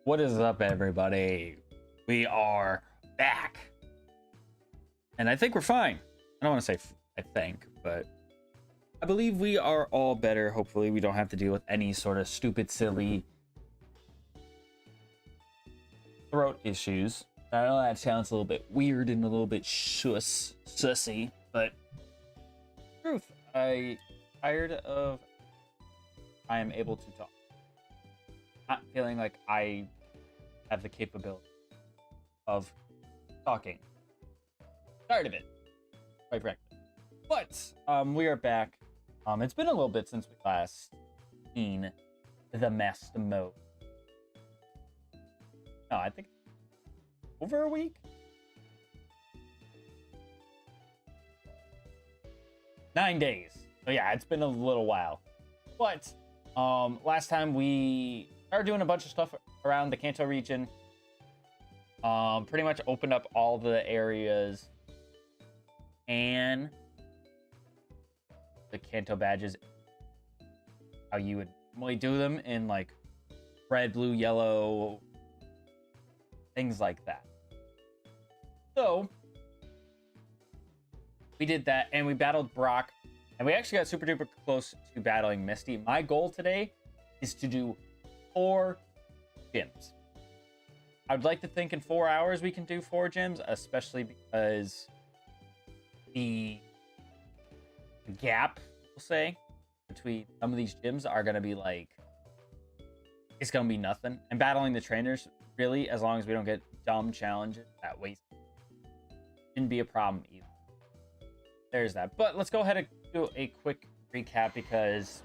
What is up, everybody? We are back. And I think we're fine. I don't want to say I think, but I believe we are all better. Hopefully we don't have to deal with any sort of stupid, silly throat issues. I know that sounds a little bit weird and a little bit sussy, but truth, I am able to talk. Not feeling like I have the capability of talking. Tired of it, quite frankly. But we are back. It's been a little bit since we last seen the Mastermode. No, I think over a week. 9 days. So yeah, it's been a little while. But last time we started doing a bunch of stuff around the Kanto region. Pretty much opened up all the areas and the Kanto badges, how you would normally do them in like red, blue, yellow, things like that. So we did that and we battled Brock, and we actually got super duper close to battling Misty. My goal today is to do 4 gyms. I'd like to think in 4 hours we can do 4 gyms, especially because the gap, we'll say, between some of these gyms are going to be like, it's going to be nothing. And battling the trainers, really, as long as we don't get dumb challenges that waste, shouldn't be a problem either. There's that. But let's go ahead and do a quick recap, because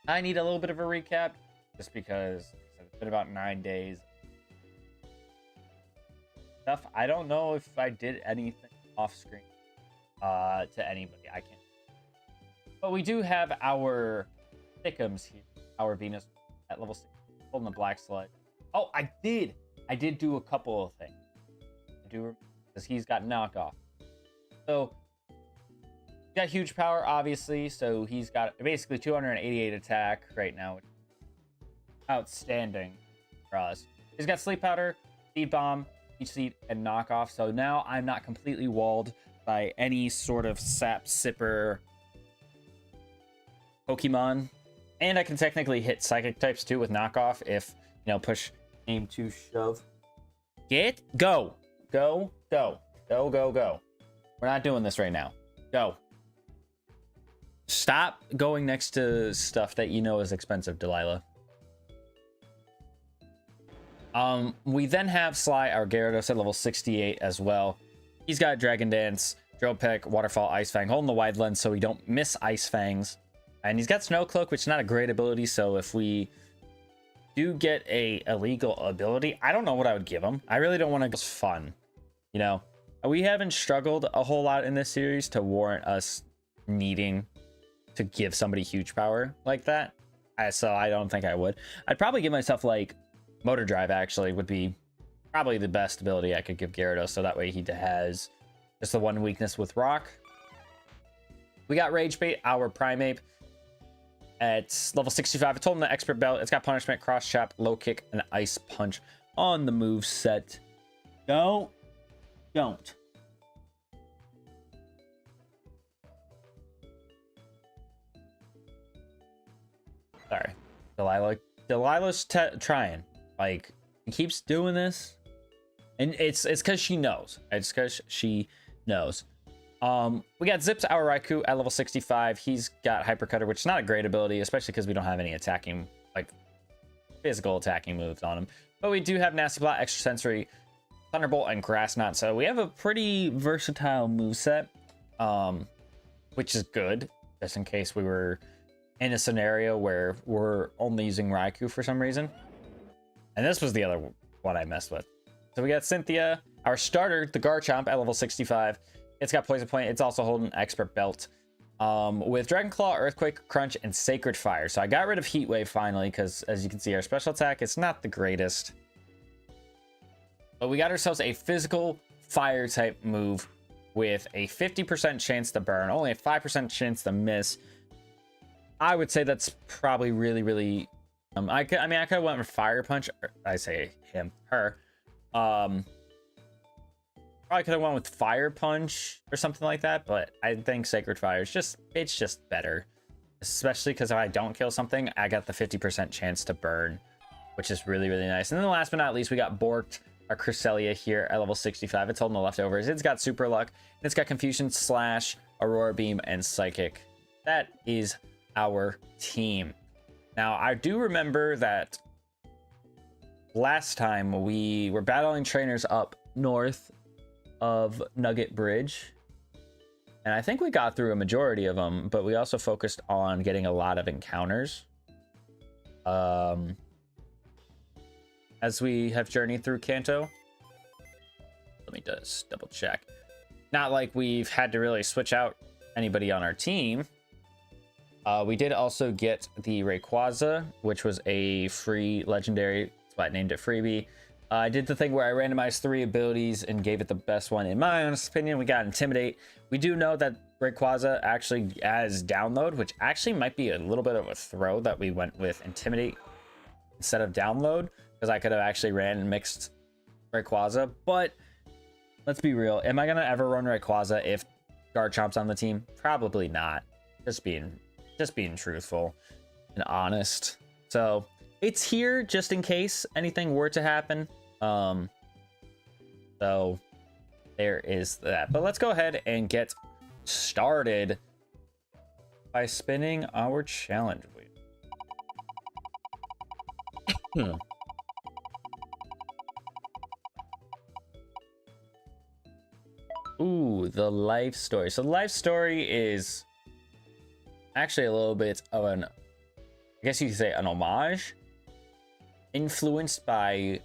I need a little bit of a recap, just because it's been about 9 days. Stuff. I don't know if I did anything off screen to anybody. I can't. But we do have our thickums here. Our Venus at level 6, holding the black sludge. Oh, I did do a couple of things. I do, because he's got knockoff. So he's got huge power, obviously. So he's got basically 288 attack right now. Outstanding for us. He's got sleep powder, seed bomb, each seed, and knockoff. So now I'm not completely walled by any sort of sap sipper Pokemon. And I can technically hit psychic types too with knockoff if, you know, push, aim to shove. Go. We're not doing this right now. Go. Stop going next to stuff that you know is expensive, Delilah. We then have Sly, our Gyarados, at level 68 as well. He's got Dragon Dance, Drill Peck, Waterfall, Ice Fang, holding the wide lens so we don't miss Ice Fangs. And he's got Snow Cloak, which is not a great ability, so if we do get a illegal ability, I don't know what I would give him. I really don't want to go fun. You know, we haven't struggled a whole lot in this series to warrant us needing to give somebody huge power like that. So I don't think I would. I'd probably give myself like Motor Drive, actually, would be probably the best ability I could give Gyarados, so that way he has just the one weakness with Rock. We got Rage Bait, our Primeape, at level 65. I told him the Expert Belt. It's got Punishment, Cross Chop, Low Kick, and Ice Punch on the move set. Don't. Sorry. Delilah's trying. Like, he keeps doing this. And it's because she knows. It's because she knows. We got Zips, our Raikou, at level 65. He's got Hyper Cutter, which is not a great ability, especially because we don't have any attacking, like, physical attacking moves on him. But we do have Nasty Plot, Extra Sensory, Thunderbolt, and Grass Knot. So we have a pretty versatile moveset, which is good, just in case we were in a scenario where we're only using Raikou for some reason. And this was the other one I messed with. So we got Cynthia, our starter, the Garchomp, at level 65. It's got Poison Point. It's also holding Expert Belt. With Dragon Claw, Earthquake, Crunch, and Sacred Fire. So I got rid of Heat Wave finally, because as you can see, our special attack is not the greatest. But we got ourselves a physical fire type move with a 50% chance to burn, only a 5% chance to miss. I would say that's probably really. I mean, I could have went with Fire Punch. Or, I say him, her. Probably could have went with Fire Punch or something like that, but I think Sacred Fire is it's just better. Especially because if I don't kill something, I got the 50% chance to burn, which is really nice. And then last but not least, we got Borked, our Cresselia here at level 65. It's holding the leftovers. It's got Super Luck, and it's got Confusion, Slash, Aurora Beam, and Psychic. That is our team. Now, I do remember that last time we were battling trainers up north of Nugget Bridge, and I think we got through a majority of them, but we also focused on getting a lot of encounters as we have journeyed through Kanto. Let me just double check. Not like we've had to really switch out anybody on our team. We did also get the Rayquaza, which was a free legendary. That's why I named it freebie. I did the thing where I randomized 3 abilities and gave it the best one. In my honest opinion, we got Intimidate. We do know that Rayquaza actually has Download, which actually might be a little bit of a throw that we went with Intimidate instead of Download, because I could have actually ran and mixed Rayquaza. But let's be real. Am I going to ever run Rayquaza if Garchomp's on the team? Probably not. Just being truthful and honest. So it's here just in case anything were to happen. So there is that. But let's go ahead and get started by spinning our challenge wheel. Ooh, the life story. So the life story is actually a little bit of an, I guess you could say, an homage, influenced by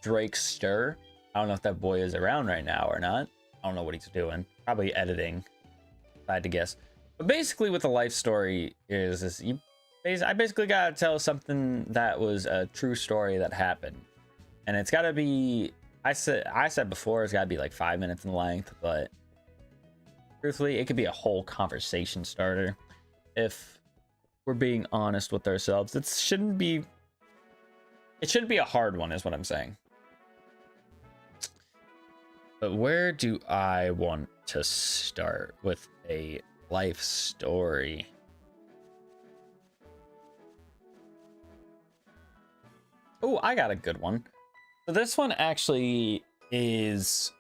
Drake Stir. I don't know if that boy is around right now or not. I don't know what he's doing. Probably editing, if I had to guess. But basically what the life story is I basically gotta tell something that was a true story that happened. And it's gotta be, I said before, it's gotta be like 5 minutes in length, but truthfully, it could be a whole conversation starter if we're being honest with ourselves. It shouldn't be a hard one, is what I'm saying. But where do I want to start with a life story? Oh, I got a good one. So this one actually is,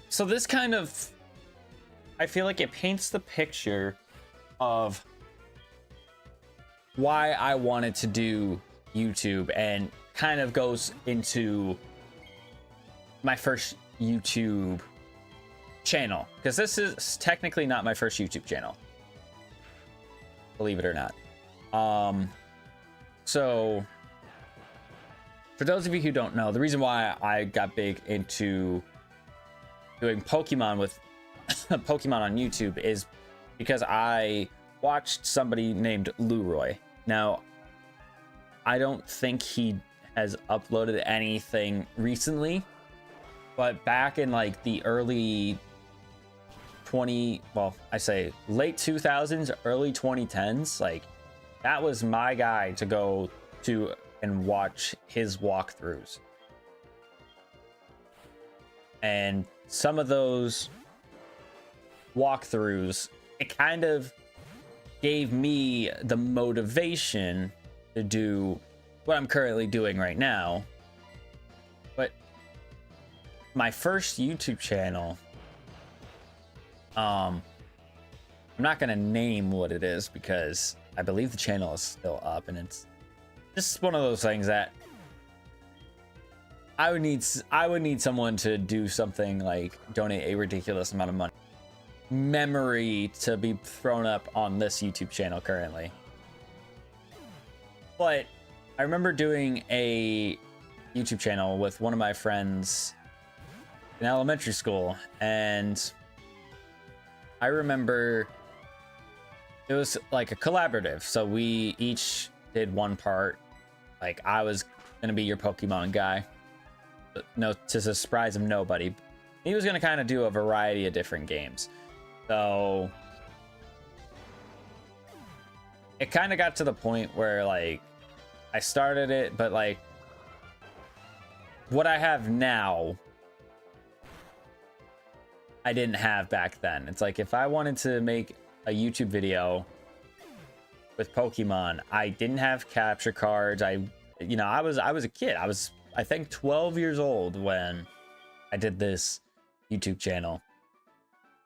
so this kind of, I feel like it paints the picture of why I wanted to do YouTube, and kind of goes into my first YouTube channel, because this is technically not my first YouTube channel, believe it or not. So for those of you who don't know, the reason why I got big into doing Pokemon with Pokemon on YouTube is because I watched somebody named Leroy. Now, I don't think he has uploaded anything recently, but back in like the early late 2000s, early 2010s, like that was my guy to go to and watch his walkthroughs. And some of those walkthroughs, it kind of gave me the motivation to do what I'm currently doing right now. But my first YouTube channel, I'm not gonna name what it is because I believe the channel is still up, and it's just one of those things that I would need someone to do something like donate a ridiculous amount of money, memory to be thrown up on this YouTube channel currently. But I remember doing a YouTube channel with one of my friends in elementary school, and I remember it was like a collaborative. So we each did one part. Like I was gonna be your Pokemon guy, but no, to the surprise of nobody. He was going to kind of do a variety of different games. So it kind of got to the point where like I started it, but like what I have now, I didn't have back then. It's like if I wanted to make a YouTube video with Pokemon, I didn't have capture cards. I was a kid. I think 12 years old when I did this YouTube channel.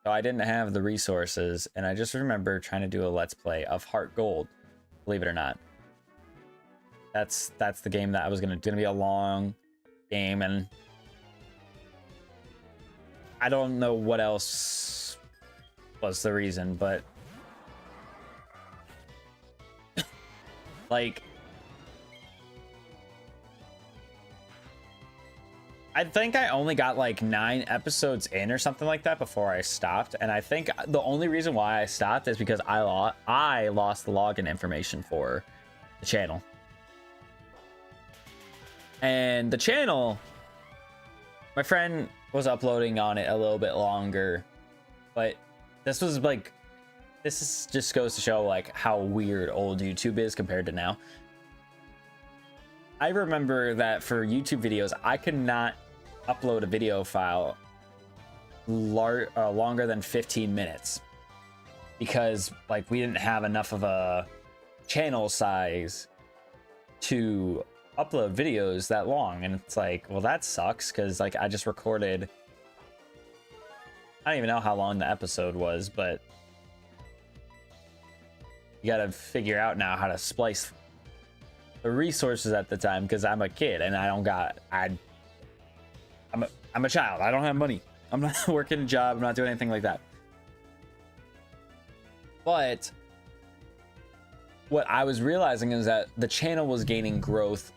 So I didn't have the resources, and I just remember trying to do a let's play of Heartgold. Believe it or not. That's the game that I was gonna be a long game, and I don't know what else was the reason, but like I think I only got like 9 episodes in or something like that before I stopped. And I think the only reason why I stopped is because I lost the login information for the channel. And the channel, my friend was uploading on it a little bit longer, but this just goes to show like how weird old YouTube is compared to now. I remember that for YouTube videos, I could not upload a video file longer than 15 minutes because like we didn't have enough of a channel size to upload videos that long. And it's like, well, that sucks because like I just recorded, I don't even know how long the episode was, but you got to figure out now how to splice the resources at the time because I'm a kid and I don't got I'm a child. I don't have money. I'm not working a job. I'm not doing anything like that. But what I was realizing is that the channel was gaining growth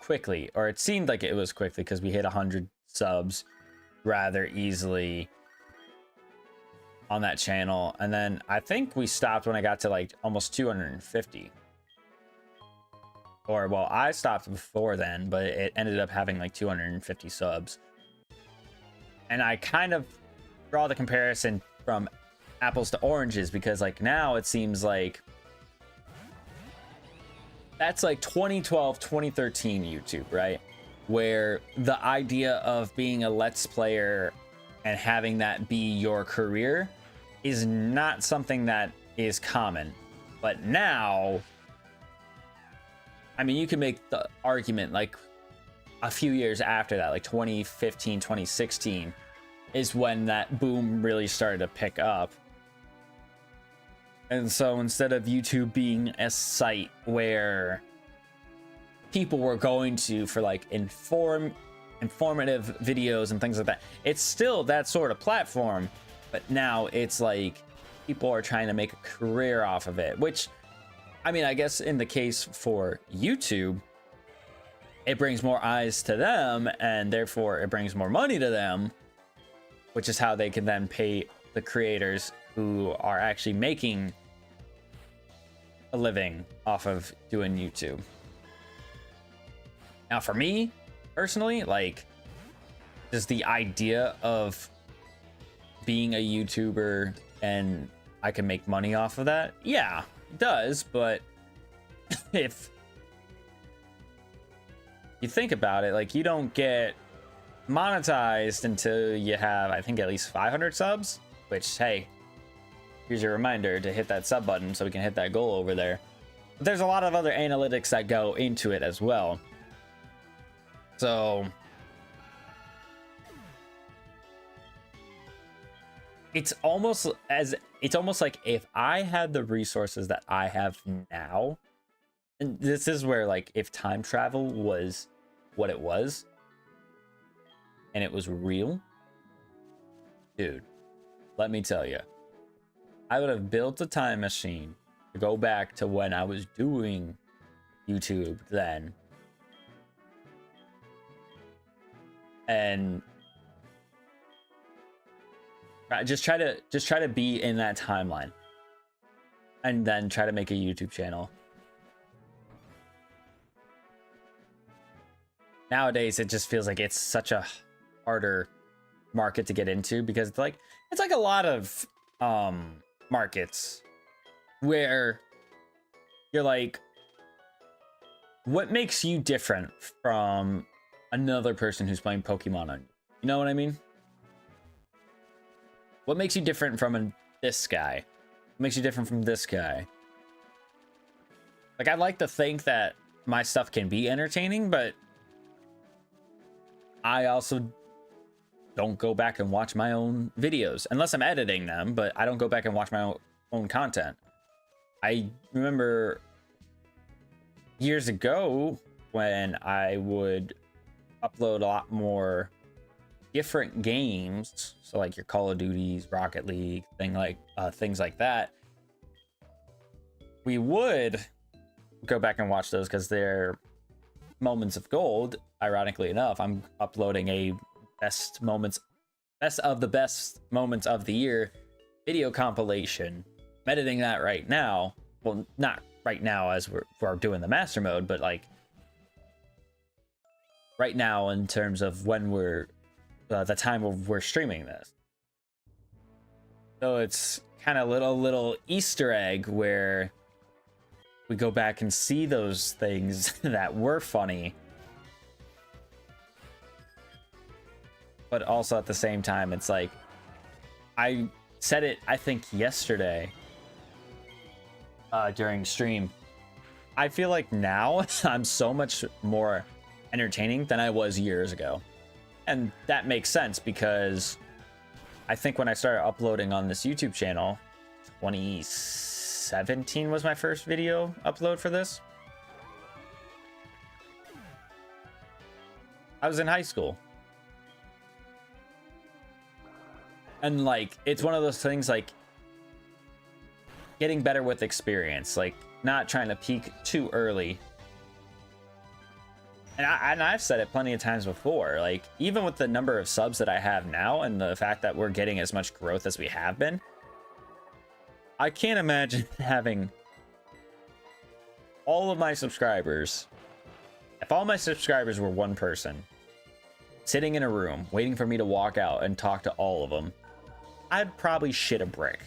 quickly, or it seemed like it was quickly because we hit 100 subs rather easily on that channel. And then I think we stopped when I got to like almost 250. Or, well, I stopped before then, but it ended up having like 250 subs. And I kind of draw the comparison from apples to oranges because like now it seems like that's like 2012, 2013 YouTube, right? Where the idea of being a Let's Player and having that be your career is not something that is common. But now, I mean, you can make the argument like a few years after that, like 2015, 2016 is when that boom really started to pick up. And so instead of YouTube being a site where people were going to for like informative videos and things like that, it's still that sort of platform, but now it's like people are trying to make a career off of it, which, I mean, I guess in the case for YouTube, it brings more eyes to them and therefore it brings more money to them, which is how they can then pay the creators who are actually making a living off of doing YouTube. Now, for me personally, like, does the idea of being a YouTuber and I can make money off of that? Yeah, it does, but if you think about it, like, you don't get monetized until you have, I think, at least 500 subs, which, hey, here's your reminder to hit that sub button so we can hit that goal over there. But there's a lot of other analytics that go into it as well. So it's almost like if I had the resources that I have now, and this is where, like, if time travel was what it was and it was real, dude, let me tell you, I would have built a time machine to go back to when I was doing YouTube then, and just try to be in that timeline and then try to make a YouTube channel. Nowadays it just feels like it's such a harder market to get into, because it's like a lot of markets where you're like, what makes you different from another person who's playing Pokemon on you? You know what I mean? What makes you different from this guy? What makes you different from this guy? Like, I'd like to think that my stuff can be entertaining, but I also don't go back and watch my own videos unless I'm editing them, but I don't go back and watch my own content. I remember years ago when I would upload a lot more different games, so like your Call of Duties, Rocket League, things like that. We would go back and watch those because they're moments of gold. Ironically enough, I'm uploading a best of the best moments of the year video compilation. I'm editing that right now. Well, not right now as we're doing the master mode, but like right now in terms of when we're the time we're streaming this. So it's kind of little Easter egg where we go back and see those things that were funny, but also at the same time, it's like, I said it, I think yesterday during stream, I feel like now I'm so much more entertaining than I was years ago. And that makes sense because I think when I started uploading on this YouTube channel, 2017 was my first video upload for this. I was in high school. And like, it's one of those things, like getting better with experience, like not trying to peak too early. And I've said it plenty of times before, like even with the number of subs that I have now and the fact that we're getting as much growth as we have been, I can't imagine having all of my subscribers, if all my subscribers were one person sitting in a room waiting for me to walk out and talk to all of them, I'd probably shit a brick.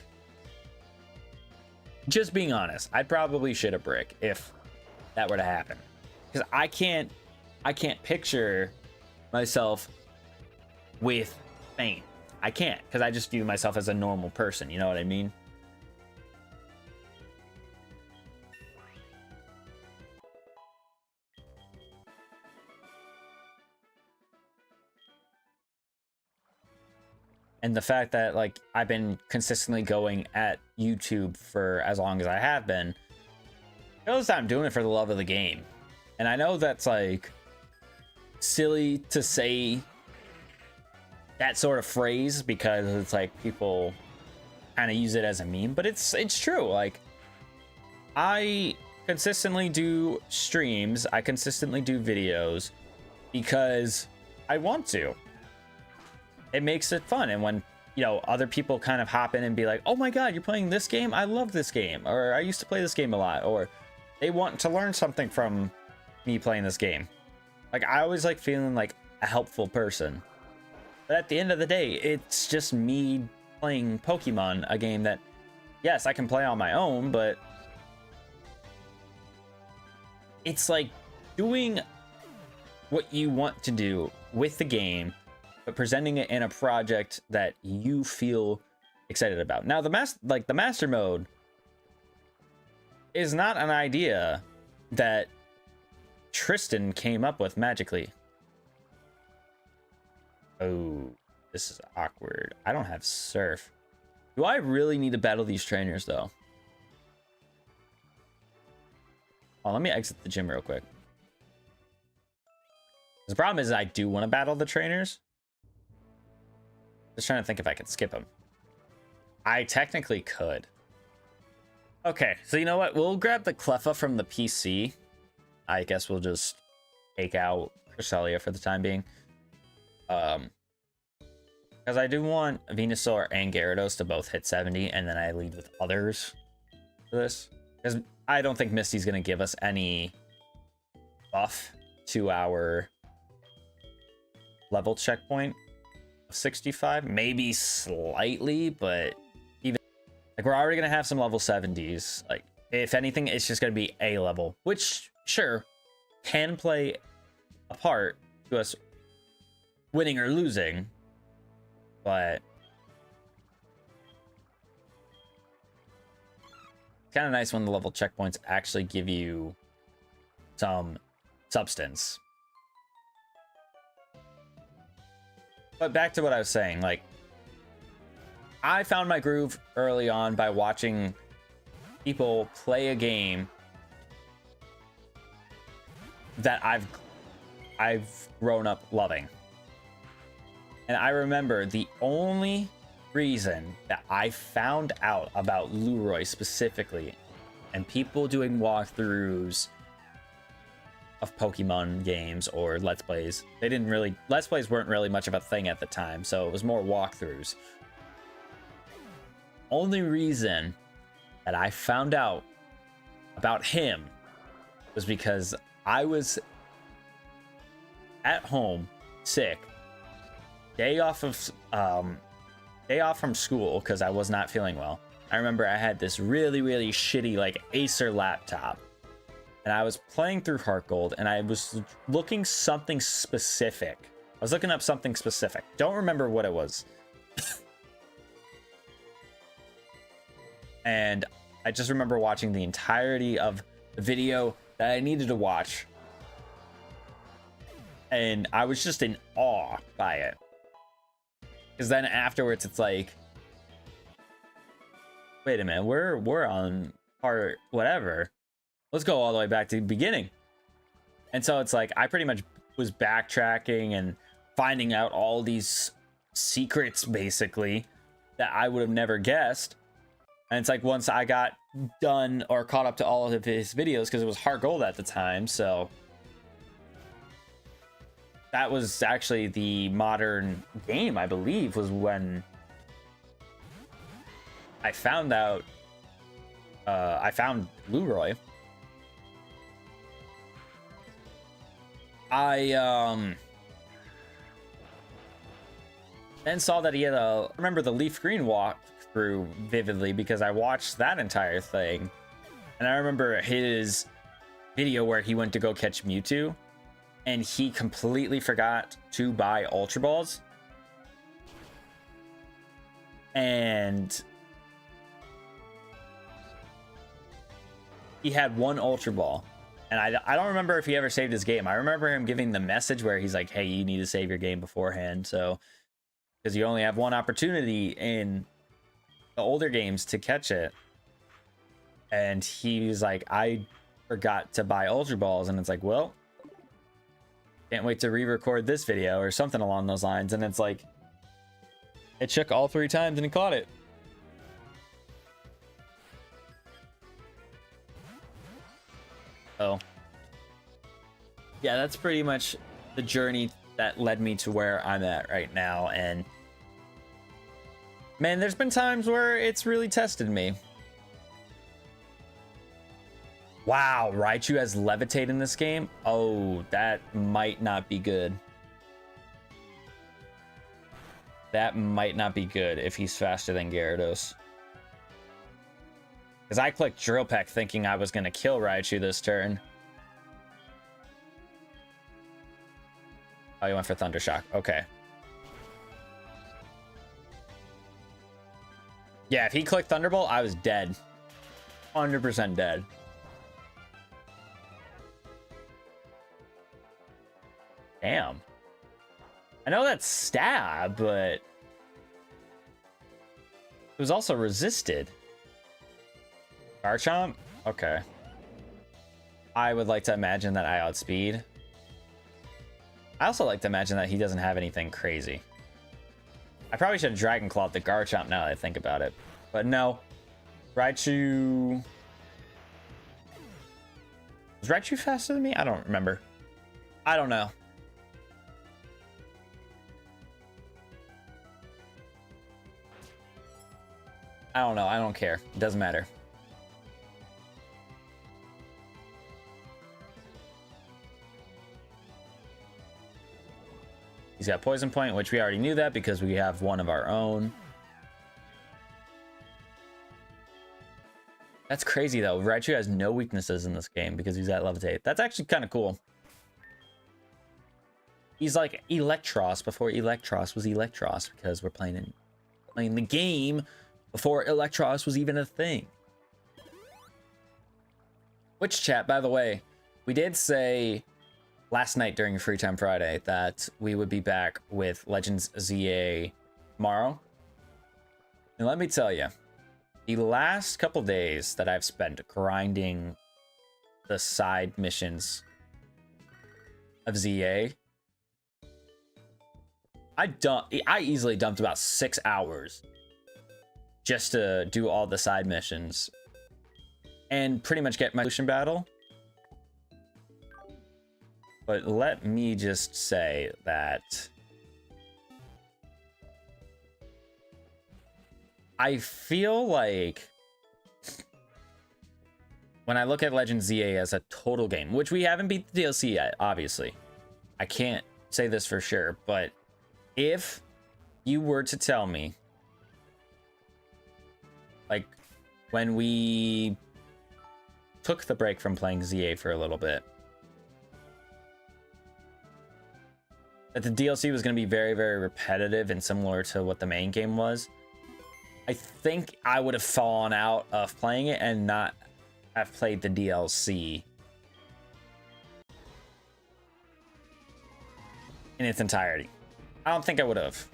Just being honest, I'd probably shit a brick if that were to happen, because I can't picture myself with fame. I can't, because I just view myself as a normal person. You know what I mean? And the fact that like I've been consistently going at YouTube for as long as I have been, shows that I'm doing it for the love of the game. And I know that's like silly to say that sort of phrase because it's like people kind of use it as a meme, but it's true. Like, I consistently do streams, I consistently do videos because I want to. It makes it fun. And when, you know, other people kind of hop in and be like, oh my god, you're playing this game? I love this game. Or I used to play this game a lot. Or they want to learn something from me playing this game. Like, I always like feeling like a helpful person. But at the end of the day, it's just me playing Pokemon, a game that, yes, I can play on my own, but it's like doing what you want to do with the game, but presenting it in a project that you feel excited about. Now, the master mode is not an idea that Tristan came up with magically. Oh, this is awkward. I don't have surf. Do I really need to battle these trainers though? Oh, let me exit the gym real quick. The problem is I do want to battle the trainers. Just trying to think if I could skip them. I technically could. Okay, so you know what? We'll grab the Cleffa from the PC. I guess we'll just take out Cresselia for the time being. Because I do want Venusaur and Gyarados to both hit 70, and then I lead with others for this. Because I don't think Misty's going to give us any buff to our level checkpoint. 65, maybe slightly, but even like we're already gonna have some level 70s. Like if anything, it's just gonna be A level, which sure can play a part to us winning or losing, but it's kind of nice when the level checkpoints actually give you some substance. But back to what I was saying, like I found my groove early on by watching people play a game that I've grown up loving. And I remember the only reason that I found out about Leroy specifically and people doing walkthroughs of Pokemon games or Let's Plays. Let's Plays weren't really much of a thing at the time, so it was more walkthroughs. Only reason that I found out about him was because I was at home sick, day off from school because I was not feeling well. I remember I had this really shitty like Acer laptop, and I was playing through Heartgold, and I was looking something specific. I was looking up something specific. Don't remember what it was. And I just remember watching the entirety of the video that I needed to watch. And I was just in awe by it. Because then afterwards, it's like, wait a minute, we're on part whatever. Let's go all the way back to the beginning. And so it's like I pretty much was backtracking and finding out all these secrets basically that I would have never guessed. And it's like once I got done or caught up to all of his videos, because it was Heartgold at the time, so that was actually the modern game, I believe, was when I found out I found Leroy. I then saw that he had I remember the Leaf Green walkthrough vividly because I watched that entire thing. And I remember his video where he went to go catch Mewtwo and he completely forgot to buy Ultra Balls. And he had one Ultra Ball. And I don't remember if he ever saved his game. I remember him giving the message where he's like, hey, you need to save your game beforehand. So, because you only have one opportunity in the older games to catch it. And he's like, I forgot to buy Ultra Balls. And it's like, well, can't wait to re-record this video or something along those lines. And it's like, it shook all 3 times and he caught it. So, yeah, that's pretty much the journey that led me to where I'm at right now. And man, there's been times where it's really tested me. Wow, Raichu has Levitate in this game? Oh, that might not be good. That might not be good if he's faster than Gyarados. Because I clicked Drill Peck thinking I was going to kill Raichu this turn. Oh, you went for Thunder Shock. Okay. Yeah, if he clicked Thunderbolt, I was dead. 100% dead. Damn. I know that's stab, but it was also resisted. Garchomp? Okay. I would like to imagine that I outspeed. I also like to imagine that he doesn't have anything crazy. I probably should have Dragon Clawed the Garchomp now that I think about it. But no. Raichu... Was Raichu faster than me? I don't remember. I don't know. I don't know. I don't care. It doesn't matter. He's got Poison Point, which we already knew that because we have one of our own. That's crazy, though. Raichu has no weaknesses in this game because he's at Levitate. That's actually kind of cool. He's like Electros before Electros was Electros because we're playing the game before Electros was even a thing. Which, chat, by the way, we did say last night during Free Time Friday that we would be back with Legends ZA tomorrow. And let me tell you, the last couple days that I've spent grinding the side missions of ZA, I easily dumped about 6 hours just to do all the side missions and pretty much get my solution battle. But let me just say that I feel like when I look at Legend ZA as a total game, which we haven't beat the DLC yet, obviously, I can't say this for sure, but if you were to tell me, like, when we took the break from playing ZA for a little bit, that the DLC was going to be very, very repetitive and similar to what the main game was, I think I would have fallen out of playing it and not have played the DLC in its entirety. I don't think I would have.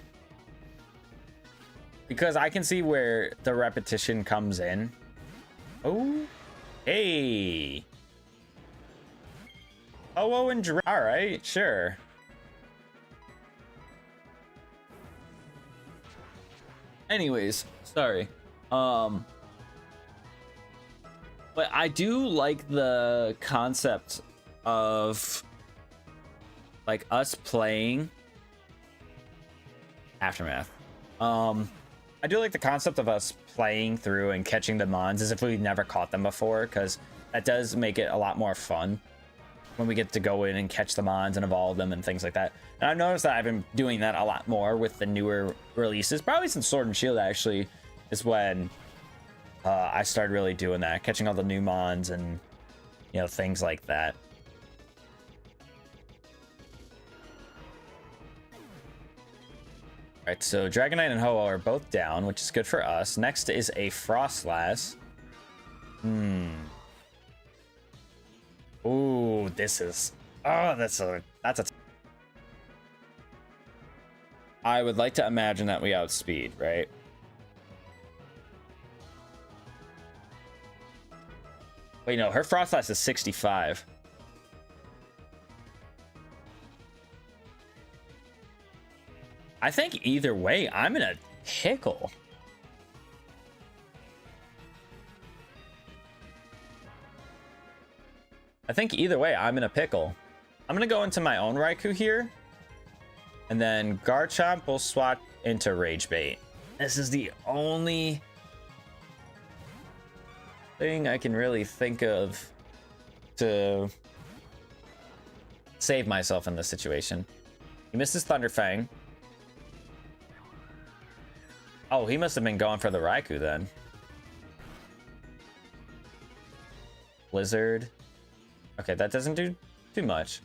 Because I can see where the repetition comes in. Oh, hey. Oh, and all right, sure. Anyways, sorry. But I do like the concept of like us playing Aftermath. I do like the concept of us playing through and catching the mons as if we've never caught them before, because that does make it a lot more fun when we get to go in and catch the mons and evolve them and things like that. And I've noticed that I've been doing that a lot more with the newer releases, probably since Sword and Shield actually is when I started really doing that, catching all the new mons and, you know, things like that. All right, so Dragonite and Ho-Oh are both down, which is good for us. Next is a Frostlass. Ooh, this is... Oh, that's a... I would like to imagine that we outspeed, right? Wait, no, her Frostlass is 65. I think either way, I'm in a pickle. I'm in a pickle. I'm gonna go into my own Raikou here. And then Garchomp will swap into Rage Bait. This is the only thing I can really think of to save myself in this situation. He misses Thunderfang. Oh, he must have been going for the Raikou then. Blizzard. Okay, that doesn't do too much.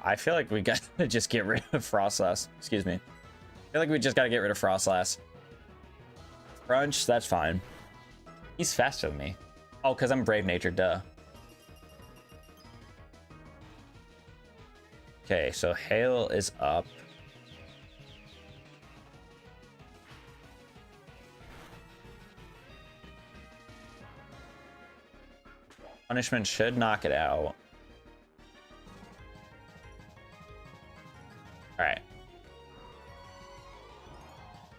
I feel like we gotta just get rid of Frostlass. Excuse me. I feel like we just gotta get rid of Frostlass. Crunch, that's fine. He's faster than me. Oh, because I'm Brave Nature, duh. Okay, so Hail is up. Punishment should knock it out. Alright.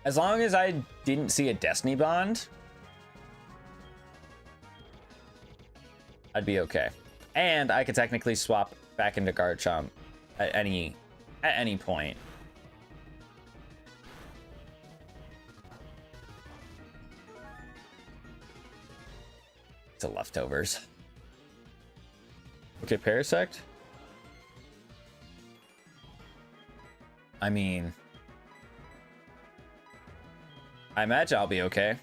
As long as I didn't see a Destiny Bond, I'd be okay. And I could technically swap back into Garchomp at any point. To leftovers. get Parasect? I mean, I imagine I'll be okay.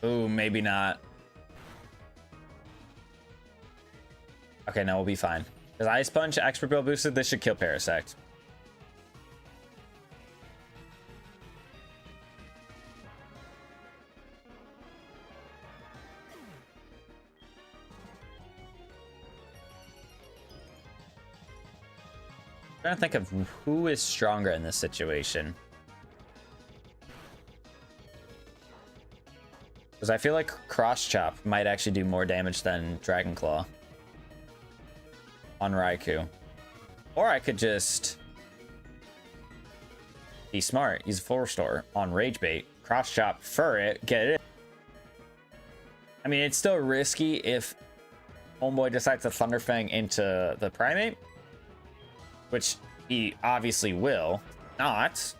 Ooh, maybe not. Okay, no, we'll be fine. Because Ice Punch, Expert Build boosted, this should kill Parasect. I'm trying to think of who is stronger in this situation. Because I feel like Cross Chop might actually do more damage than Dragon Claw on Raikou. Or I could just be smart, use Full Restore on Rage Bait, Cross Chop for it, get it. I mean, it's still risky if Homeboy decides to Thunder Fang into the Primate, which he obviously will not.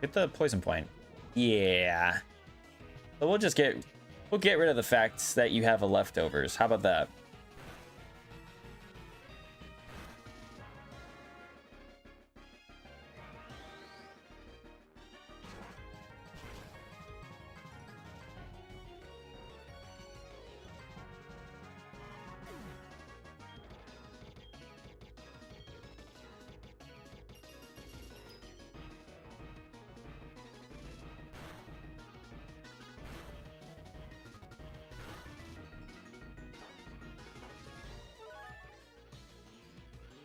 Get the poison point. Yeah. So we'll get rid of the fact that you have a leftovers. How about that?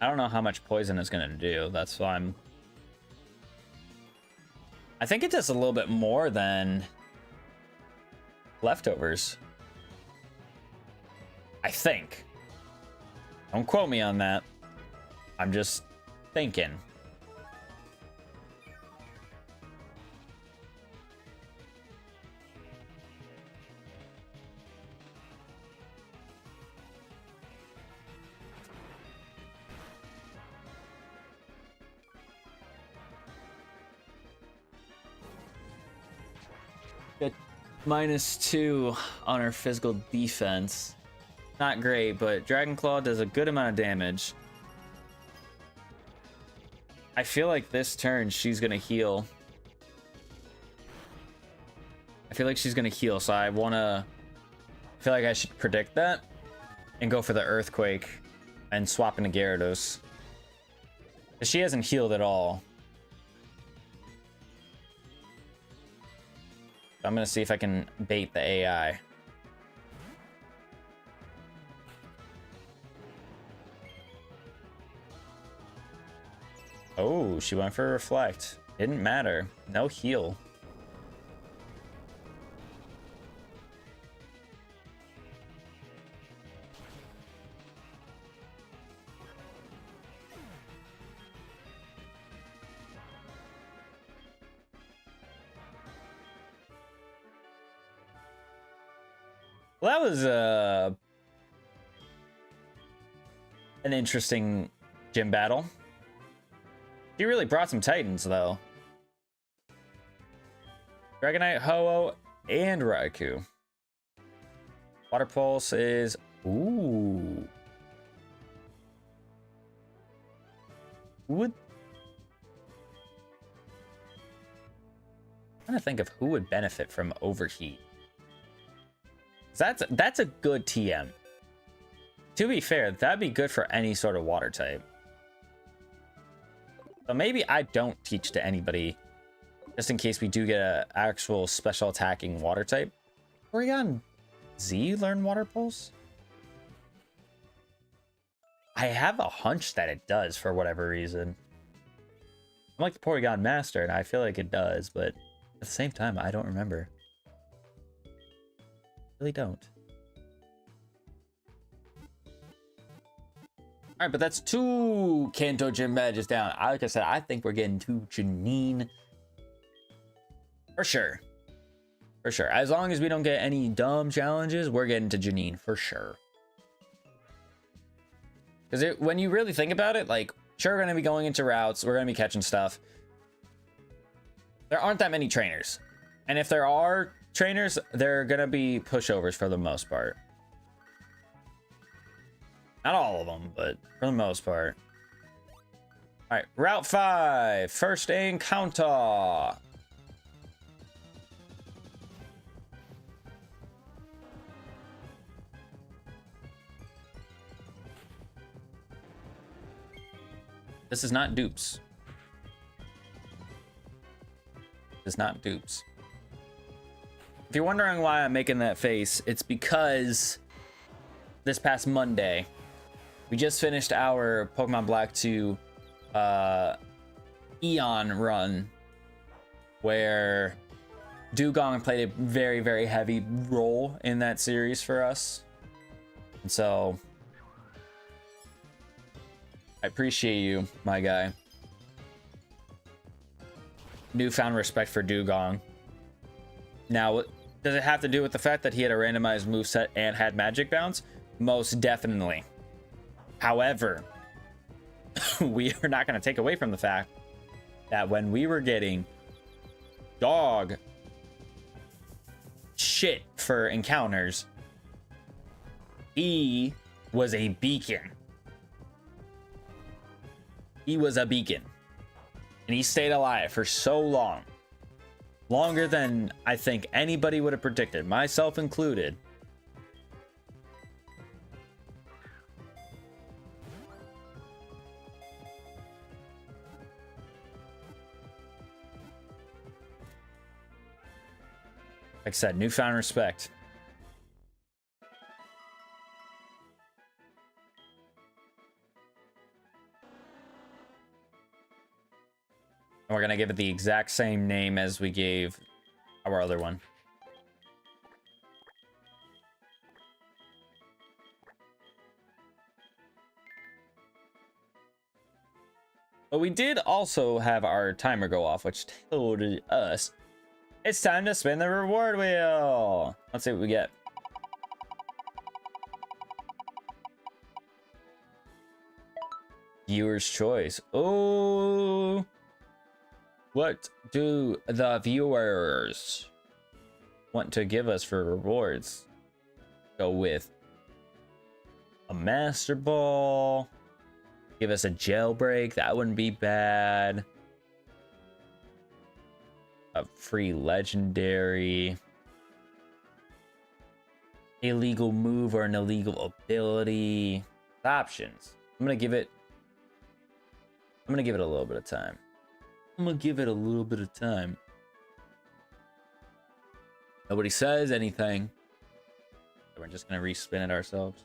I don't know how much poison is going to do. That's why I think it does a little bit more than leftovers. I think. Don't quote me on that. I'm just thinking. Get -2 on our physical defense. Not great, but Dragon Claw does a good amount of damage. I feel like this turn she's gonna heal. So I feel like I should predict that and go for the Earthquake and swap into Gyarados. Because she hasn't healed at all. I'm gonna see if I can bait the AI. Oh, she went for Reflect. Didn't matter. No heal. Well, that was an interesting gym battle. He really brought some Titans, though. Dragonite, Ho-Oh, and Raikou. Water Pulse is... Ooh. I'm trying to think of who would benefit from Overheat. That's a good TM. To be fair, that'd be good for any sort of water type. So maybe I don't teach to anybody, just in case we do get an actual special attacking water type. Porygon Z learn Water Pulse? I have a hunch that it does for whatever reason. I'm like the Porygon Master, and I feel like it does, but at the same time, I don't remember. Really don't. All right, but that's 2 Kanto Gym badges down. Like I said, I think we're getting to Janine. For sure. For sure. As long as we don't get any dumb challenges, we're getting to Janine for sure. Because when you really think about it, like, sure, we're going to be going into routes. We're going to be catching stuff. there aren't that many trainers. And if there are trainers, they're gonna be pushovers for the most part. Not all of them, but for the most part. All right, Route 5, first encounter. This is not dupes. This is not dupes. If you're wondering why I'm making that face, it's because this past Monday, we just finished our Pokemon Black 2 Eon run, where Dugong played a very, very heavy role in that series for us. And so I appreciate you, my guy. Newfound respect for Dugong. Now, does it have to do with the fact that he had a randomized moveset and had magic bounce? Most definitely. However, we are not going to take away from the fact that when we were getting dog shit for encounters, he was a beacon. He was a beacon. And he stayed alive for so long. Longer than I think anybody would have predicted, myself included. Like I said, newfound respect. And we're gonna give it the exact same name as we gave our other one. But we did also have our timer go off, which told us it's time to spin the reward wheel. Let's see what we get. Viewer's choice. Oh, what do the viewers want to give us for rewards? Go with a Master Ball. Give us a jailbreak. That wouldn't be bad. A free legendary. Illegal move or an illegal ability. Options. I'm gonna give it a little bit of time. Nobody says anything. We're just gonna respin it ourselves.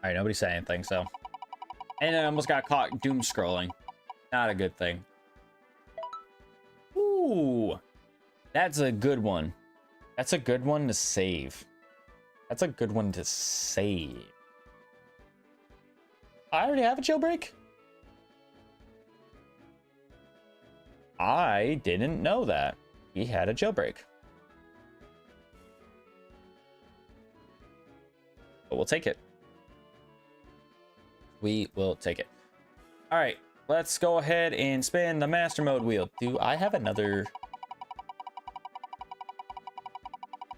All right, nobody said anything, so And I almost got caught doom scrolling. Not a good thing. Ooh. That's a good one. That's a good one to save. That's a good one to save. I already have a jailbreak? I didn't know that. He had a jailbreak. But we'll take it. We will take it. All right, let's go ahead and spin the master mode wheel. Do I have another?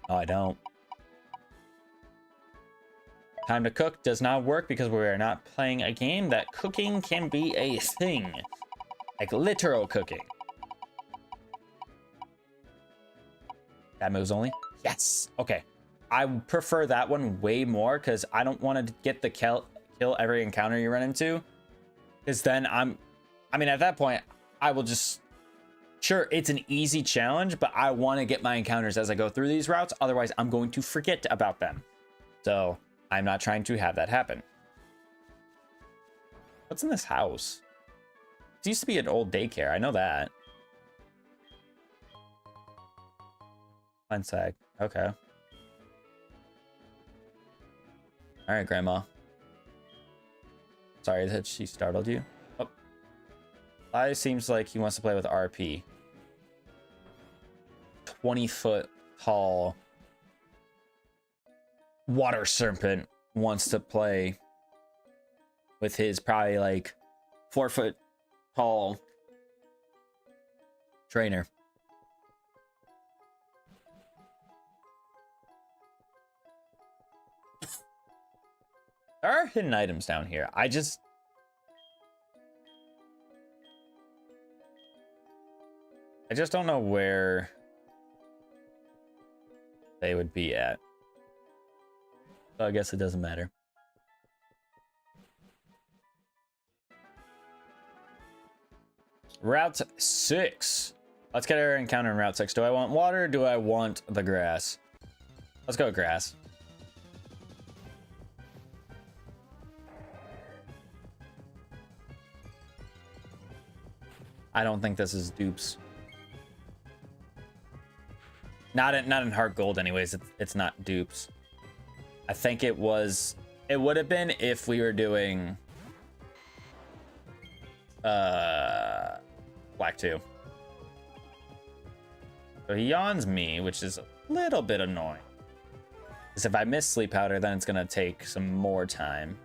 No, I don't. Time to cook does not work because we are not playing a game that cooking can be a thing. Like literal cooking. That moves only? Yes. Okay. I prefer that one way more because I don't want to get the kill every encounter you run into. Because then I mean, at that point, I will just... Sure, it's an easy challenge, but I want to get my encounters as I go through these routes. Otherwise, I'm going to forget about them. So, I'm not trying to have that happen. What's in this house? It used to be an old daycare. I know that. Fun sag. Okay. All right, Grandma. Sorry that she startled you. Oh. Lai seems like he wants to play with RP. 20-foot tall water serpent wants to play with his probably like 4-foot tall trainer. There are hidden items down here. I just don't know where they would be at. So I guess it doesn't matter. Route 6. Let's get our encounter in Route 6. Do I want water or do I want the grass? Let's go with grass. I don't think this is dupes. Not in Heartgold anyways. It's not dupes. I think it would have been if we were doing Black 2. So he yawns me, which is a little bit annoying. Because if I miss sleep powder, then it's gonna take some more time.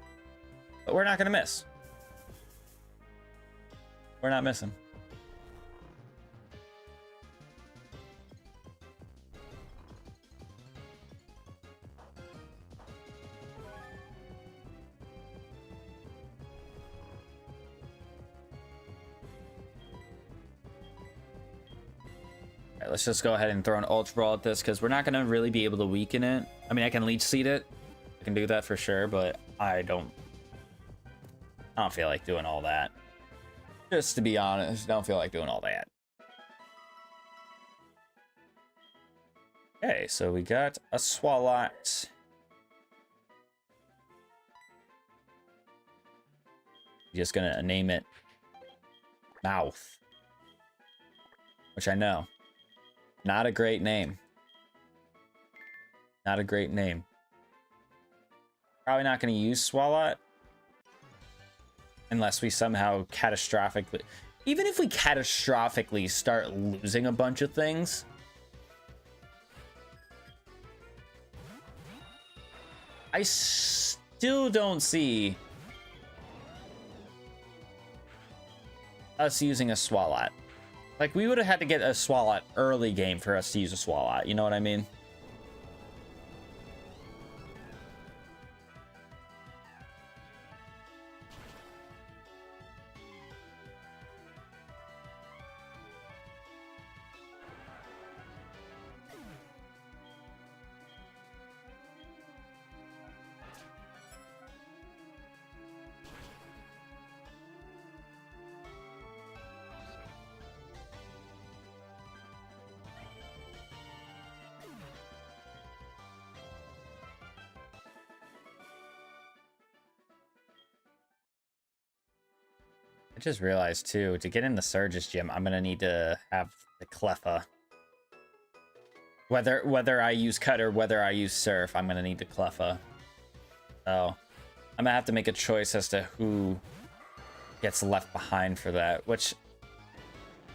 But we're not gonna miss. We're not missing. Let's just go ahead and throw an Ultra Ball at this because we're not going to really be able to weaken it. I mean, I can leech seed it. I can do that for sure, but I don't feel like doing all that. Just to be honest, don't feel like doing all that. Okay, so we got a Swalot. Just going to name it Mouth, which I know. Not a great name. Not a great name. Probably not going to use Swalot. Unless we somehow catastrophically... Even if we catastrophically start losing a bunch of things... I still don't see... us using a Swalot. Like, we would have had to get a Swalot early game for us to use a Swalot. You know what I mean? I just realized too, to get in the Surge's gym, I'm gonna need to have the Cleffa. Whether I use Cut or whether I use Surf, I'm gonna need the Cleffa. So I'm gonna have to make a choice as to who gets left behind for that, which...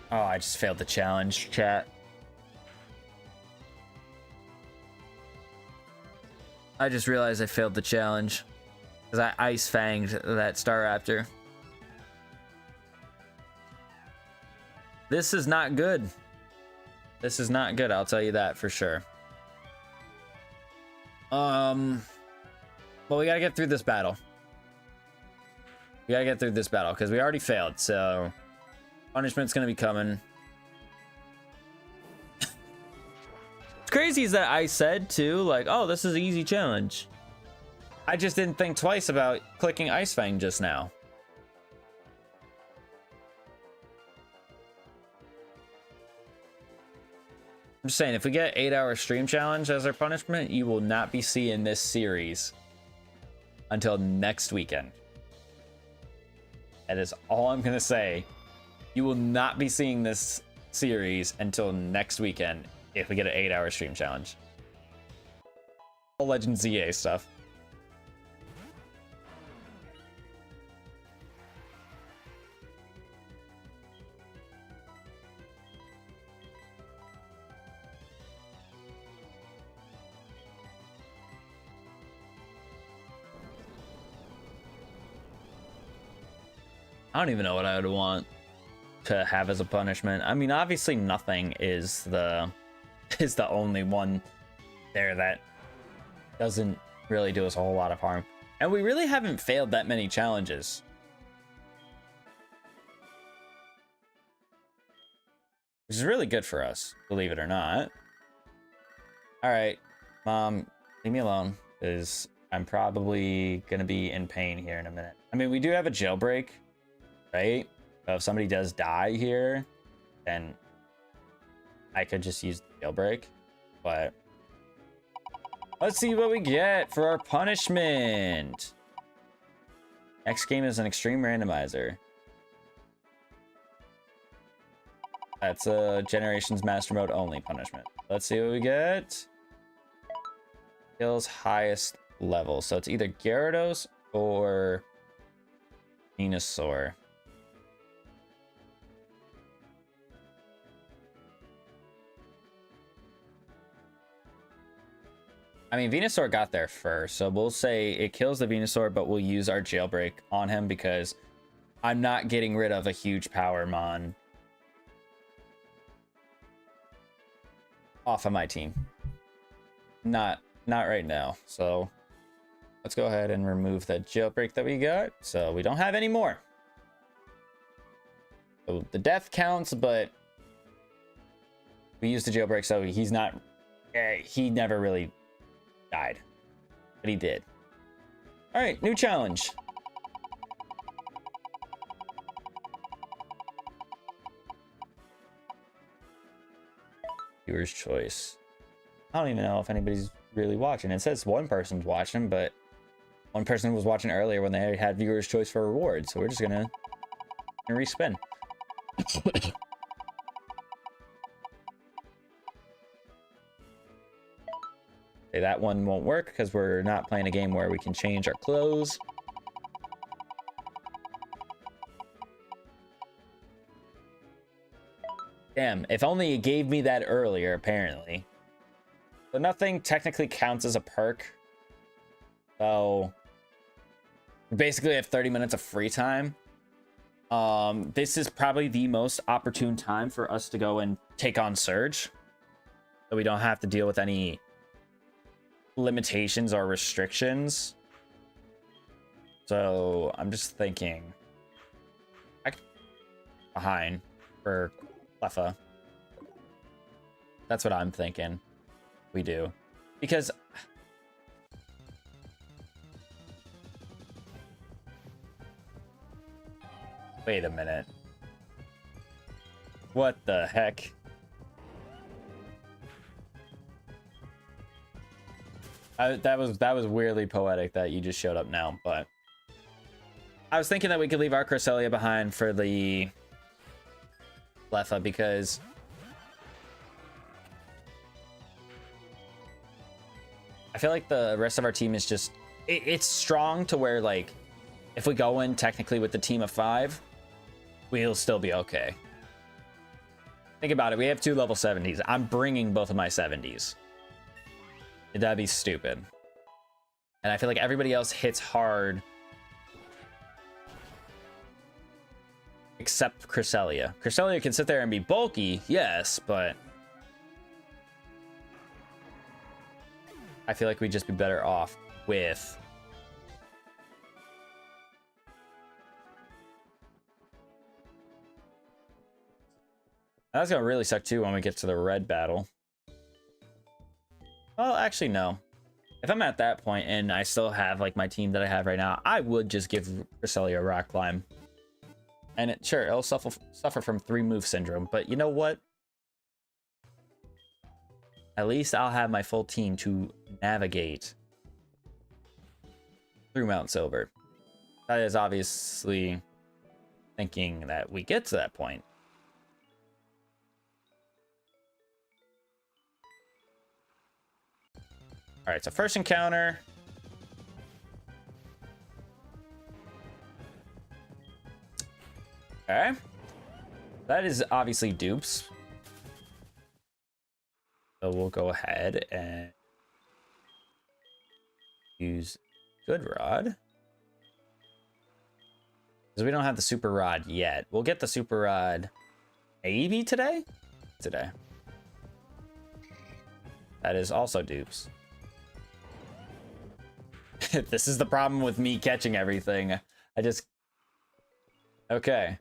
Oh, I just failed the challenge, chat. I just realized I failed the challenge. Because I Ice Fanged that Staraptor. This is not good. This is not good, I'll tell you that for sure. Well, we gotta get through this battle. We gotta get through this battle, because we already failed, so... Punishment's gonna be coming. It's crazy is that I said, too, like, oh, this is an easy challenge. I just didn't think twice about clicking Ice Fang just now. I'm just saying, if we get 8-hour stream challenge as our punishment, you will not be seeing this series until next weekend. That is all I'm gonna say. You will not be seeing this series until next weekend if we get an 8-hour stream challenge. All Legend ZA stuff. I don't even know what I would want to have as a punishment. I mean, obviously nothing is the only one there that doesn't really do us a whole lot of harm. And we really haven't failed that many challenges. Which is really good for us, believe it or not. Alright, Mom, leave me alone, because I'm probably gonna be in pain here in a minute. I mean, we do have a jailbreak, right? So if somebody does die here, then I could just use the jailbreak. But let's see what we get for our punishment. Next game is an extreme randomizer. That's a Generations Master Mode only punishment. Let's see what we get. Kills highest level. So it's either Gyarados or Venusaur. I mean, Venusaur got there first, so we'll say it kills the Venusaur, but we'll use our jailbreak on him because I'm not getting rid of a huge power mon off of my team. Not right now. So let's go ahead and remove the jailbreak that we got, so we don't have any more. So the death counts, but we used the jailbreak, so he's not. He never really died, but he did. All right, new challenge. Viewer's choice. I don't even know if anybody's really watching. It says one person's watching, but one person was watching earlier when they had viewer's choice for rewards, so we're just gonna respin. Okay, that one won't work because we're not playing a game where we can change our clothes. Damn, if only it gave me that earlier, apparently. So nothing technically counts as a perk. So we basically have 30 minutes of free time. This is probably the most opportune time for us to go and take on Surge. So we don't have to deal with any limitations or restrictions. So I'm just thinking behind for Cleffa. That's what I'm thinking we do, because wait a minute, what the heck? That was weirdly poetic that you just showed up now, but I was thinking that we could leave our Cresselia behind for the Lefa because I feel like the rest of our team is just it's strong to where, like, if we go in technically with the team of 5, we'll still be okay. Think about it. We have 2 level 70s. I'm bringing both of my 70s. That'd be stupid. And I feel like everybody else hits hard except Cresselia. Cresselia can sit there and be bulky, yes, but I feel like we'd just be better off with that's gonna really suck too when we get to the red battle. Well, actually, no. If I'm at that point and I still have like my team that I have right now, I would just give Cresselia a rock climb. And it sure it'll suffer from 3-move syndrome, but you know what? At least I'll have my full team to navigate through Mount Silver. That is obviously thinking that we get to that point. All right, so first encounter. Okay. That is obviously dupes. So we'll go ahead and use Good Rod. Because we don't have the Super Rod yet. We'll get the Super Rod maybe today? Today. That is also dupes. This is the problem with me catching everything. I just... Okay.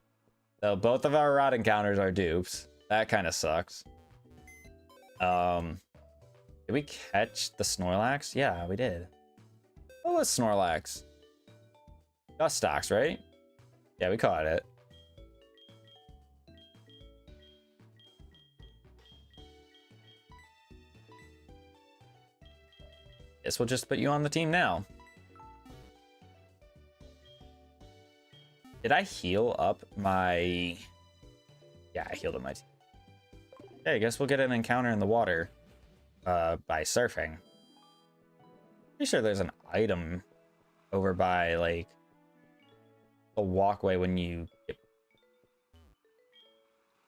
So both of our rod encounters are dupes. That kind of sucks. Did we catch the Snorlax? Yeah, we did. What was Snorlax? Dustox, right? Yeah, we caught it. Guess we'll just put you on the team now. Did I heal up my... Yeah, I healed up my team. Okay, I guess we'll get an encounter in the water by surfing. Pretty sure there's an item over by, like, a walkway when you get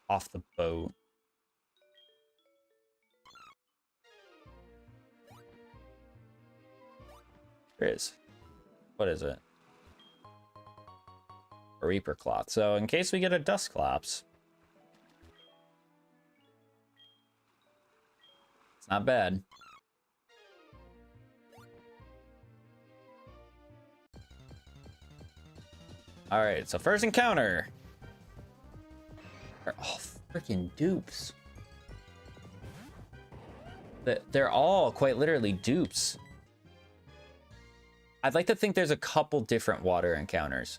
off the boat. There is. What is it? A Reaper Cloth. So in case we get a Dusclops, it's not bad. All right, so first encounter. They're all freaking dupes. They're all quite literally dupes. I'd like to think there's a couple different water encounters.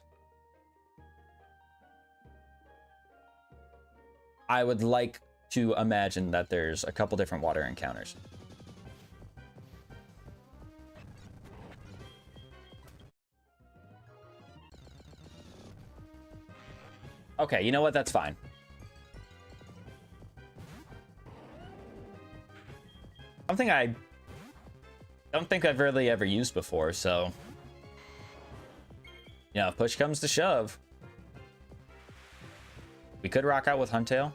I would like to imagine that there's a couple different water encounters. Okay, you know what? That's fine. Something I don't think I've really ever used before, so... You know, if push comes to shove, we could rock out with Huntail.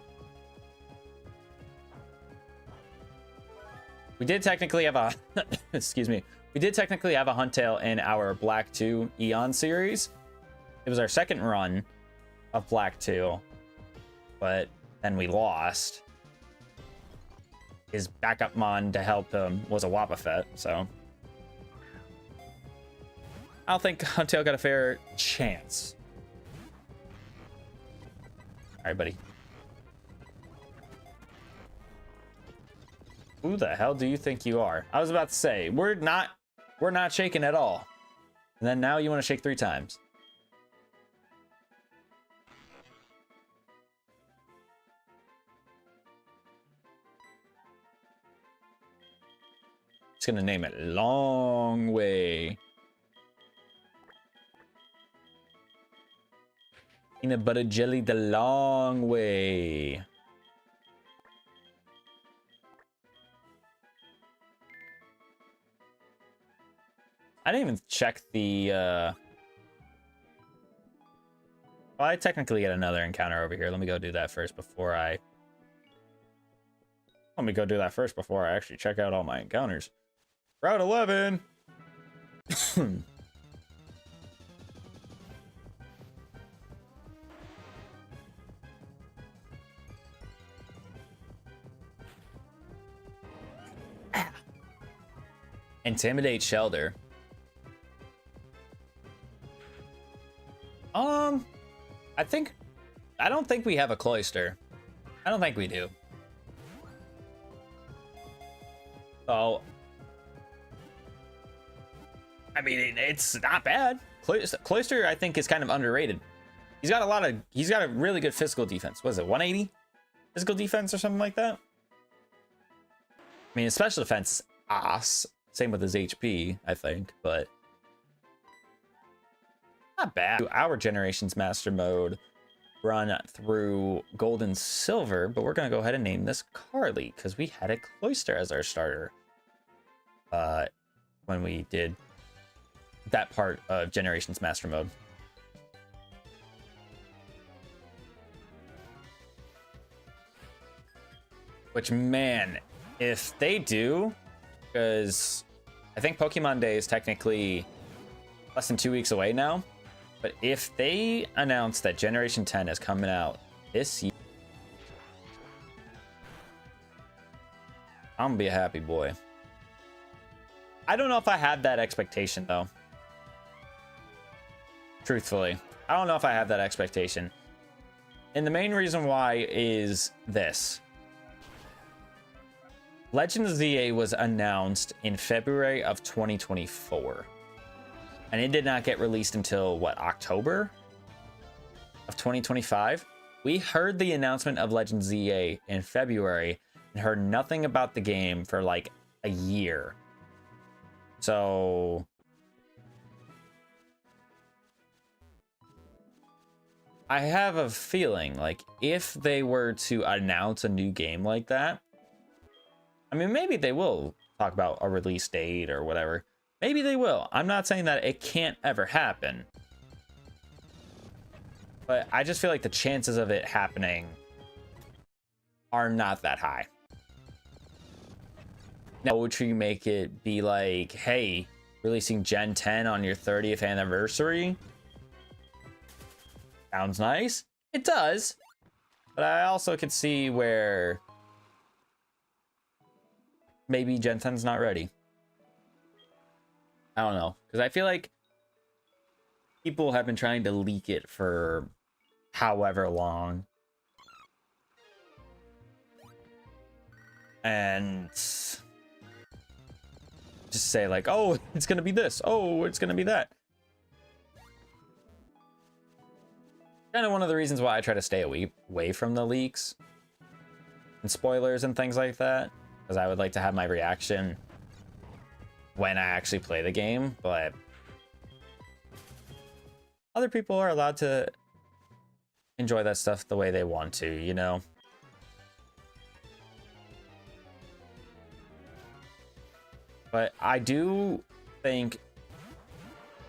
We did technically have a... excuse me. We did technically have a Huntail in our Black 2 Eon series. It was our second run of Black 2, but then we lost. His backup mon to help him was a Wobbuffet, so... I don't think Huntail got a fair chance. Alright, buddy. Who the hell do you think you are? I was about to say, we're not shaking at all. And then now you want to shake 3 times. Just gonna name it Long Way. Peanut butter jelly the long way. I didn't even check the well, I technically get another encounter over here. Let me go do that first before I actually check out all my encounters. Route 11. Intimidate Shelter. I don't think we have a cloister. I don't think we do. Oh, I mean, it's not bad. Cloister, I think, is kind of underrated. He's got a really good physical defense. What is it, 180 physical defense or something like that? I mean, his special defense is ass. Same with his HP, I think, but not bad. Our generation's master mode run through gold and silver, but we're gonna go ahead and name this Carly because we had a cloister as our starter when we did that part of generation's master mode. Which, man, if they do, because I think Pokemon Day is technically less than 2 weeks away now, but if they announce that Generation 10 is coming out this year, I'm gonna be a happy boy. I don't know if I had that expectation, though. Truthfully, I don't know if I have that expectation. And the main reason why is this. Legends ZA was announced in February of 2024. And it did not get released until, what, October of 2025? We heard the announcement of Legends ZA in February and heard nothing about the game for like a year. So I have a feeling like if they were to announce a new game like that, I mean, maybe they will talk about a release date or whatever. Maybe they will. I'm not saying that it can't ever happen. But I just feel like the chances of it happening are not that high. Now, would you make it be like, hey, releasing Gen 10 on your 30th anniversary? Sounds nice. It does. But I also could see where maybe Gen 10's not ready. I don't know, because I feel like people have been trying to leak it for however long. And just say like, oh, it's gonna be this. Oh, it's gonna be that. Kind of one of the reasons why I try to stay away from the leaks and spoilers and things like that, because I would like to have my reaction when I actually play the game, but other people are allowed to enjoy that stuff the way they want to, you know? But I do think,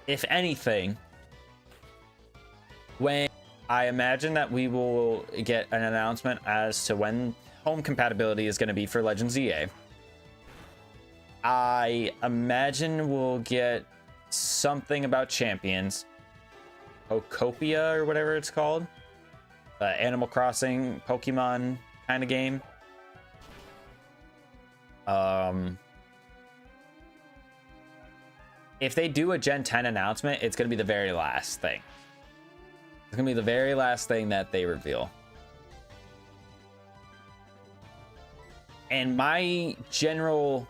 if anything, when I imagine that we will get an announcement as to when home compatibility is going to be for Legends EA. I imagine we'll get something about Champions. Okopia or whatever it's called. Animal Crossing Pokemon kind of game. If they do a Gen 10 announcement, it's going to be the very last thing. It's going to be the very last thing that they reveal. And my general,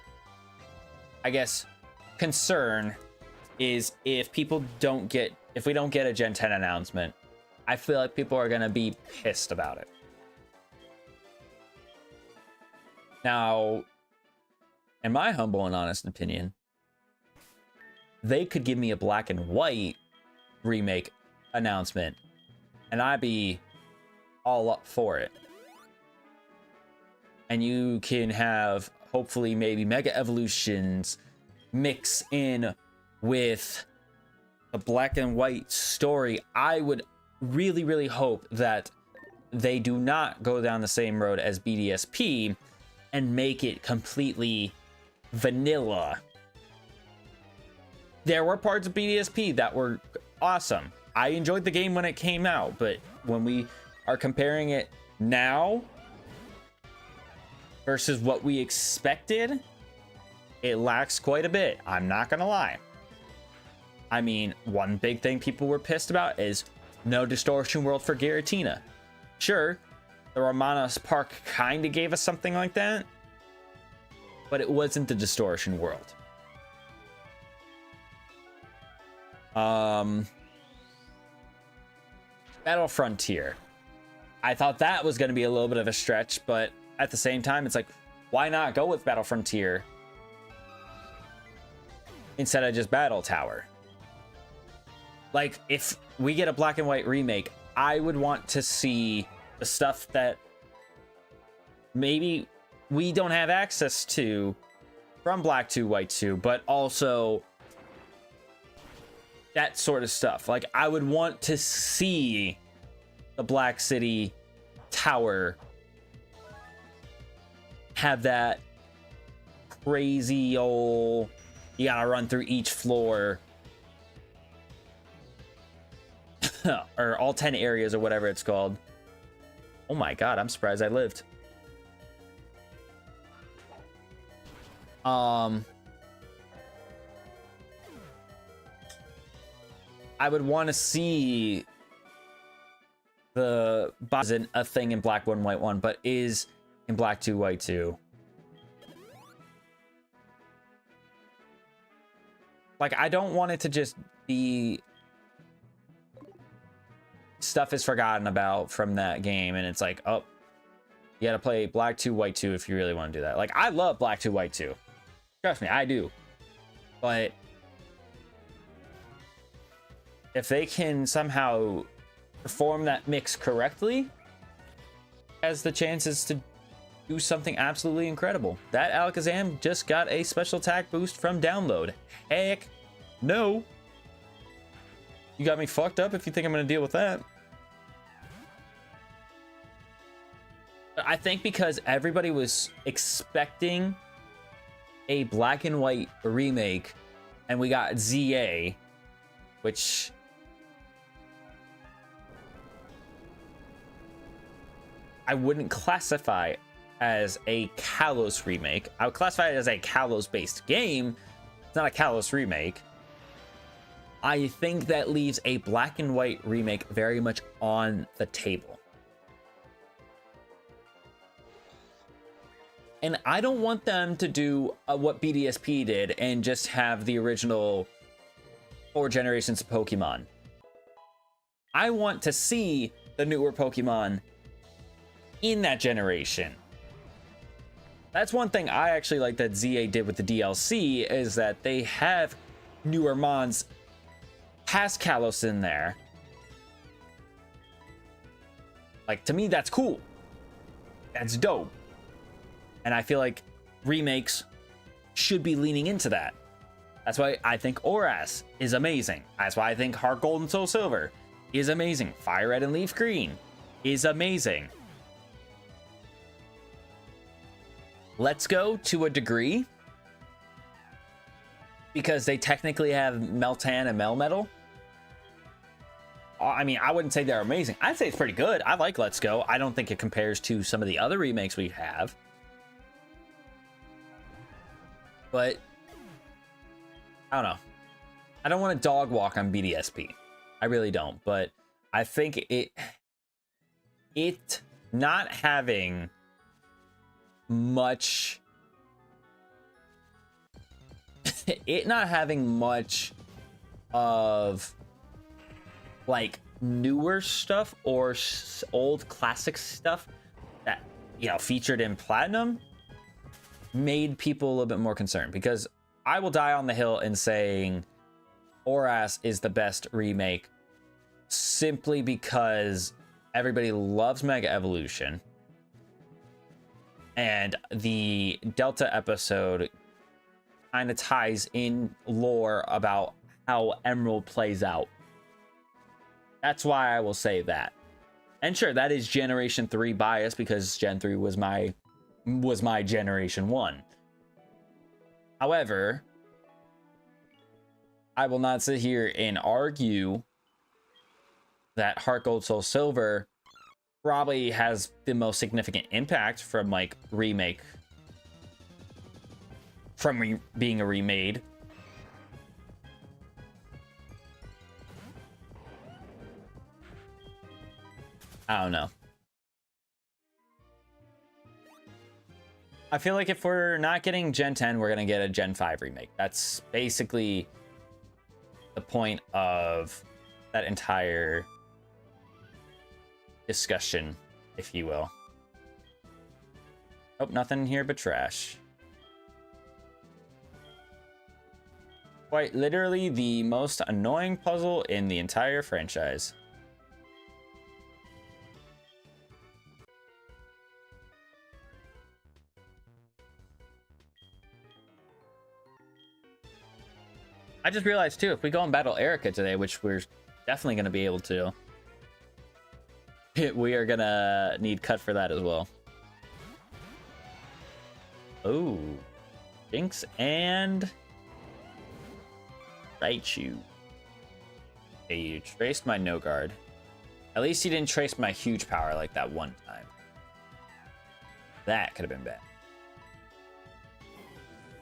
I guess, concern is if we don't get a Gen 10 announcement, I feel like people are going to be pissed about it. Now, in my humble and honest opinion, they could give me a black and white remake announcement and I'd be all up for it. And you can have, hopefully, maybe Mega Evolutions mix in with a black and white story. I would really, really hope that they do not go down the same road as BDSP and make it completely vanilla. There were parts of BDSP that were awesome. I enjoyed the game when it came out, but when we are comparing it now versus what we expected, it lacks quite a bit. I'm not gonna lie. I mean, one big thing people were pissed about is no distortion world for Giratina. Sure, the Romanos Park kind of gave us something like that, but it wasn't the distortion world. Battle Frontier. I thought that was going to be a little bit of a stretch, but at the same time, it's like, why not go with Battle Frontier instead of just Battle Tower? Like, if we get a black and white remake, I would want to see the stuff that maybe we don't have access to from Black 2, White 2, but also that sort of stuff. Like, I would want to see the Black City Tower have that crazy old, you gotta run through each floor or all 10 areas or whatever it's called. Oh my god, I'm surprised I lived. I would want to see the boss isn't a thing in Black 1, White 1, but is in Black 2, White 2. Like, I don't want it to just be stuff is forgotten about from that game, and it's like, oh, you gotta play Black 2, White 2 if you really want to do that. Like, I love Black 2, White 2. Trust me, I do. But if they can somehow perform that mix correctly, has the chances to do something absolutely incredible. That Alakazam just got a special attack boost from download. Heck no. You got me fucked up if you think I'm going to deal with that. I think because everybody was expecting a black and white remake, and we got ZA, which I wouldn't classify as a Kalos remake. I would classify it as a Kalos-based game. It's not a Kalos remake. I think that leaves a black and white remake very much on the table. And I don't want them to do what BDSP did and just have the original 4 generations of Pokemon. I want to see the newer Pokemon in that generation. That's one thing I actually like that ZA did with the DLC, is that they have newer Mons past Kalos in there. Like, to me, that's cool. That's dope. And I feel like remakes should be leaning into that. That's why I think Oras is amazing. That's why I think Heartgold and Soul Silver is amazing. Fire Red and Leaf Green is amazing. Let's Go, to a degree, because they technically have Meltan and Melmetal. I mean, I wouldn't say they're amazing. I'd say it's pretty good. I like Let's Go. I don't think it compares to some of the other remakes we have. But I don't know. I don't want to dog walk on BDSP. I really don't. But I think it not having much it not having much of like newer stuff or old classic stuff that, you know, featured in Platinum made people a little bit more concerned, because I will die on the hill in saying Oras is the best remake simply because everybody loves Mega Evolution. And the Delta episode kind of ties in lore about how Emerald plays out. That's why I will say that. And sure, that is Generation 3 bias because Gen 3 was my Generation 1. However, I will not sit here and argue that Heartgold Soul Silver probably has the most significant impact from like remake, from being a remade. I don't know. I feel like if we're not getting Gen 10, we're gonna get a Gen 5 remake. That's basically the point of that entire discussion, if you will. Oh, nothing here but trash. Quite literally the most annoying puzzle in the entire franchise. I just realized too, if we go and battle Erica today, which we're definitely going to be able to, we are going to need cut for that as well. Oh, Jinx and Raichu. Okay, you traced my no guard. At least you didn't trace my huge power like that one time. That could have been bad.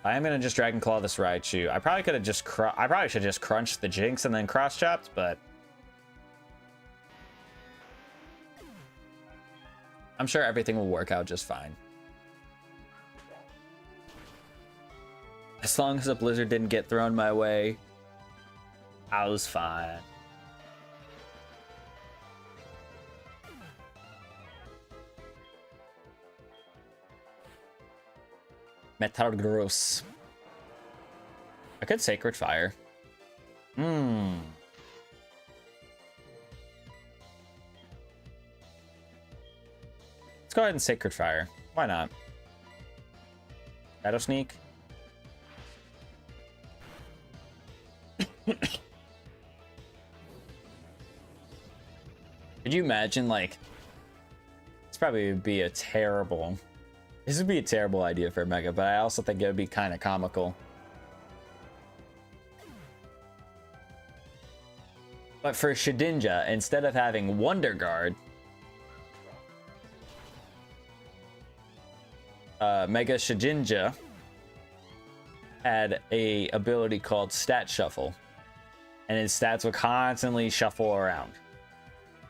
I am gonna just Dragon Claw this Raichu. I probably could have just I probably should just crunched the Jinx and then cross chopped, but I'm sure everything will work out just fine. As long as a blizzard didn't get thrown my way, I was fine. Metagross. I could Sacred Fire. Let's go ahead and Sacred Fire. Why not? Shadow Sneak. Could you imagine, like, this probably would be a terrible... This would be a terrible idea for a Mega, but I also think it would be kind of comical. But for Shedinja, instead of having Wonder Guard, Mega Shedinja had a ability called Stat Shuffle, and his stats would constantly shuffle around.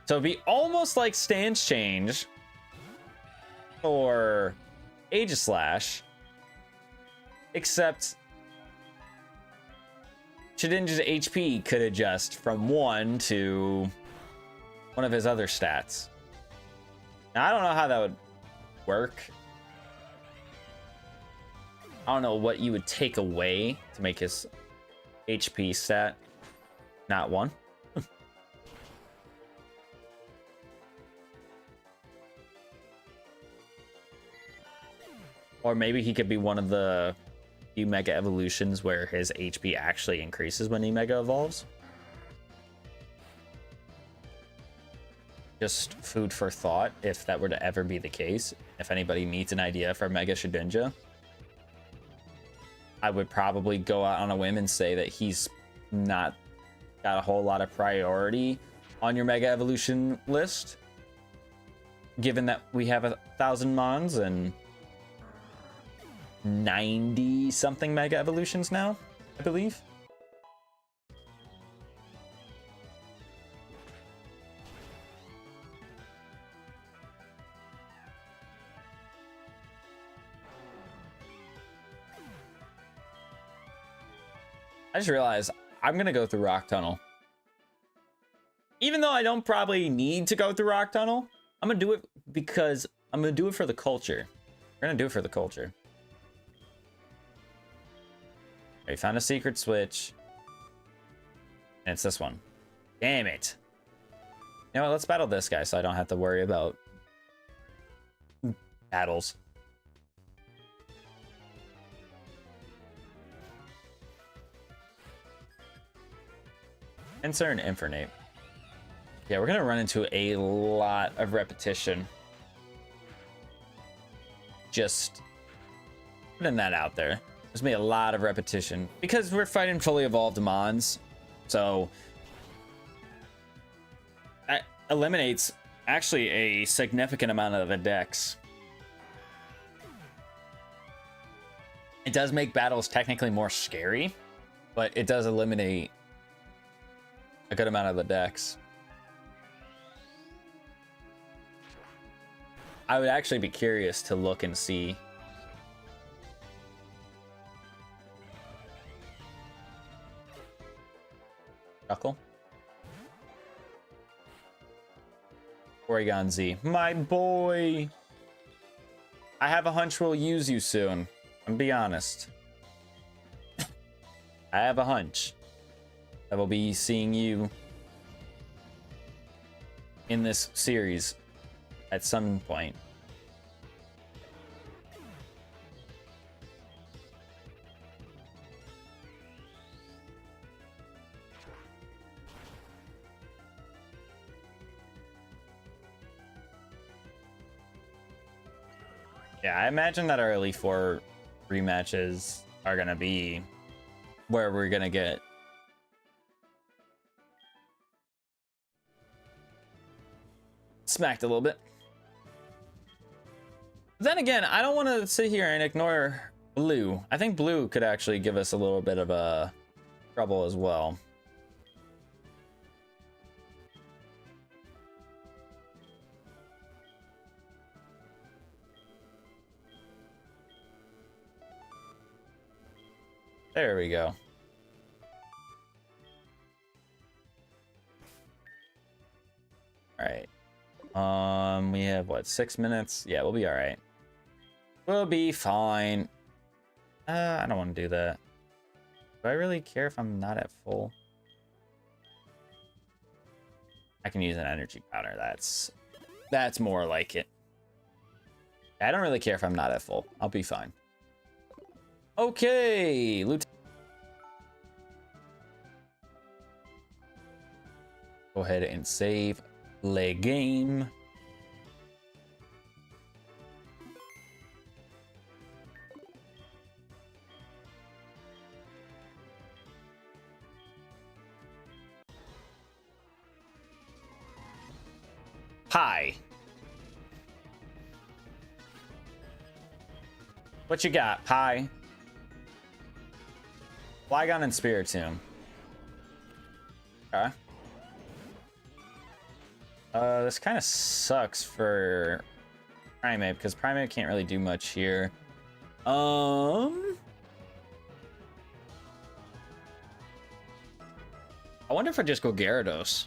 So it'd be almost like Stance Change or Aegislash, except Shedinja's HP could adjust from 1 to one of his other stats. Now, I don't know how that would work. I don't know what you would take away to make his HP stat not 1. Or maybe he could be one of the few Mega Evolutions where his HP actually increases when he Mega Evolves. Just food for thought if that were to ever be the case. If anybody needs an idea for Mega Shedinja, I would probably go out on a whim and say that he's not got a whole lot of priority on your Mega Evolution list, given that we have 1,000 Mons and 90 something Mega Evolutions now, I believe. I just realized I'm gonna go through Rock Tunnel. Even though I don't probably need to go through Rock Tunnel, I'm gonna do it because I'm gonna do it for the culture. We're gonna do it for the culture. We found a secret switch. And it's this one. Damn it. You know what, let's battle this guy so I don't have to worry about battles. Insert an Infernate. Yeah, we're gonna run into a lot of repetition. Just putting that out there. There's gonna be a lot of repetition because we're fighting fully evolved mons. So that eliminates actually a significant amount of the decks. It does make battles technically more scary, but it does eliminate a good amount of the decks. I would actually be curious to look and see. Chuckle. Oregon Z. My boy! I have a hunch we'll use you soon. I'm be honest. I have a hunch that we'll be seeing you in this series at some point. Yeah, I imagine that our Elite Four rematches are gonna be where we're gonna get smacked a little bit. But then again, I don't want to sit here and ignore blue. I think blue could actually give us a little bit of a trouble as well. There we go. All right. We have what, 6 minutes? Yeah, we'll be all right. We'll be fine. I don't want to do that. Do I really care if I'm not at full? I can use an energy powder. That's more like it. I don't really care if I'm not at full. I'll be fine. Okay, Lieutenant. Go ahead and save the game. Hi. What you got, Pie? Flygon and Spiritomb. Okay. This kind of sucks for Primate because Primate can't really do much here. I wonder if I just go Gyarados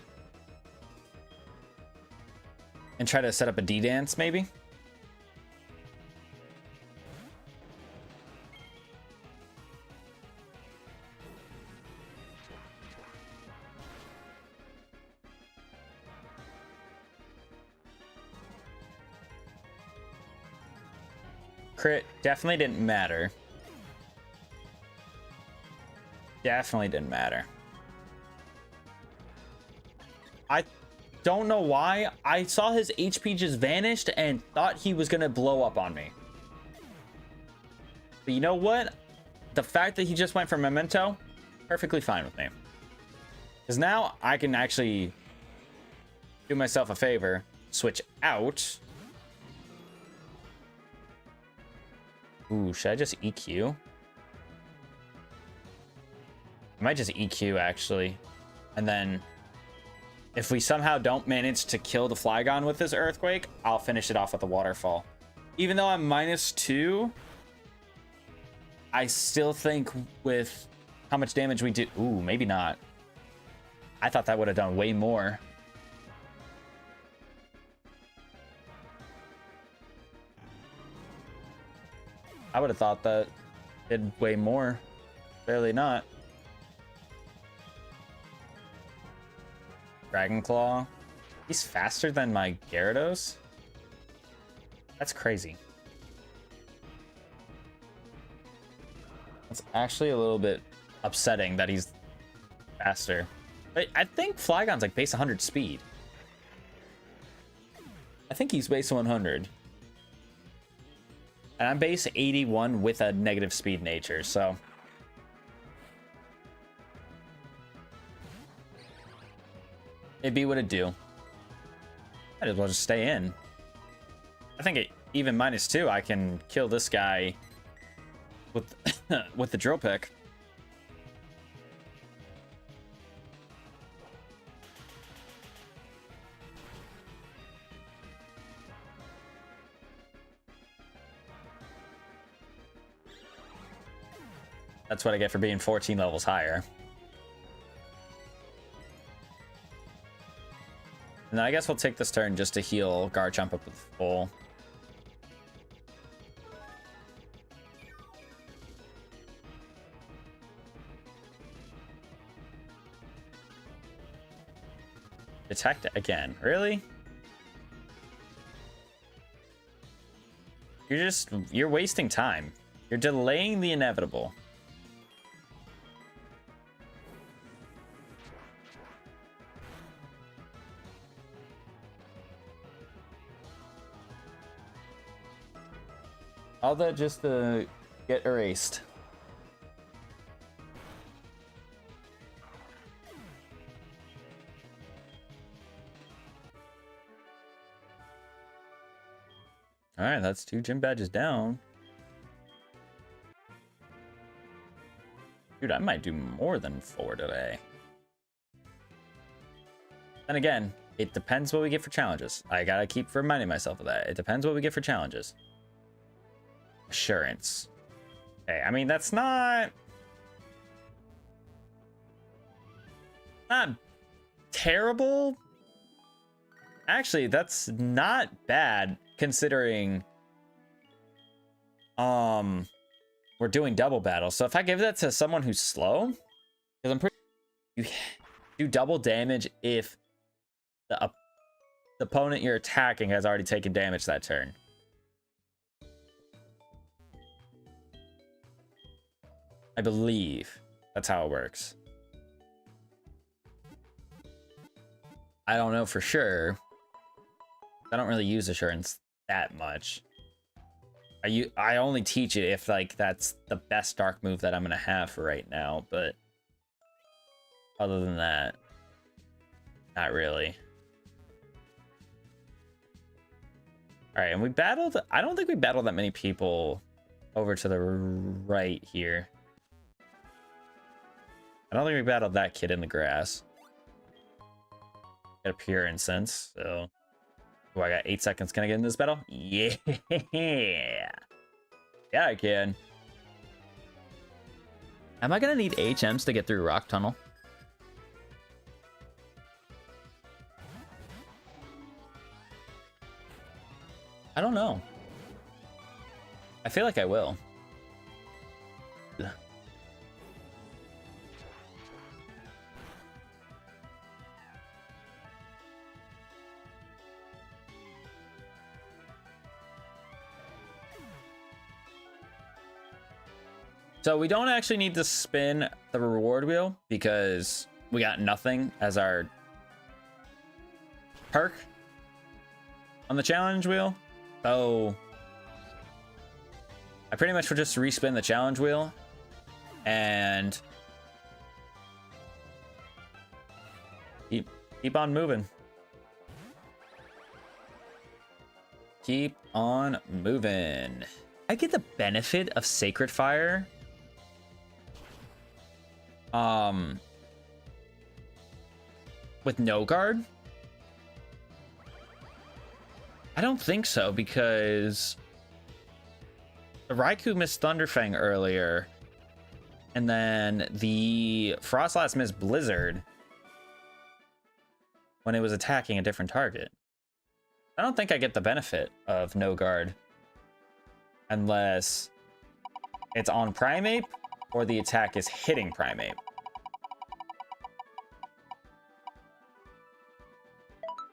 and try to set up a D-Dance, maybe? Crit definitely didn't matter. Definitely didn't matter. I don't know why. I saw his HP just vanished and thought he was gonna blow up on me. But you know what? The fact that he just went for Memento, perfectly fine with me. Because now I can actually do myself a favor, switch out. Ooh, should I just EQ? I might just EQ, actually. And then, if we somehow don't manage to kill the Flygon with this Earthquake, I'll finish it off with the Waterfall. Even though I'm -2, I still think with how much damage we do... Ooh, maybe not. I thought that would have done way more. I would have thought that did way more. Barely not. Dragon Claw. He's faster than my Gyarados? That's crazy. It's actually a little bit upsetting that he's faster. But I think Flygon's like base 100 speed. I think he's base 100. And I'm base 81 with a negative speed nature, so... it'd be what it'd do. Might as well just stay in. I think even -2, I can kill this guy with with the drill pick. That's what I get for being 14 levels higher. And then I guess we'll take this turn just to heal Garchomp up with full. Detect again. Really? You're wasting time. You're delaying the inevitable. All that just to get erased. All right, that's 2 gym badges down. Dude, I might do more than 4 today. And again, it depends what we get for challenges. I gotta keep reminding myself of that. It depends what we get for challenges. Assurance. Okay, I mean, that's not terrible. Actually, that's not bad considering we're doing double battle. So if I give that to someone who's slow, because I'm pretty you do double damage if the opponent you're attacking has already taken damage that turn. I believe that's how it works. I don't know for sure. I don't really use assurance that much. I only teach it if like that's the best dark move that I'm gonna have for right now, but other than that, not really. All right, and we battled. I don't think we battled that many people over to the right here. I don't think we battled that kid in the grass. Got a pure incense, so... Oh, I got 8 seconds. Can I get in this battle? Yeah! Yeah, I can. Am I gonna need HMs to get through Rock Tunnel? I don't know. I feel like I will. So we don't actually need to spin the reward wheel because we got nothing as our perk on the challenge wheel. So I pretty much will just respin the challenge wheel and keep on moving. Keep on moving. I get the benefit of Sacred Fire. With no guard? I don't think so, because the Raikou missed Thunderfang earlier, and then the Frostlass missed Blizzard when it was attacking a different target. I don't think I get the benefit of no guard unless it's on Primeape or the attack is hitting Primeape.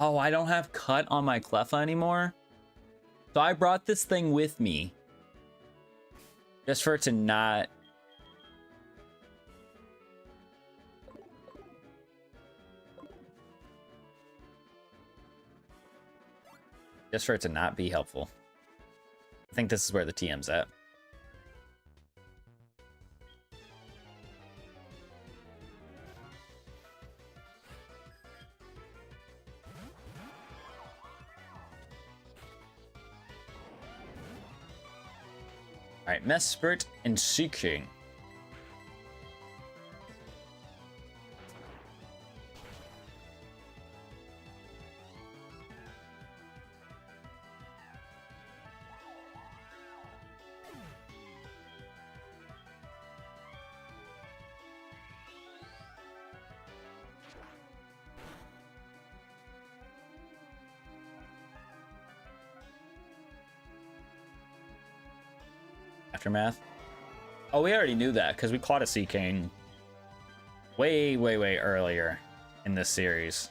Oh, I don't have cut on my Cleffa anymore. So I brought this thing with me. Just for it to not... Just for it to not be helpful. I think this is where the TM's at. All right, Mespert and Seeking. Aftermath. Oh, we already knew that because we caught a Sea King way earlier in this series.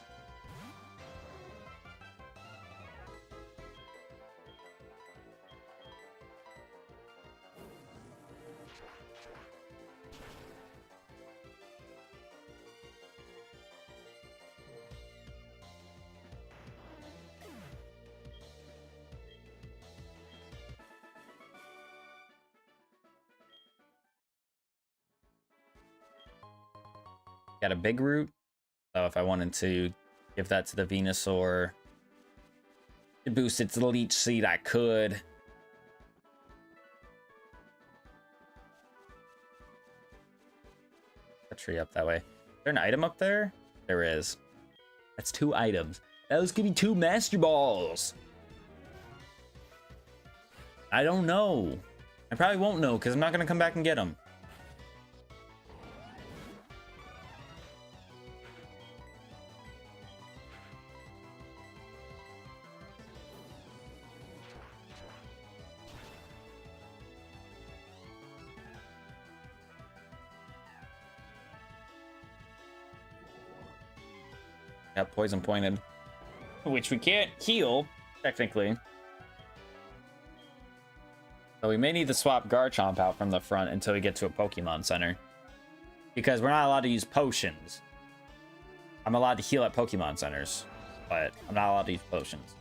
Got a big root, so if I wanted to give that to the Venusaur to boost its leech seed, I could. A tree up that way. Is there an item up there? There is. That's 2 items. That was gonna be 2 Master Balls. I don't know. I probably won't know because I'm not gonna come back and get them. Got poison pointed, which we can't heal technically, so we may need to swap Garchomp out from the front until we get to a Pokemon Center, because we're not allowed to use potions. I'm allowed to heal at Pokemon Centers, but I'm not allowed to use potions.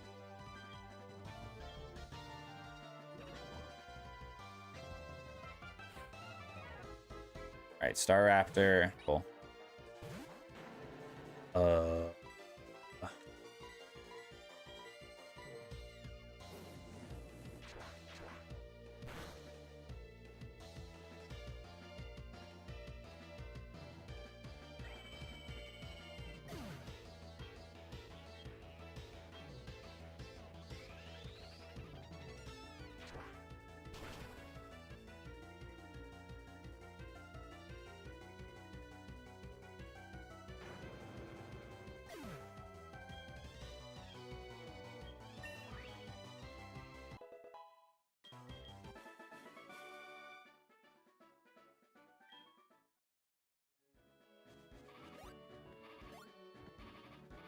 All right, Staraptor, cool.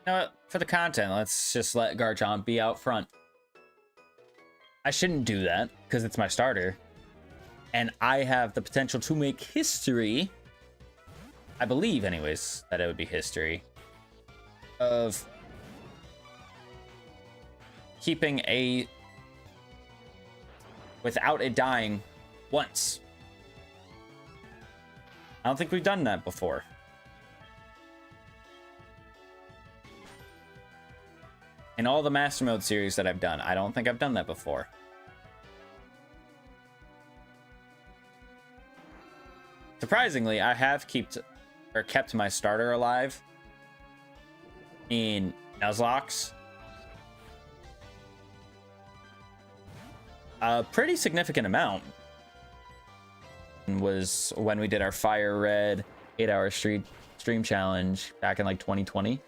You know what? For the content, let's just let Garchomp be out front. I shouldn't do that because it's my starter. And I have the potential to make history. I believe, anyways, that it would be history of keeping a without it dying once. I don't think we've done that before. In all the Mastermode series that I've done, I don't think I've done that before. Surprisingly, I have kept my starter alive in Nuzlocke. A pretty significant amount was when we did our Fire Red 8-hour stream challenge back in like 2020.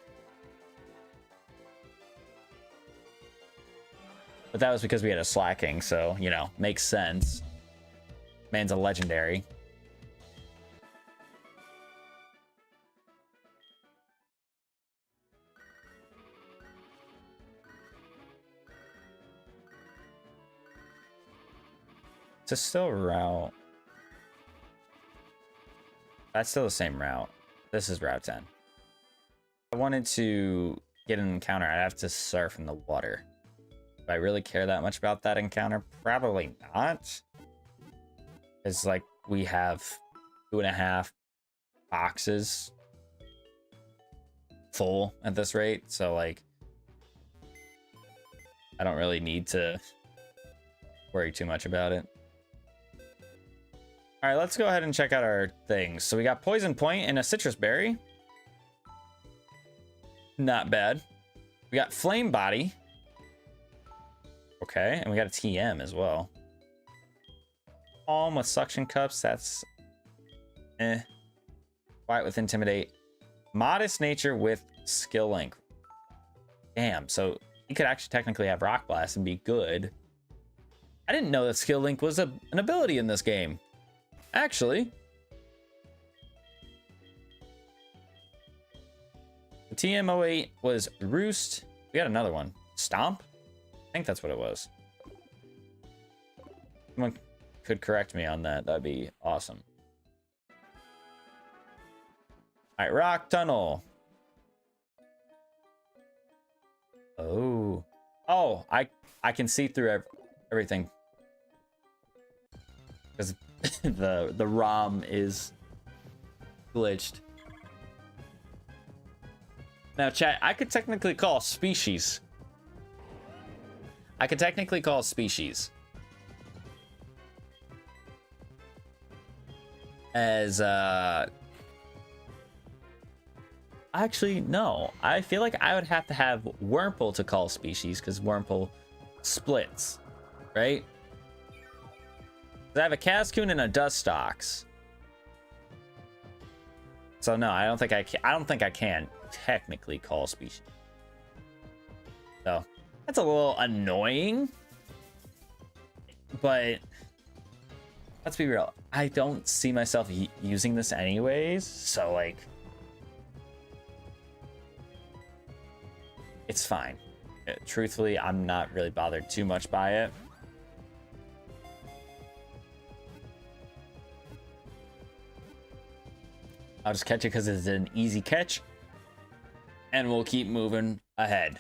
But that was because we had a slacking, so, you know, makes sense. Man's a legendary. to still route. That's still the same route. This is Route 10. If I wanted to get an encounter, I'd have to surf in the water. Do I really care that much about that encounter? Probably not. It's like we have 2.5 boxes full at this rate, so like I don't really need to worry too much about it. All right, let's go ahead and check out our things. So we got Poison Point and a Citrus Berry. Not bad. We got Flame Body. Okay, and we got a TM as well. Palm with Suction Cups, that's Quiet with Intimidate. Modest Nature with Skill Link. Damn, so he could actually technically have Rock Blast and be good. I didn't know that Skill Link was an ability in this game. Actually, the TM08 was Roost. We got another one. Stomp? I think that's what it was. Someone could correct me on that. That'd be awesome. All right, Rock Tunnel. Oh. Oh, I can see through everything. Because the ROM is glitched. Now, chat, I could technically call species. I could technically call species. As, actually, no. I feel like I would have to have Wurmple to call species, because Wurmple splits, right? I have a Cascoon and a Dustox. So no, I don't think I can technically call species. So that's a little annoying. But let's be real. I don't see myself using this anyways. So like, it's fine. Truthfully, I'm not really bothered too much by it. I'll just catch it because it's an easy catch. And we'll keep moving ahead.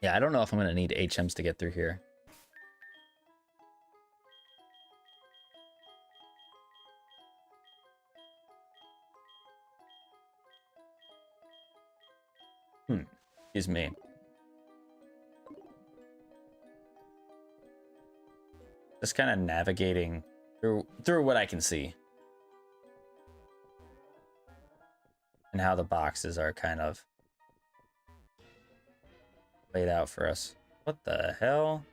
Yeah, I don't know if I'm going to need HMs to get through here. Excuse me. Just kind of navigating through what I can see. And how the boxes are kind of laid out for us. What the hell?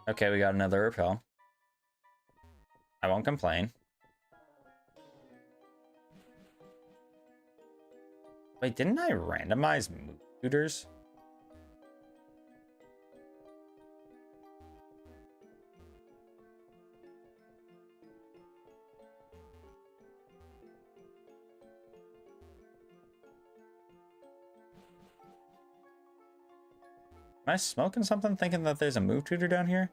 Okay, we got another repel. I won't complain. Wait, didn't I randomize move tutors? Am I smoking something thinking that there's a move tutor down here?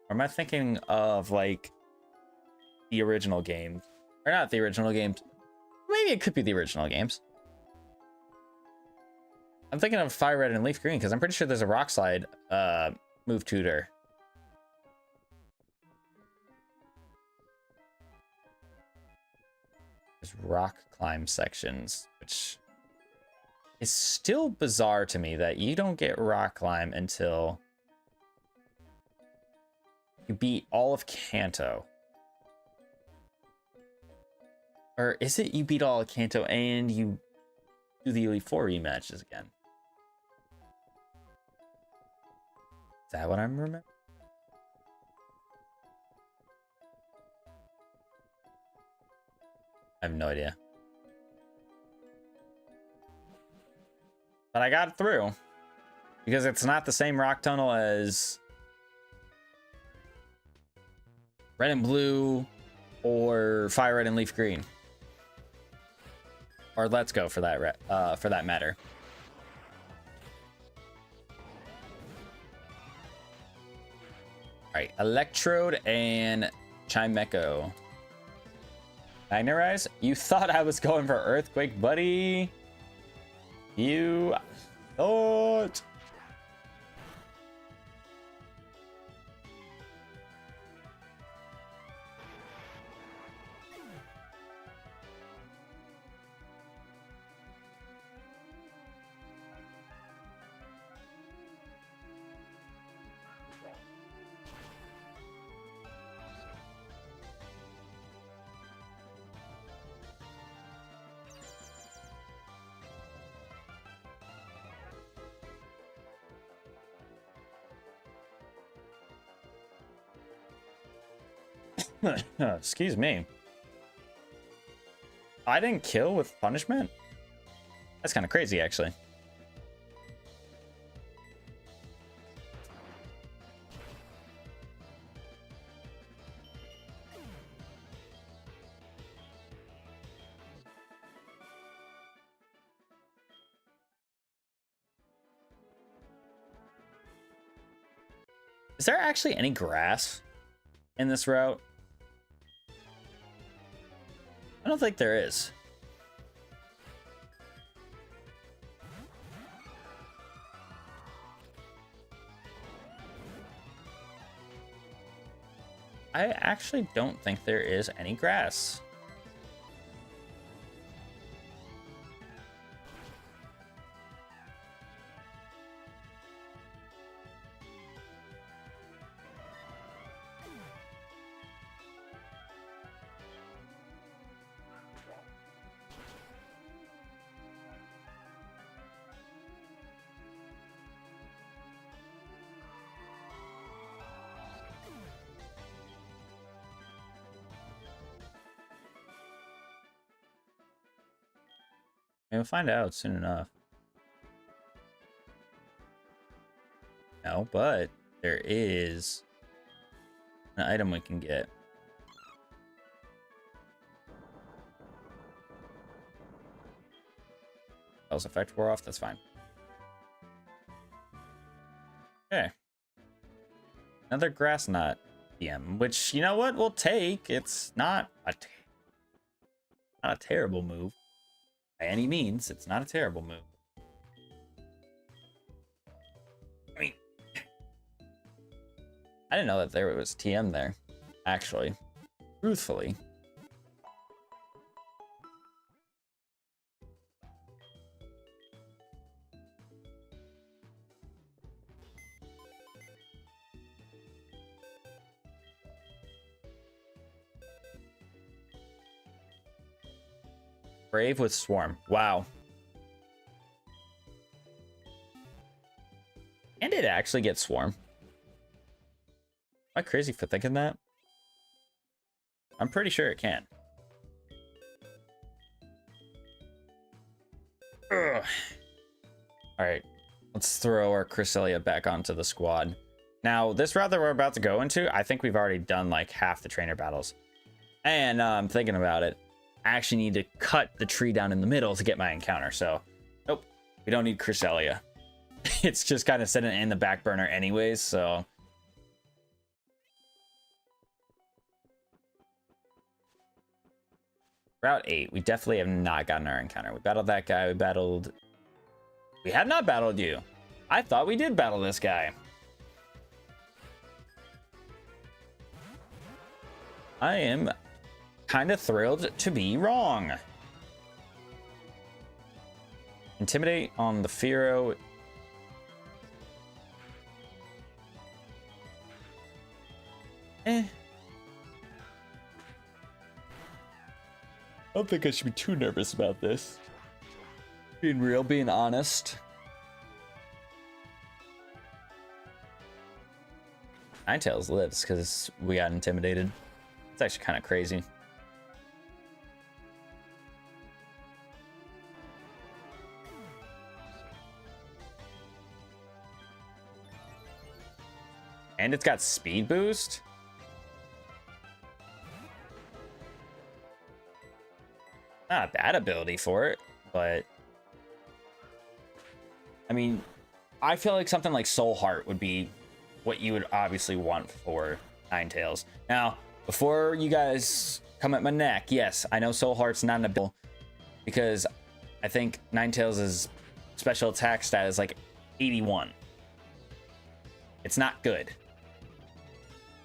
Or am I thinking of like the original game? Or not the original games. Maybe it could be the original games. I'm thinking of Fire Red and Leaf Green because I'm pretty sure there's a Rock Slide move tutor. There's rock climb sections, which is still bizarre to me that you don't get rock climb until you beat all of Kanto. Or is it you beat all of Kanto and you do the Elite Four rematches again? Is that what I'm remembering? I have no idea. But I got it through. Because it's not the same rock tunnel as red and blue or fire red and leaf green. Or let's go for that matter. All right, Electrode and Chimecho. Magnerize? You thought I was going for Earthquake, buddy? You thought. Excuse me. I didn't kill with punishment? That's kind of crazy, actually. Is there actually any grass in this route? I don't think there is. I actually don't think there is any grass. We'll find out soon enough. No, but there is an item we can get. Spells effect wore off, that's fine. Okay. Another grass knot DM, which, you know what, we'll take. It's not a terrible move. By any means, it's not a terrible move. I mean, I didn't know that there was TM there, actually. Truthfully. Brave with Swarm. Wow. And it actually gets Swarm. Am I crazy for thinking that? I'm pretty sure it can. Ugh. All right. Let's throw our Cresselia back onto the squad. Now, this route that we're about to go into, I think we've already done like half the trainer battles. And I'm thinking about it. I actually need to cut the tree down in the middle to get my encounter. So, nope, we don't need Cresselia. It's just kind of sitting in the back burner anyways, so. Route 8, we definitely have not gotten our encounter. We battled that guy, we had not battled you. I thought we did battle this guy. I am kind of thrilled to be wrong. Intimidate on the Firo. I don't think I should be too nervous about this. Being real, being honest. Ninetales lives because we got intimidated. It's actually kind of crazy. And it's got speed boost. Not a bad ability for it, but I mean, I feel like something like Soul Heart would be what you would obviously want for Ninetales. Now, before you guys come at my neck, yes, I know Soul Heart's not an ability because I think Ninetales' special attack stat is like 81. It's not good.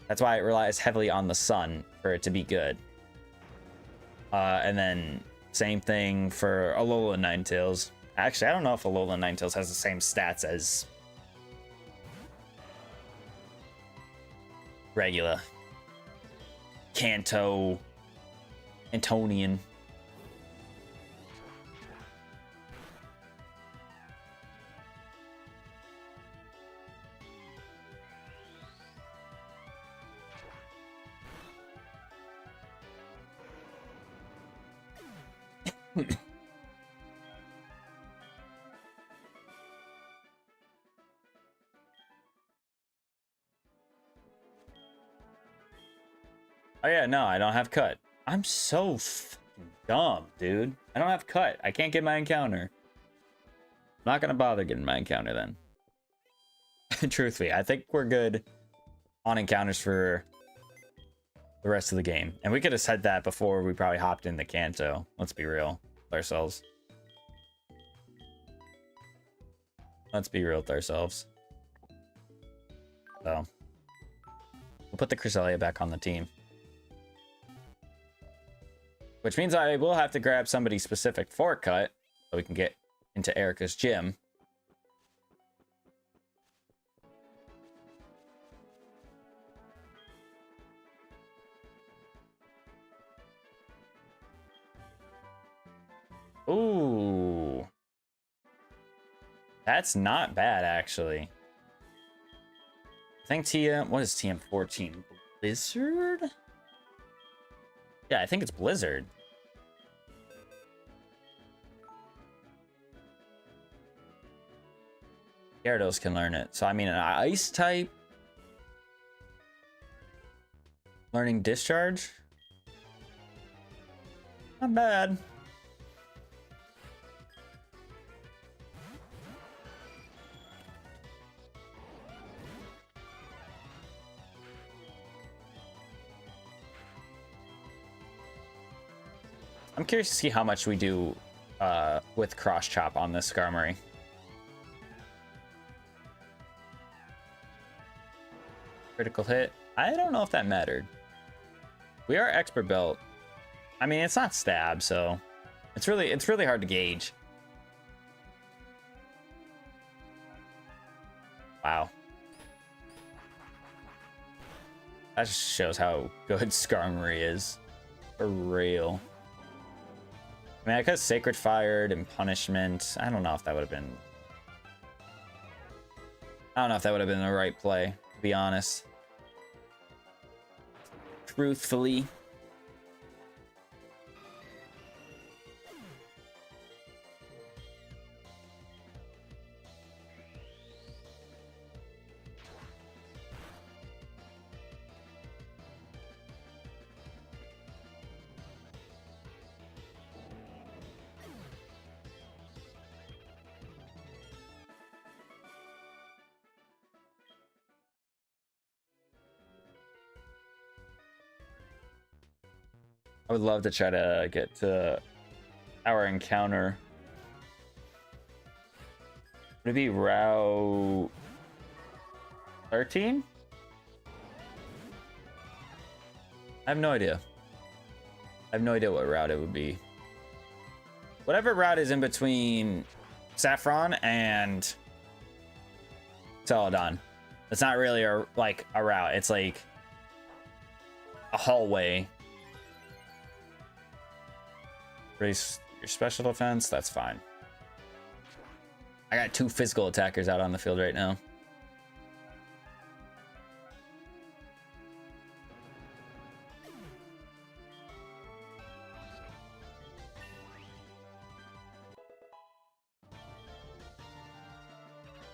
That's why it relies heavily on the sun for it to be good. And then same thing for Alola Ninetales. Actually, I don't know if Alola Ninetales has the same stats as regular Kanto, Antonian. Oh yeah, no, I don't have cut. I'm so fucking dumb, dude. I don't have cut. I can't get my encounter. I'm not gonna bother getting my encounter then. Truthfully, I think we're good on encounters for the rest of the game. And we could have said that before we probably hopped into Kanto. Let's be real with ourselves. Let's be real with ourselves. So, we'll put the Cresselia back on the team. Which means I will have to grab somebody specific for cut so we can get into Erica's gym. Ooh. That's not bad, actually. I think TM... What is TM14? Blizzard? Yeah, I think it's Blizzard. Gyarados can learn it. So, I mean, an Ice type... Learning Discharge? Not bad. I'm curious to see how much we do with Cross Chop on this Skarmory. Critical hit. I don't know if that mattered. We are Expert Belt. I mean, it's not stab, so it's really hard to gauge. Wow. That just shows how good Skarmory is. For real. I mean, I could have Sacred Fired and Punishment. I don't know if that would have been... I don't know if that would have been the right play, to be honest. Truthfully. I would love to try to get to our encounter. Would it be Route 13? I have no idea. I have no idea what route it would be. Whatever route is in between Saffron and Celadon. It's not really a route. It's like a hallway. Raise your special defense. That's fine. I got 2 physical attackers out on the field right now.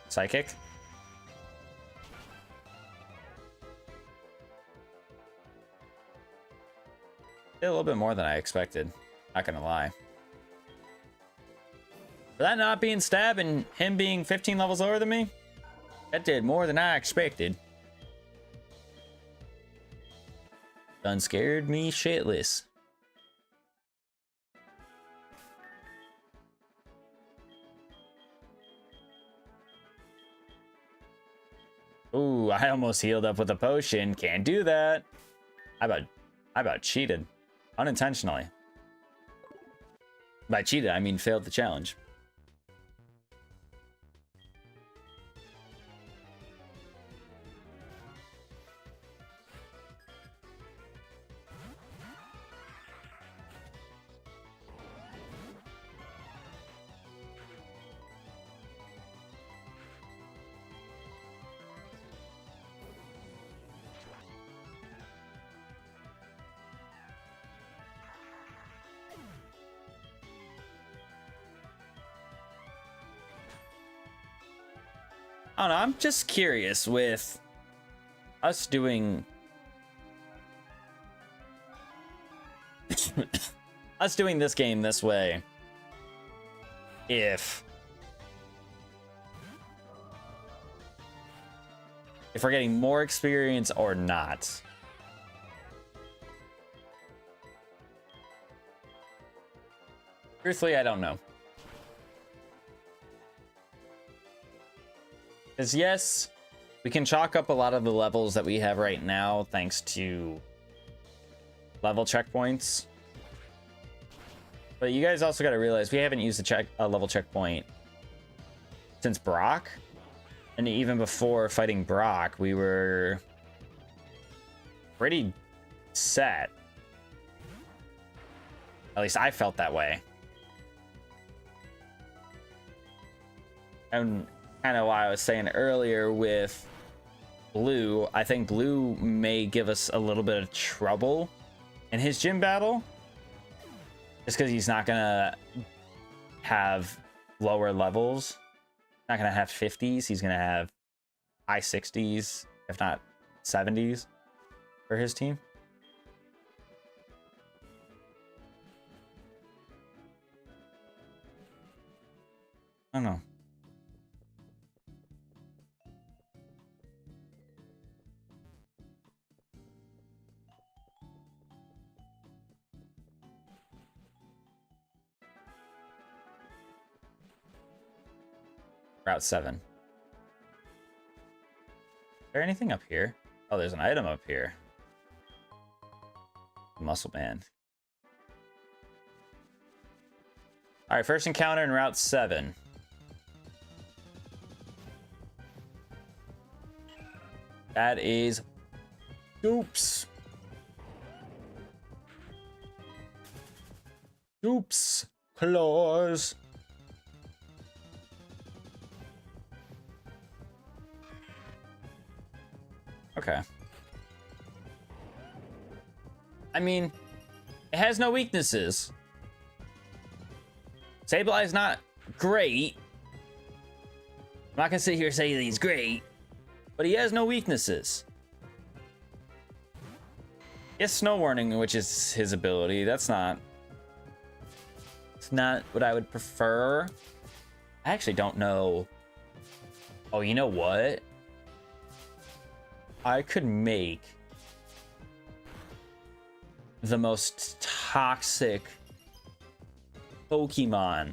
Psychic. Did a little bit more than I expected. Not gonna lie. For that not being stab and him being 15 levels lower than me, that did more than I expected. Done scared me shitless. Ooh, I almost healed up with a potion. Can't do that. I about cheated. Unintentionally. By cheated, I mean failed the challenge. I don't know, I'm just curious with us doing us doing this game this way, if we're getting more experience or not. Truthfully, I don't know. Because yes, we can chalk up a lot of the levels that we have right now thanks to level checkpoints. But you guys also got to realize we haven't used a level checkpoint since Brock. And even before fighting Brock, we were pretty set. At least I felt that way. And kind of why I was saying earlier with Blue, I think Blue may give us a little bit of trouble in his gym battle. Just because he's not going to have lower levels. Not going to have 50s. He's going to have high 60s, if not 70s for his team. I don't know. Route 7. Is there anything up here? Oh, there's an item up here. Muscle band. All right, first encounter in Route 7. That is oops. Oops. Claws. Okay. I mean, it has no weaknesses. Sableye's not great. I'm not gonna sit here and say that he's great, but he has no weaknesses. He has Snow Warning, which is his ability. It's not what I would prefer. I actually don't know. Oh, you know what? I could make the most toxic Pokemon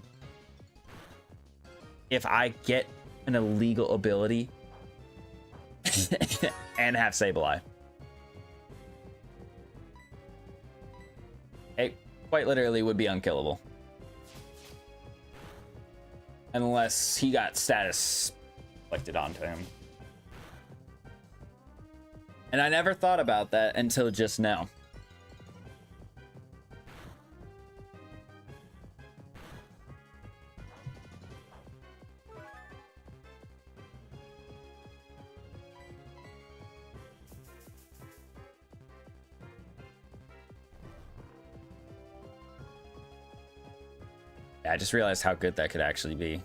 if I get an illegal ability and have Sableye. It quite literally would be unkillable. Unless he got status inflicted onto him. And I never thought about that until just now. I just realized how good that could actually be.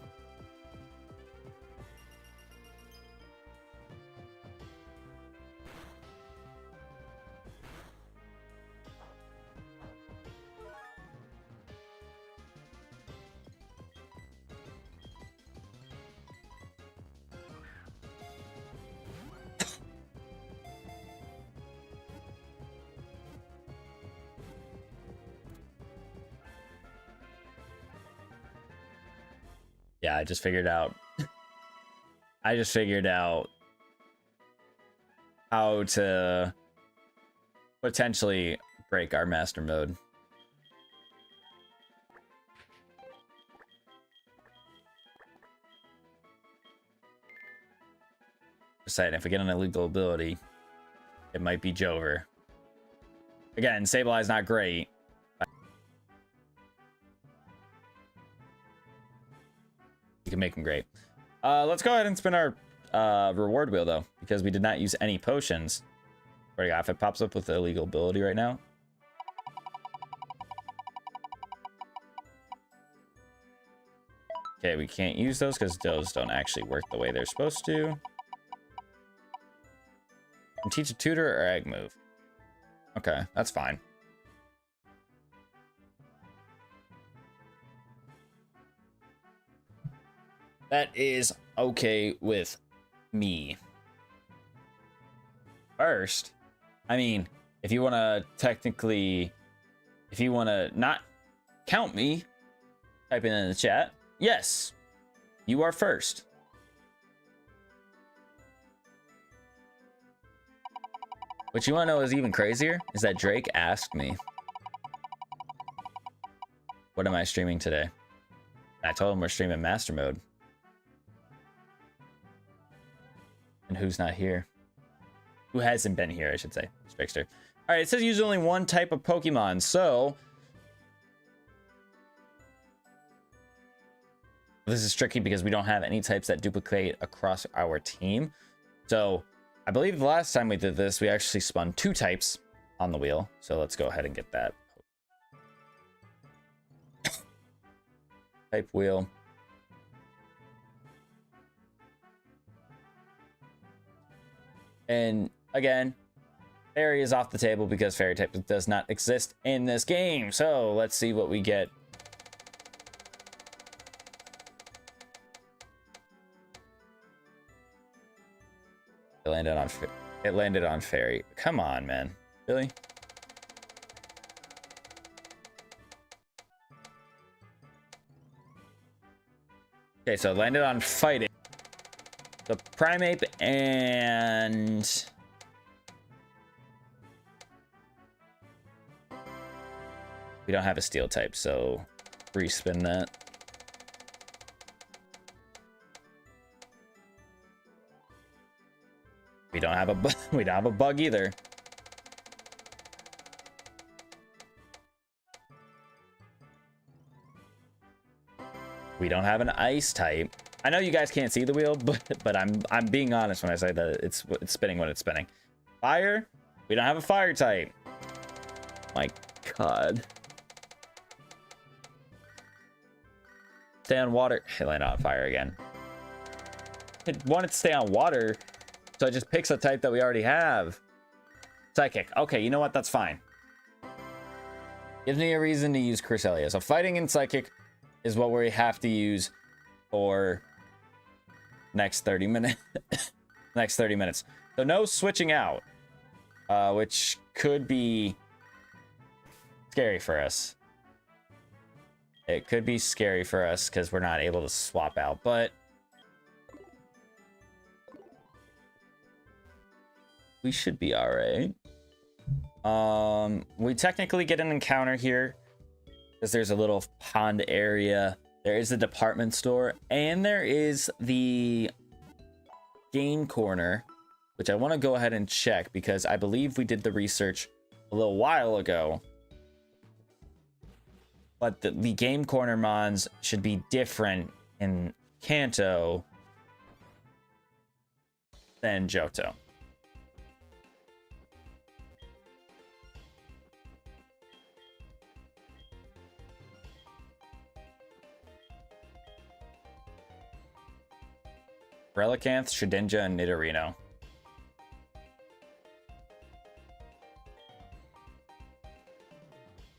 Yeah, I just figured out. I just figured out how to potentially break our master mode. Deciding if we get an illegal ability, it might be Jover. Again, Sableye not great. You can make him great. Let's go ahead and spin our reward wheel though, because we did not use any potions. What do you got? If it pops up with the illegal ability right now. Okay, we can't use those because those don't actually work the way they're supposed to. And teach a tutor or egg move. Okay, that's fine. That is okay with me. First, I mean, if you want to technically, if you want to not count me, type it in the chat. Yes, you are first. What you want to know is even crazier is that Drake asked me, what am I streaming today? And I told him we're streaming Master Mode. And who's not here? Who hasn't been here, I should say. Trickster. All right, it says use only one type of Pokemon, so this is tricky because we don't have any types that duplicate across our team. So I believe the last time we did this, we actually spun 2 types on the wheel. So let's go ahead and get that type wheel. And again, fairy is off the table because fairy type does not exist in this game. So let's see what we get. It landed on fairy. Come on, man. Really? Okay, so it landed on fighting. The Primeape and we don't have a steel type, so respin that. We don't have a bug either. We don't have an ice type. I know you guys can't see the wheel, but I'm being honest when I say that it's spinning when it's spinning. Fire. We don't have a fire type. My God. Stay on water. It landed on fire again. It wanted to stay on water, so it just picks a type that we already have. Psychic. Okay, you know what? That's fine. Gives me a reason to use Cresselia. So fighting and psychic is what we have to use for next 30 minutes. Next 30 minutes. So no switching out, which could be scary for us. It could be scary for us because we're not able to swap out, but we should be all right. We technically get an encounter here because there's a little pond area. There is a department store, and there is the game corner, which I want to go ahead and check because I believe we did the research a little while ago. But the game corner mons should be different in Kanto than Johto. Relicanth, Shedinja, and Nidorino.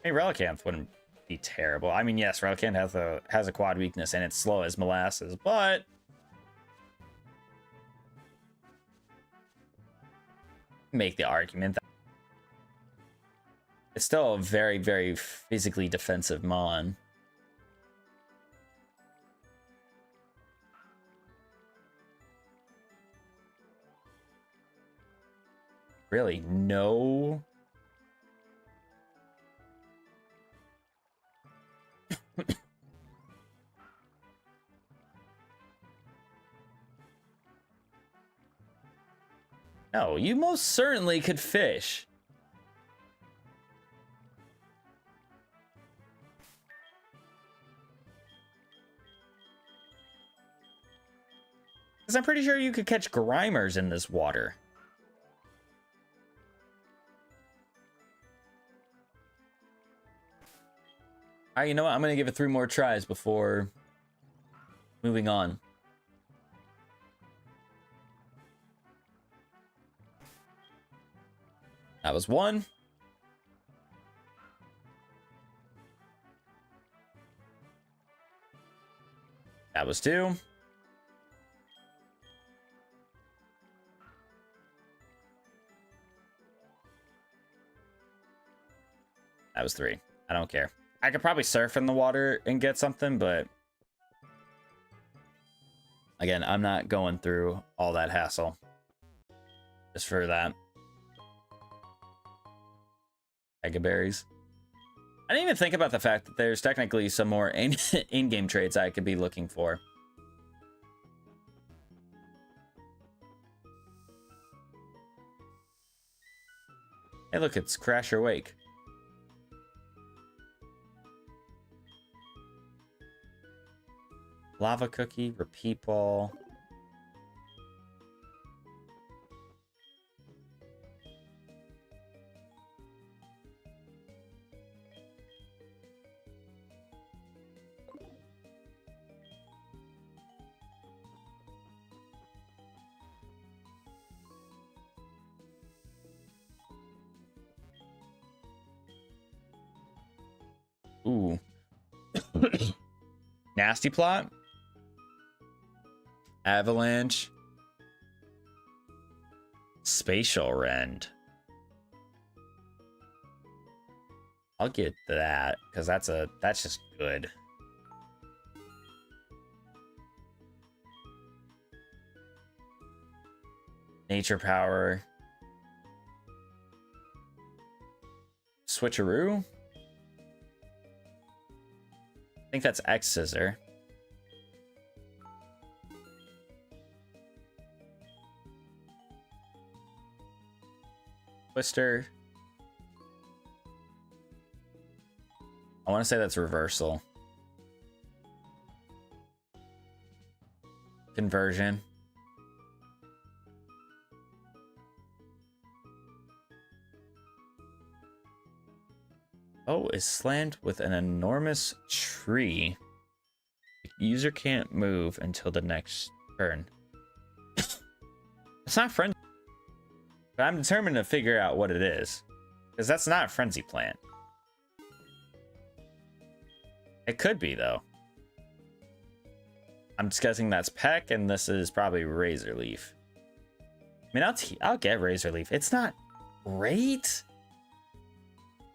Hey, Relicanth wouldn't be terrible. I mean, yes, Relicanth has a quad weakness and it's slow as molasses, but make the argument that it's still a very, very physically defensive mon. Really? No. No, you most certainly could fish. Because I'm pretty sure you could catch Grimers in this water. All right, you know what? I'm going to give it 3 more tries before moving on. That was 1. That was 2. That was 3. I don't care. I could probably surf in the water and get something, but again, I'm not going through all that hassle just for that. Berries. I didn't even think about the fact that there's technically some more in-game traits I could be looking for. Hey, look, it's Crash or Wake. Lava Cookie, Repeat Ball. Ooh. Nasty Plot. Avalanche. Spatial Rend. I'll get that because that's just good. Nature Power. Switcheroo. I think that's X Scissor. Twister. I want to say that's Reversal. Conversion. Oh, is slammed with an enormous tree. The user can't move until the next turn. It's not Frenzy. But I'm determined to figure out what it is. Because that's not Frenzy Plant. It could be, though. I'm just guessing that's Peck, and this is probably Razor Leaf. I mean, I'll get Razor Leaf. It's not great,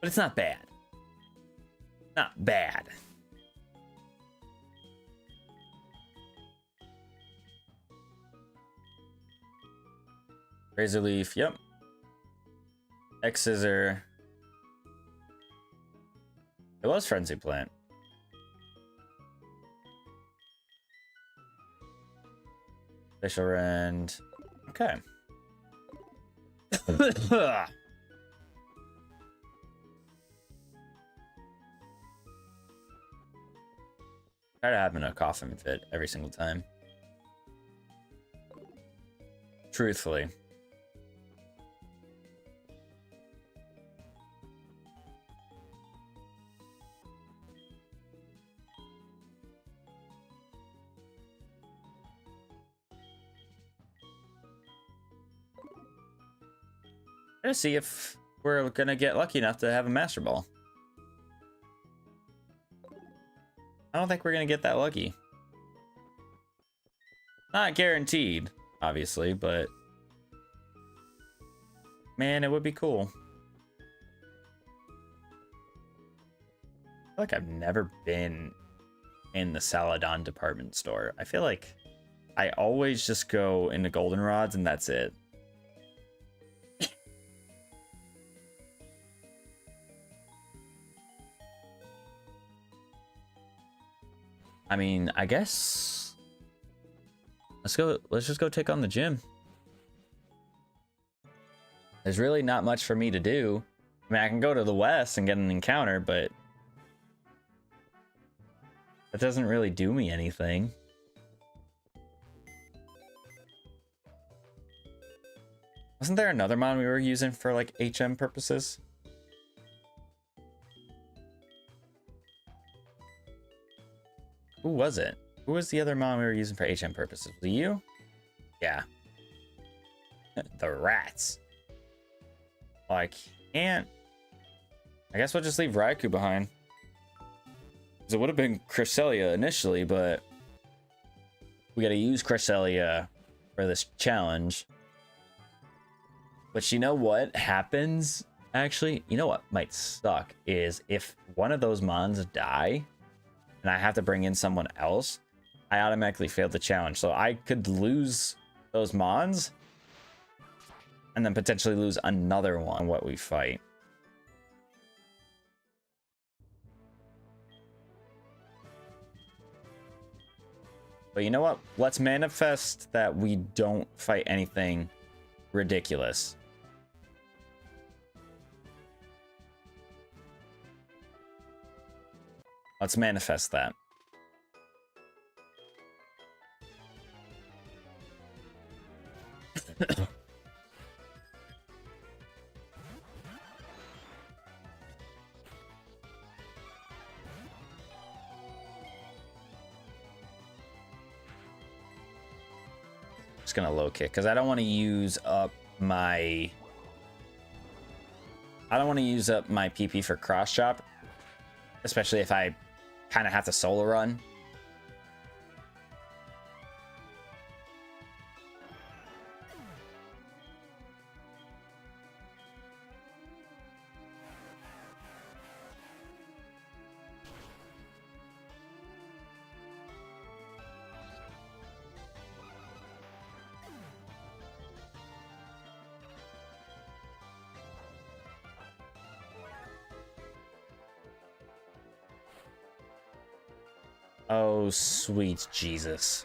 but it's not bad. Not bad. Razor Leaf, yep. X Scissor. It was Frenzy Plant. Spatial Rend. Okay. Try to have a coffin fit every single time. Truthfully. Gonna see if we're gonna get lucky enough to have a Master Ball. I don't think we're gonna get that lucky. Not guaranteed, obviously, but man, it would be cool. I feel like I've never been in the Saladon department store. I feel like I always just go into Goldenrods and that's it. I mean, I guess let's just go take on the gym. There's really not much for me to do. I mean, I can go to the west and get an encounter, but that doesn't really do me anything. Wasn't there another mon we were using for like HM purposes? Who was it? Who was the other mon we were using for HM purposes? Was it you? Yeah. The rats. Well, I can't. I guess we'll just leave Raikou behind. It would have been Cresselia initially, but we gotta use Cresselia for this challenge. But you know what happens? Actually, you know what might suck is if one of those mons die and I have to bring in someone else, I automatically failed the challenge. So I could lose those mons and then potentially lose another one what we fight. But you know what? Let's manifest that we don't fight anything ridiculous. Let's manifest that. Just gonna low kick because I don't want to use up my PP for cross chop, especially if I kind of have to solo run. Oh, sweet Jesus.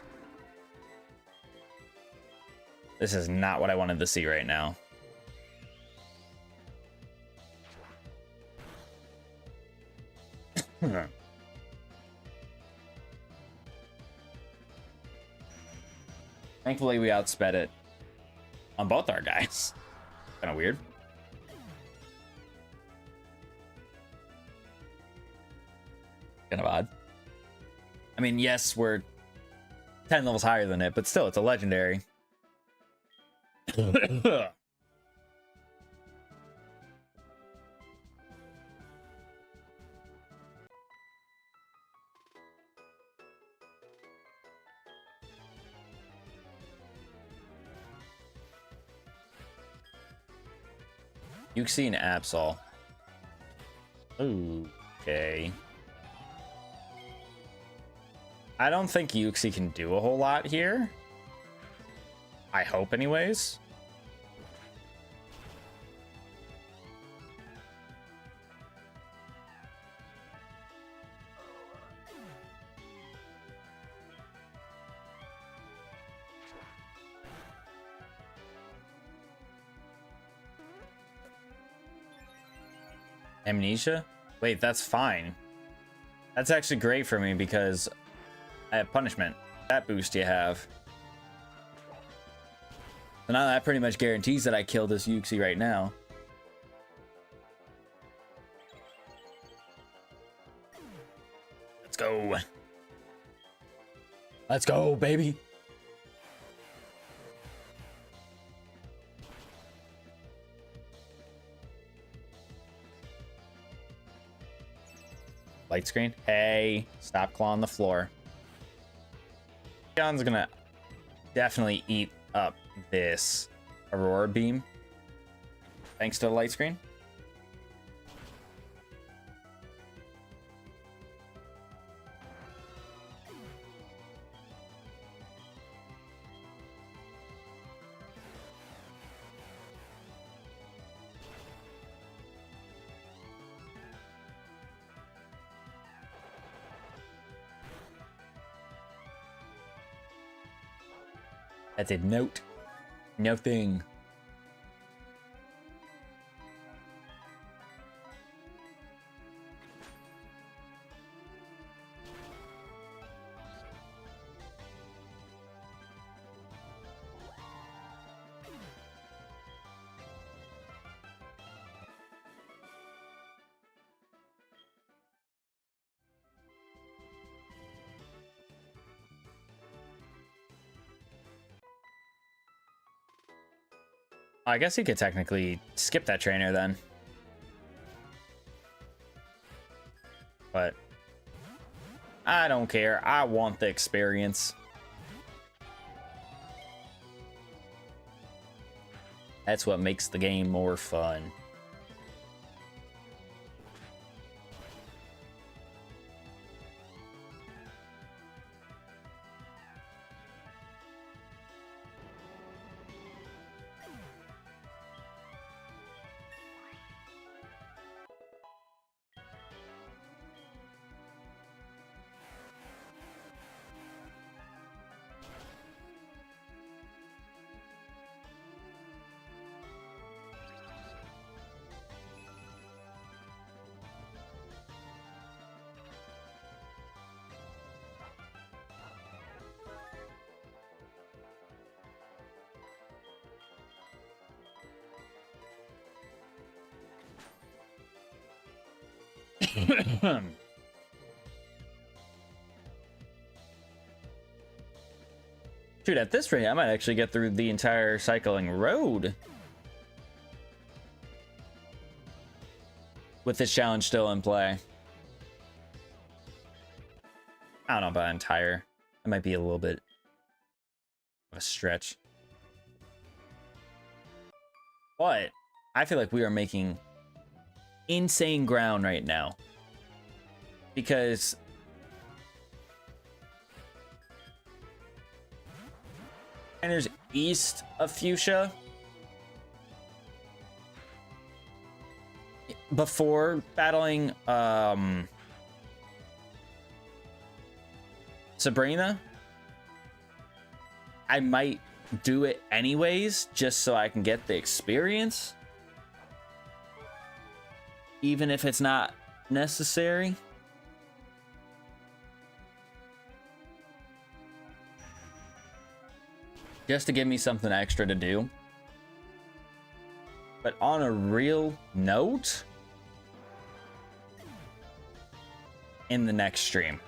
This is not what I wanted to see right now. Thankfully, we outsped it on both our guys. Kind of weird. Kind of odd. I mean, yes, we're 10 levels higher than it, but still, it's a legendary. Yuxi and Absol. Okay. I don't think Yuxi can do a whole lot here. I hope anyways. Amnesia? Wait, that's fine. That's actually great for me because I have punishment. That boost you have. So now that pretty much guarantees that I kill this Yuxi right now. Let's go. Let's go, baby. Light screen. Hey, stop clawing the floor. Leon's gonna definitely eat up this Aurora Beam thanks to the light screen. That did nothing. I guess he could technically skip that trainer then. But I don't care. I want the experience. That's what makes the game more fun. Dude, at this rate, I might actually get through the entire cycling road with this challenge still in play. I don't know about entire. It might be a little bit of a stretch. But I feel like we are making insane ground right now. Because and there's east of Fuchsia before battling Sabrina. I might do it anyways just so I can get the experience, even if it's not necessary. Just to give me something extra to do. But on a real note, in the next stream,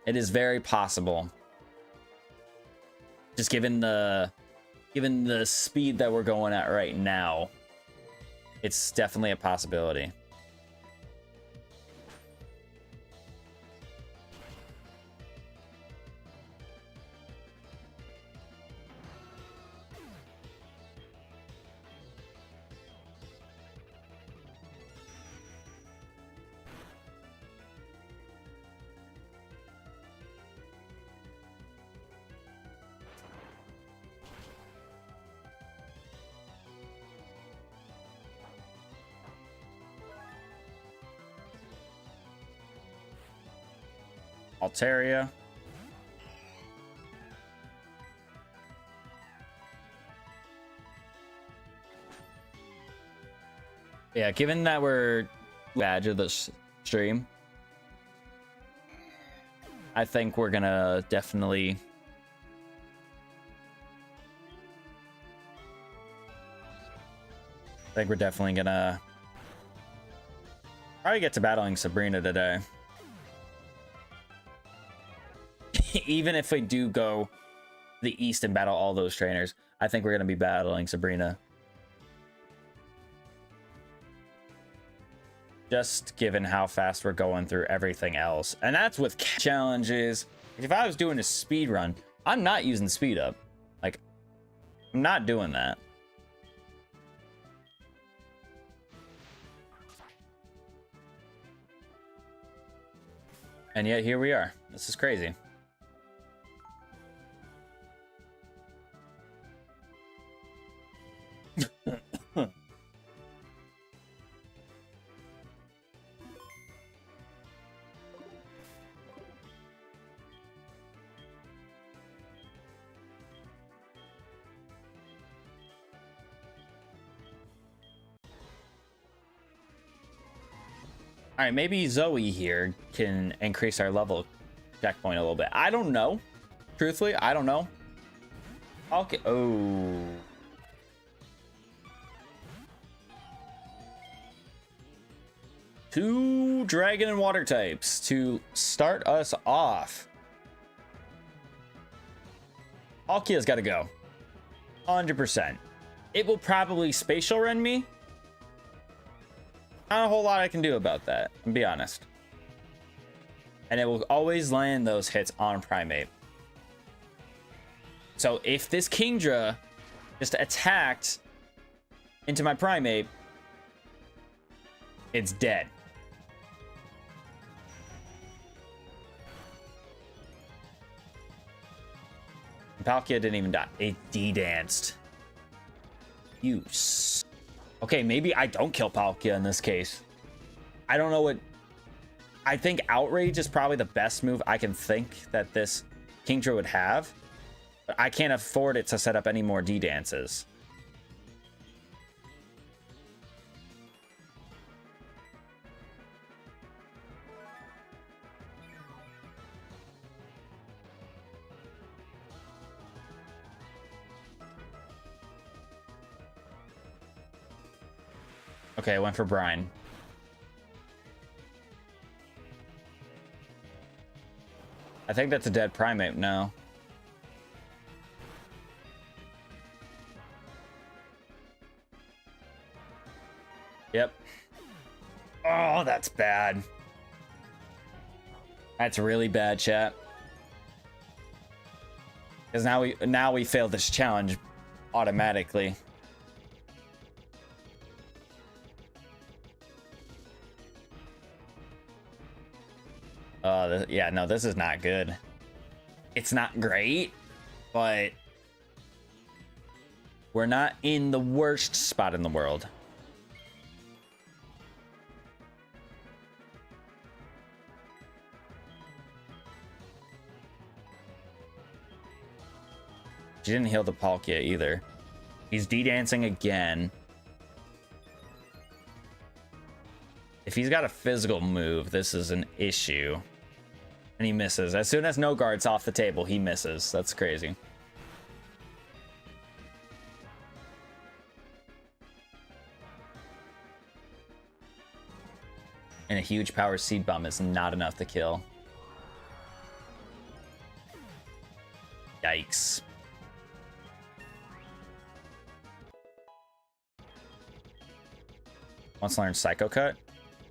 it is very possible, just given the speed that we're going at right now, it's definitely a possibility. Altaria. Yeah, given that we're badge of the stream, I think we're gonna definitely gonna probably get to battling Sabrina today. Even if we do go the east and battle all those trainers, I think we're going to be battling Sabrina. Just given how fast we're going through everything else. And that's with challenges. If I was doing a speed run, I'm not using speed up. Like, I'm not doing that. And yet here we are. This is crazy. All right, maybe Zoe here can increase our level checkpoint a little bit. I don't know. Truthfully, I don't know. Okay. Oh. Two dragon and water types to start us off. Palkia's got to go. 100%. It will probably spatial rend me. Not a whole lot I can do about that, to be honest. And it will always land those hits on Primate. So if this Kingdra just attacked into my Primate, it's dead. Palkia didn't even die. It D-danced. Use. Okay, maybe I don't kill Palkia in this case. I don't know what... I think Outrage is probably the best move I can think that this Kingdra would have. But I can't afford it to set up any more D-dances. Okay, I went for Brine. I think that's a dead Primate now. Yep. Oh, that's bad. That's really bad, chat. Because now we failed this challenge automatically. Yeah, no, this is not good. It's not great, but we're not in the worst spot in the world. She didn't heal the Palkia either. He's D-dancing again. If he's got a physical move, this is an issue. And he misses. As soon as no guard's off the table, he misses. That's crazy. And a huge power seed bomb is not enough to kill. Yikes. Wants to learn Psycho Cut.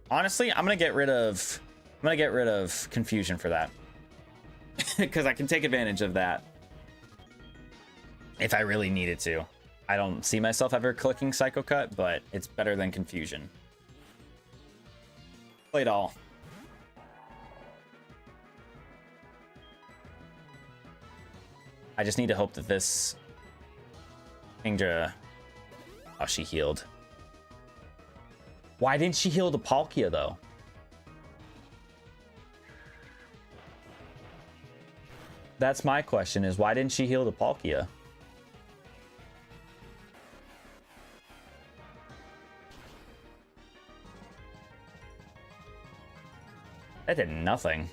Honestly, I'm gonna get rid of Confusion for that. Because I can take advantage of that if I really needed to. I don't see myself ever clicking Psycho Cut, but it's better than Confusion. Play it all. I just need to hope that this Kingdra... Oh, she healed. Why didn't she heal the Palkia, though? That's my question, is why didn't she heal the Palkia? That did nothing.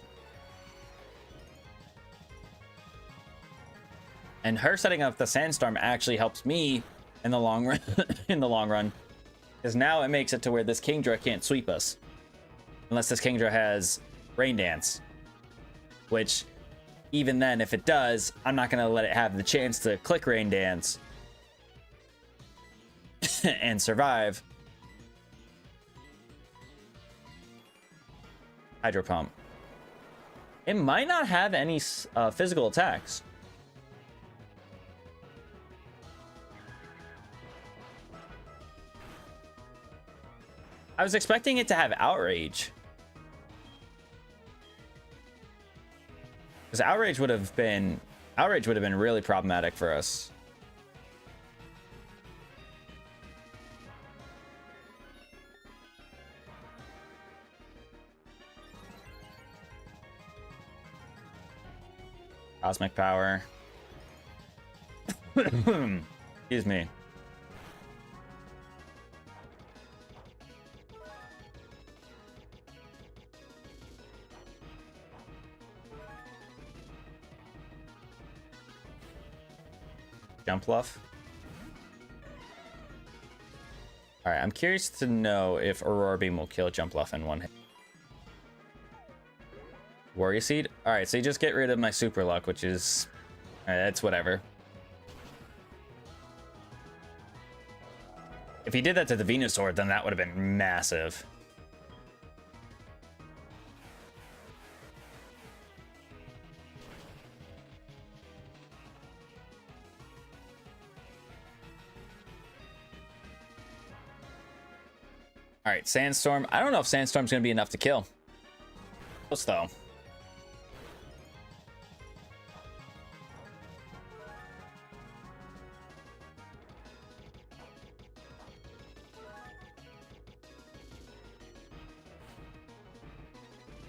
And her setting up the Sandstorm actually helps me in the long run. In the long run. Because now it makes it to where this Kingdra can't sweep us. Unless this Kingdra has Rain Dance. Which, even then, if it does, I'm not going to let it have the chance to click Rain Dance. And survive. Hydro Pump. It might not have any physical attacks. I was expecting it to have Outrage. Because Outrage would have been really problematic for us. Cosmic Power. Excuse me. Jump Bluff. All right, I'm curious to know if Aurora Beam will kill Jump Bluff in one hit. Warrior Seed. All right, so you just get rid of my Super Luck, which is, all right, that's whatever. If he did that to the Venusaur, then that would have been massive. All right, Sandstorm. I don't know if Sandstorm's going to be enough to kill. Close, though.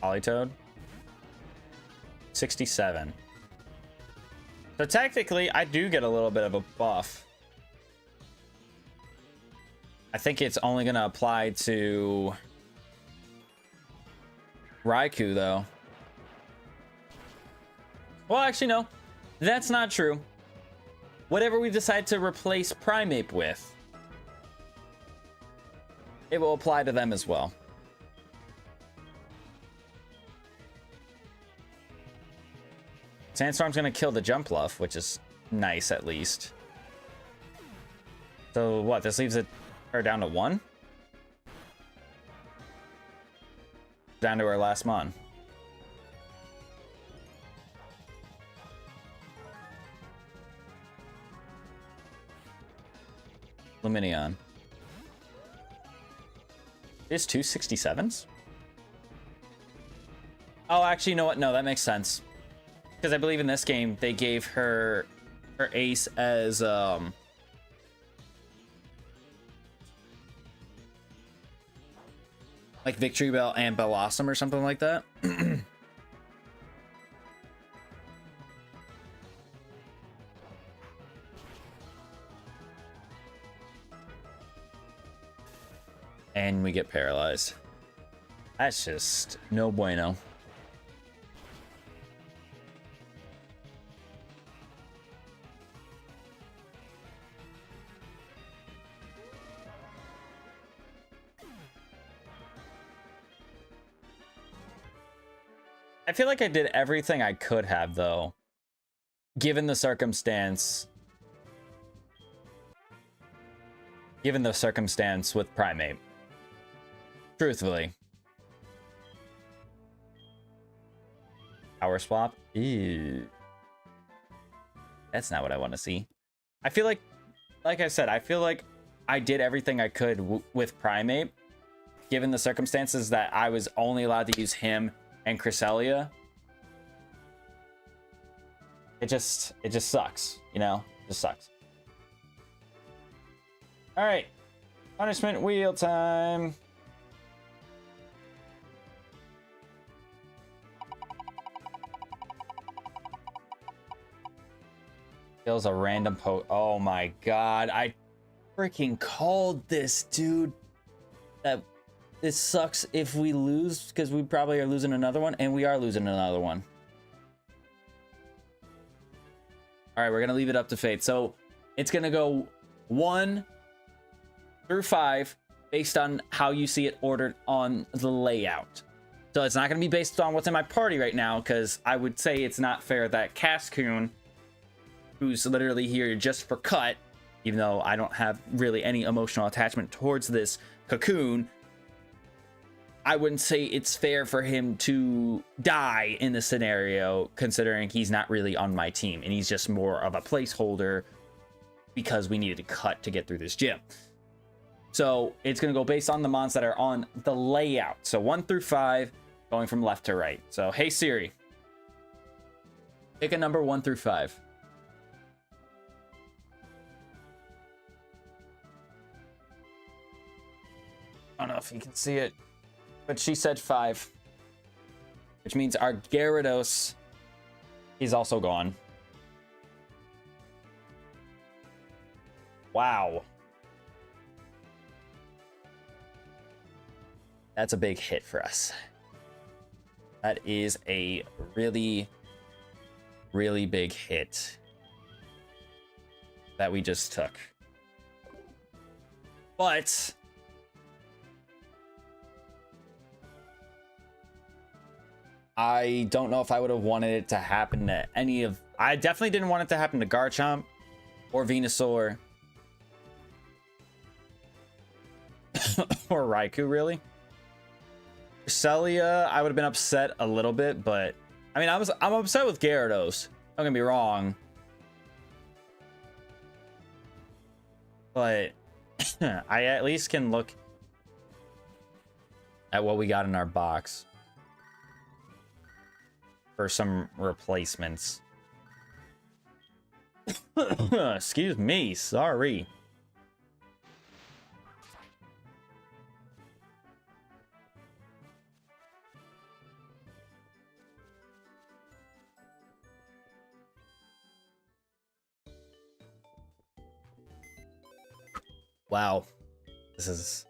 Polytoad. 67. So technically, I do get a little bit of a buff. I think it's only going to apply to Raikou, though. Well, actually, no. That's not true. Whatever we decide to replace Primeape with, it will apply to them as well. Sandstorm's going to kill the Jump Bluff, which is nice, at least. So, what? This leaves her down to 1? Down to our last mon. Lumineon. Is 267s? Oh, actually, you know what? No, that makes sense. Because I believe in this game, they gave her ace as, like Victory Bell and Bellossom or something like that. And we get paralyzed. That's just no bueno. I feel like I did everything I could have, though, given the circumstance. Given the circumstance with Primeape. Truthfully. Power swap? Ew. That's not what I want to see. I feel like I said, I feel like I did everything I could with Primeape, given the circumstances that I was only allowed to use him and Cresselia. It just sucks, you know? It just sucks. All right. Punishment wheel time. Kills a random oh my god. I freaking called this, dude. That this sucks if we lose, because we probably are losing another one, and we are losing another one. All right, we're gonna leave it up to fate. So it's gonna go 1 through 5 based on how you see it ordered on the layout. So it's not gonna be based on what's in my party right now, because I would say it's not fair that Cascoon, who's literally here just for cut, even though I don't have really any emotional attachment towards this Cocoon, I wouldn't say it's fair for him to die in this scenario, considering he's not really on my team and he's just more of a placeholder because we needed to cut to get through this gym. So it's going to go based on the mons that are on the layout. So 1 through 5, going from left to right. So, hey Siri, pick a number 1 through 5. I don't know if you can see it, but she said 5, which means our Gyarados is also gone. Wow. That's a big hit for us. That is a really, really big hit. that we just took. But I don't know if I would have wanted it to happen to any of... I definitely didn't want it to happen to Garchomp or Venusaur or Raikou, really. Celia, I would have been upset a little bit, but I mean, I'm upset with Gyarados. Don't get me wrong, but I at least can look at what we got in our box for some replacements. Excuse me, sorry. Wow, this is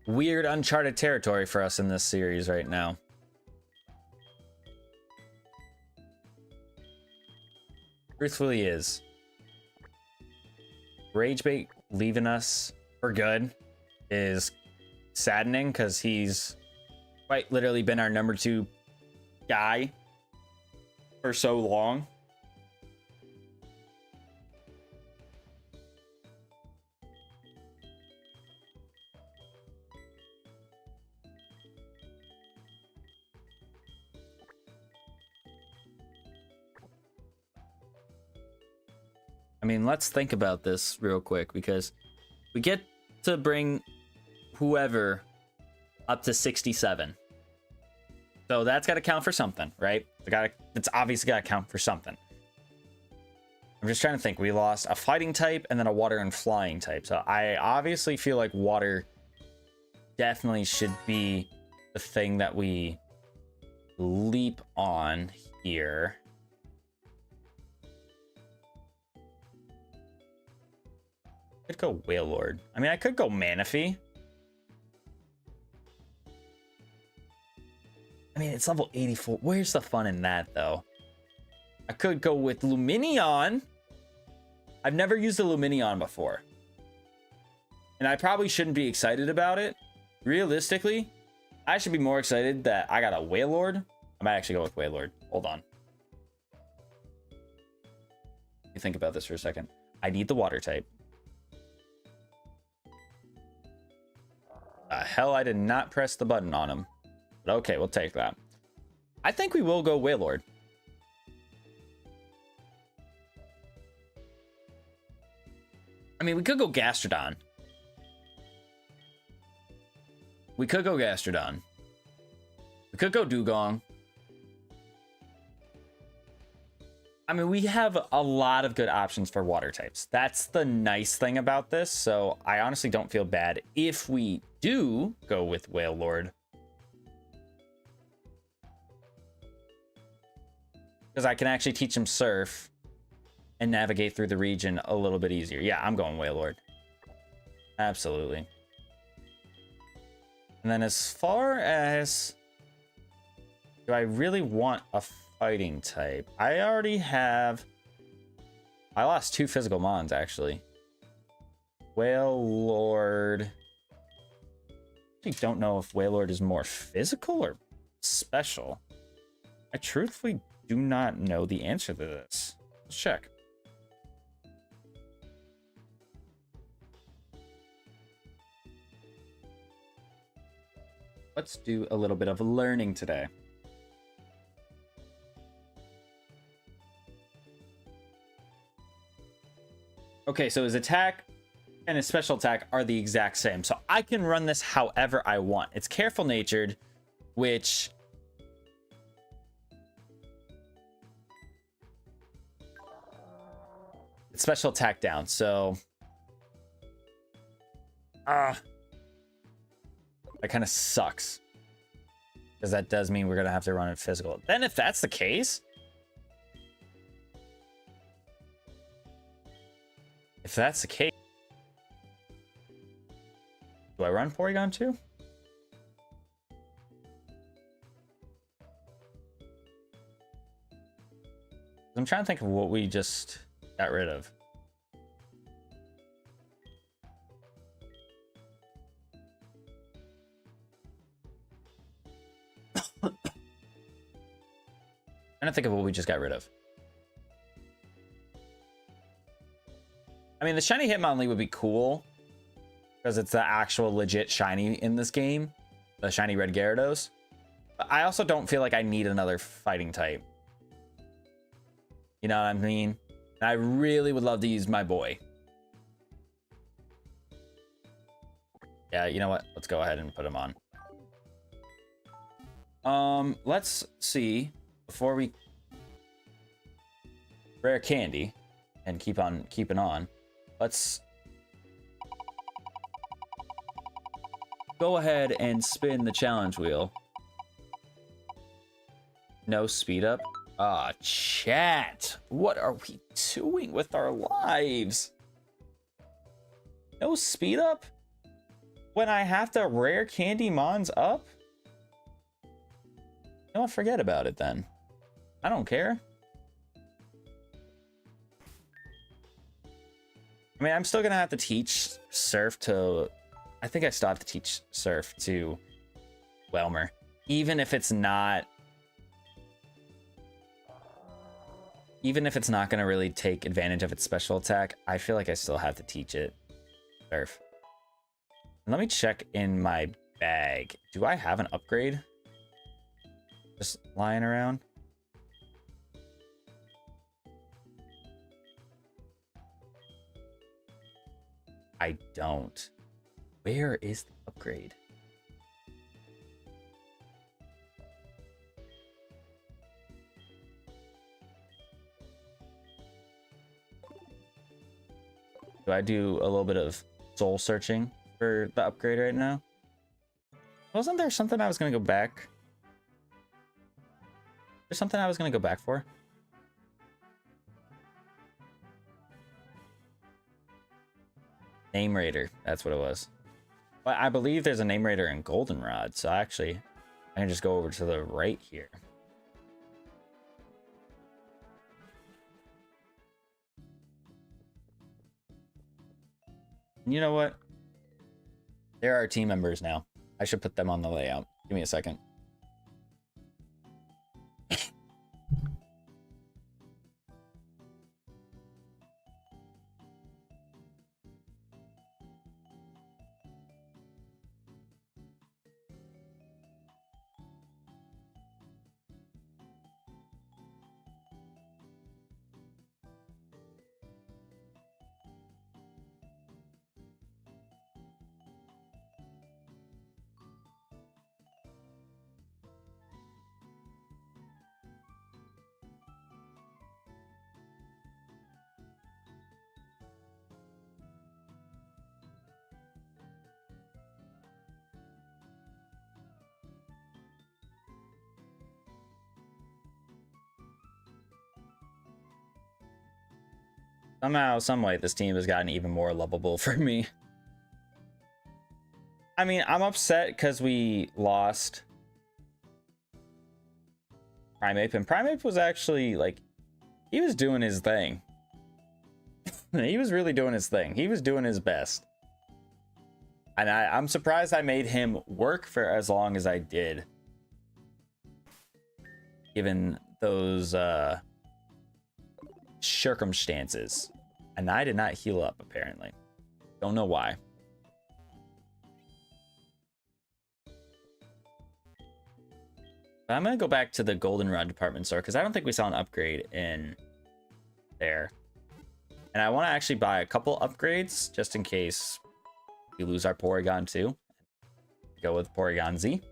weird, uncharted territory for us in this series right now. Truthfully is. Rage Bait leaving us for good is saddening because he's quite literally been our number 2 guy for so long. I mean, let's think about this real quick because we get to bring whoever up to 67. So that's got to count for something, right? It's obviously got to count for something. I'm just trying to think. We lost a fighting type and then a water and flying type. So I obviously feel like water definitely should be the thing that we leap on here. I could go Wailord. I mean, I could go Manaphy. I mean, it's level 84. Where's the fun in that, though? I could go with Lumineon. I've never used a Lumineon before. And I probably shouldn't be excited about it. Realistically, I should be more excited that I got a Wailord. I might actually go with Wailord. Hold on. Let me think about this for a second. I need the water type. Hell, I did not press the button on him. But okay, we'll take that. I think we will go Wailord. I mean, we could go Gastrodon. We could go Gastrodon. We could go Dugong. I mean, we have a lot of good options for water types. That's the nice thing about this. So I honestly don't feel bad if we do go with Wailord. Because I can actually teach him Surf and navigate through the region a little bit easier. Yeah, I'm going Wailord. Absolutely. And then as far as... do I really want a fighting type? I already have... I lost 2 physical mons, actually. Wailord... I don't know if Wailord is more physical or special. I truthfully do not know the answer to this. Let's check. Let's do a little bit of learning today. Okay, so his attack and his special attack are the exact same. So I can run this however I want. It's careful natured, which... it's special attack down, so... that kind of sucks. Because that does mean we're going to have to run it physical. Then if that's the case... if that's the case... do I run Porygon too? I'm trying to think of what we just got rid of. Trying to think of what we just got rid of. I mean, the shiny Hitmonlee would be cool because it's the actual legit shiny in this game, the shiny red Gyarados. But I also don't feel like I need another fighting type. You know what I mean? I really would love to use my boy. Yeah, you know what? Let's go ahead and put him on. Let's see before we rare candy and keep on keeping on. Let's go ahead and spin the challenge wheel. No speed up. Ah, chat. What are we doing with our lives? No speed up? When I have to rare candy Mons up? Don't forget about it then. I don't care. I mean, I'm still gonna have to teach Surf to... I think I still have to teach Surf to Welmer. Even if it's not... Even if it's not gonna really take advantage of its special attack, I feel like I still have to teach it Surf. Let me check in my bag. Do I have an upgrade? Just lying around? I don't. Where is the upgrade? Do I do a little bit of soul searching for the upgrade right now? Wasn't there something I was gonna go back? There's something I was gonna go back for? Name Raider, that's what it was. But I believe there's a Name Raider in Goldenrod, so actually I can just go over to the right here. You know what? There are team members now. I should put them on the layout. Give me a second. Somehow, someway, this team has gotten even more lovable for me. I mean, I'm upset because we lost Primeape, and Primeape was actually, like, he was doing his thing. He was really doing his thing. He was doing his best. And I'm surprised I made him work for as long as I did. Given those, circumstances. And I did not heal up, apparently. Don't know why. But I'm gonna go back to the Goldenrod department store because I don't think we saw an upgrade in there. And I want to actually buy a couple upgrades just in case we lose our Porygon too. Go with Porygon Z.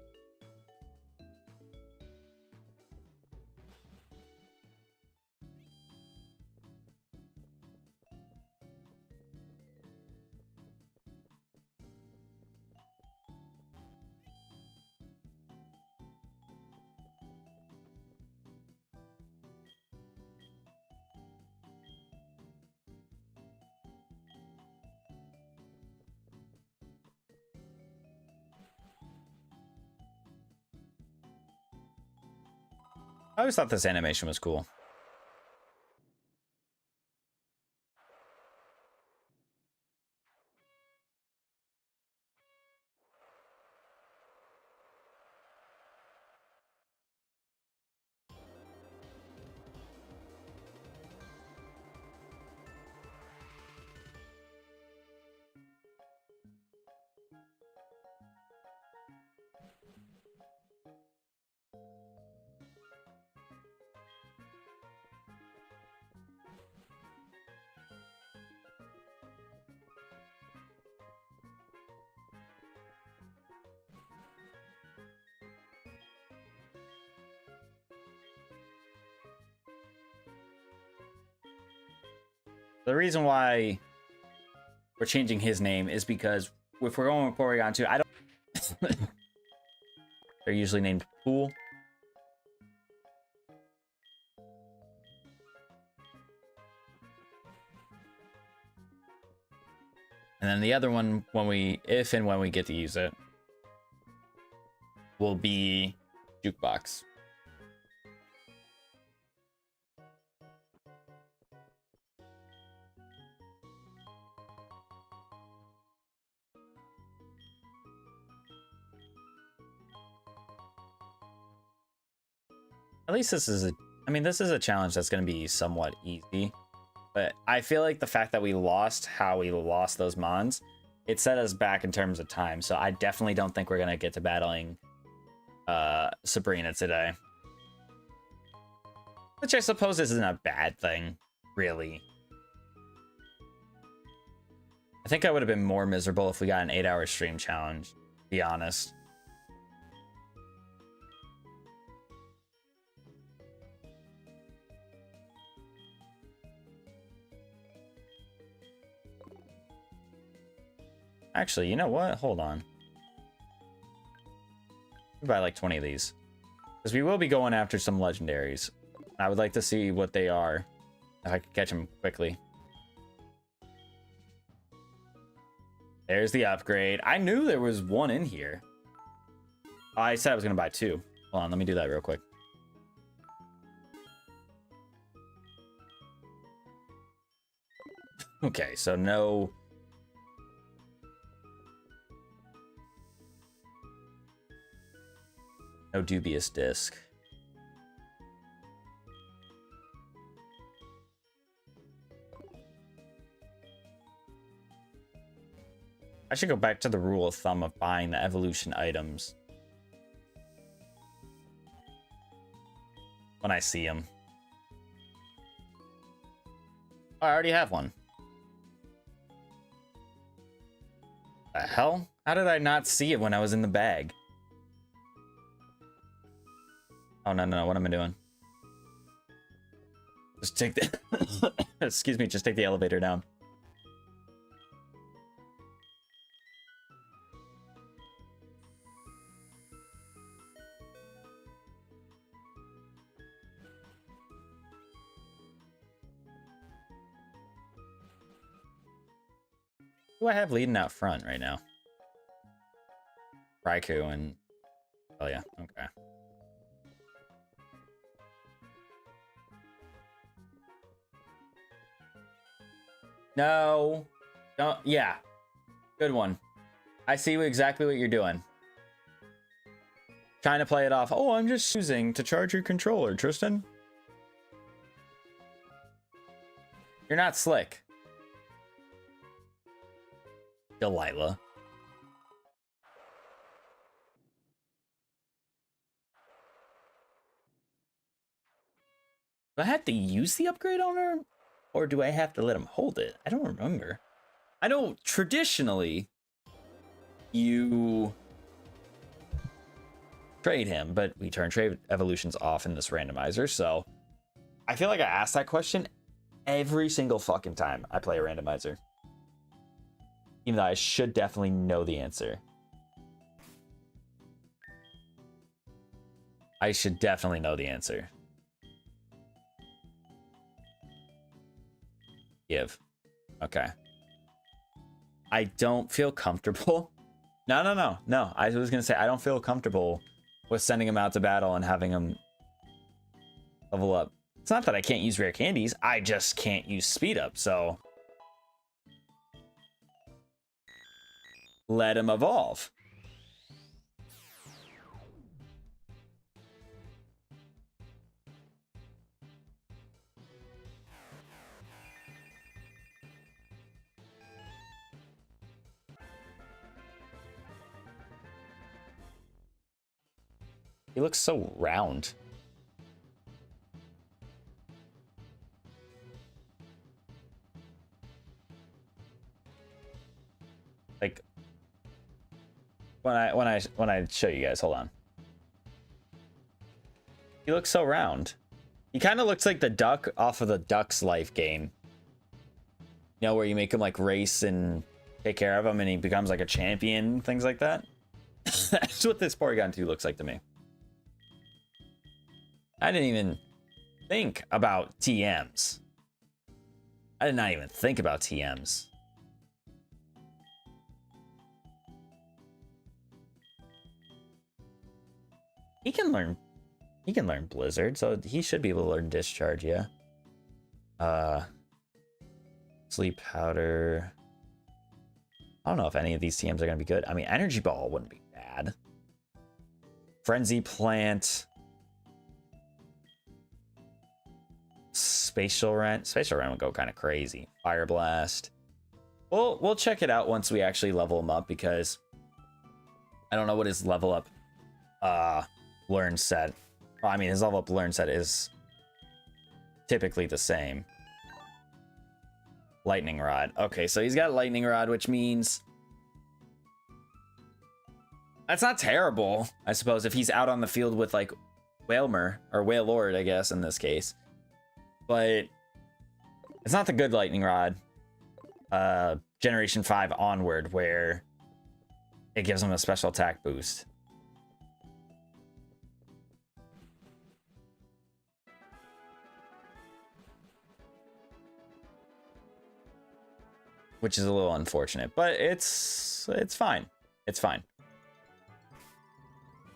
I always thought this animation was cool. The reason why we're changing his name is because if we're going with Porygon 2, I don't... They're usually named Pool. And then the other one, if and when we get to use it, will be Jukebox. At least this is this is a challenge that's going to be somewhat easy. But I feel like the fact that we lost how we lost those Mons, it set us back in terms of time. So I definitely don't think we're going to get to battling Sabrina today. Which I suppose isn't a bad thing, really. I think I would have been more miserable if we got an 8-hour stream challenge, to be honest. Actually, you know what? Hold on. We'll buy like 20 of these. Because we will be going after some legendaries. I would like to see what they are. If I could catch them quickly. There's the upgrade. I knew there was one in here. Oh, I said I was going to buy 2. Hold on, let me do that real quick. Okay, so no... No dubious disc. I should go back to the rule of thumb of buying the evolution items when I see them. Oh, I already have one. The hell? How did I not see it when I was in the bag? Oh, no, what am I doing? Just take the... Excuse me, just take the elevator down. Who do I have leading out front right now? Raikou and... Oh, yeah, okay. No. Don't. Yeah. Good one. I see exactly what you're doing. Trying to play it off. Oh, I'm just choosing to charge your controller, Tristan. You're not slick. Delilah. Do I have to use the upgrade on her? Or do I have to let him hold it? I don't remember. I know traditionally you trade him, but we turn trade evolutions off in this randomizer, so I feel like I ask that question every single fucking time I play a randomizer. Even though I should definitely know the answer. I should definitely know the answer. Give. Okay. I don't feel comfortable. No. I was going to say, I don't feel comfortable with sending him out to battle and having him level up. It's not that I can't use rare candies. I just can't use speed up, so... Let him evolve. He looks so round. Like when I show you guys, hold on. He looks so round. He kind of looks like the duck off of the Duck's Life game. You know, where you make him like race and take care of him and he becomes like a champion, things like that. That's what this Porygon 2 looks like to me. I didn't even think about TMs. I did not even think about TMs. He can learn Blizzard, so he should be able to learn Discharge, yeah. Sleep Powder. I don't know if any of these TMs are going to be good. I mean, Energy Ball wouldn't be bad. Frenzy Plant. Spatial Rent. Spatial Rent would go kind of crazy. Fire Blast. We'll check it out once we actually level him up, because I don't know what his level up learn set. Well, I mean, his level up learn set is typically the same. Lightning Rod. Okay, so he's got Lightning Rod, which means that's not terrible, I suppose, if he's out on the field with like Wailmer or Wailord, I guess in this case. But it's not the good Lightning Rod. Generation 5 onward, where it gives him a special attack boost. Which is a little unfortunate, but it's fine. It's fine.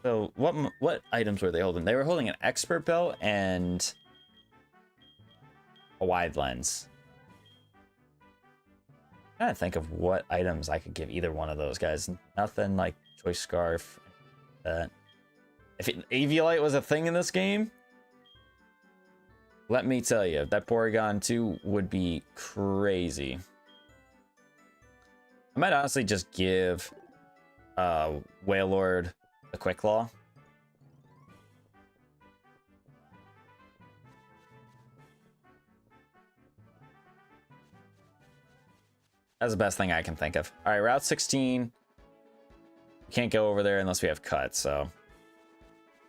So what items were they holding? They were holding an expert belt and a wide lens. I'm trying to think of what items I could give either one of those guys. Nothing like Choice Scarf. If Aviolite was a thing in this game, let me tell you, that Porygon 2 would be crazy. I might honestly just give Wailord a Quick Claw. That's the best thing I can think of. All right, Route 16. Can't go over there unless we have cut, so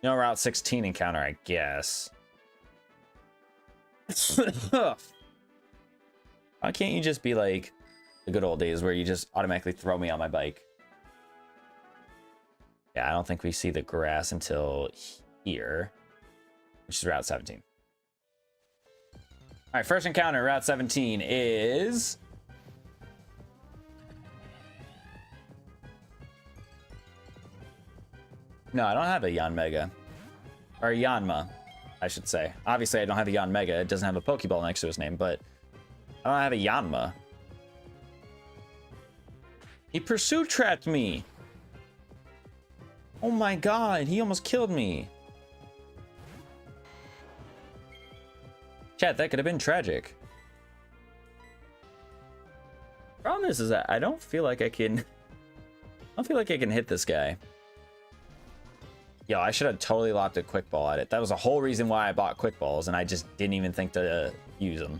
no Route 16 encounter, I guess. Why can't you just be like the good old days where you just automatically throw me on my bike? Yeah, I don't think we see the grass until here, which is Route 17. All right, first encounter, Route 17 is... No, I don't have a Yanmega. Or Yanma, I should say. Obviously, I don't have a Yanmega. It doesn't have a Pokeball next to his name, but I don't have a Yanma. He pursuit trapped me. Oh my god, he almost killed me. Chat, that could have been tragic. Problem is that I don't feel like I can hit this guy. Yo, I should have totally locked a Quick Ball at it. That was the whole reason why I bought Quick Balls, and I just didn't even think to use them.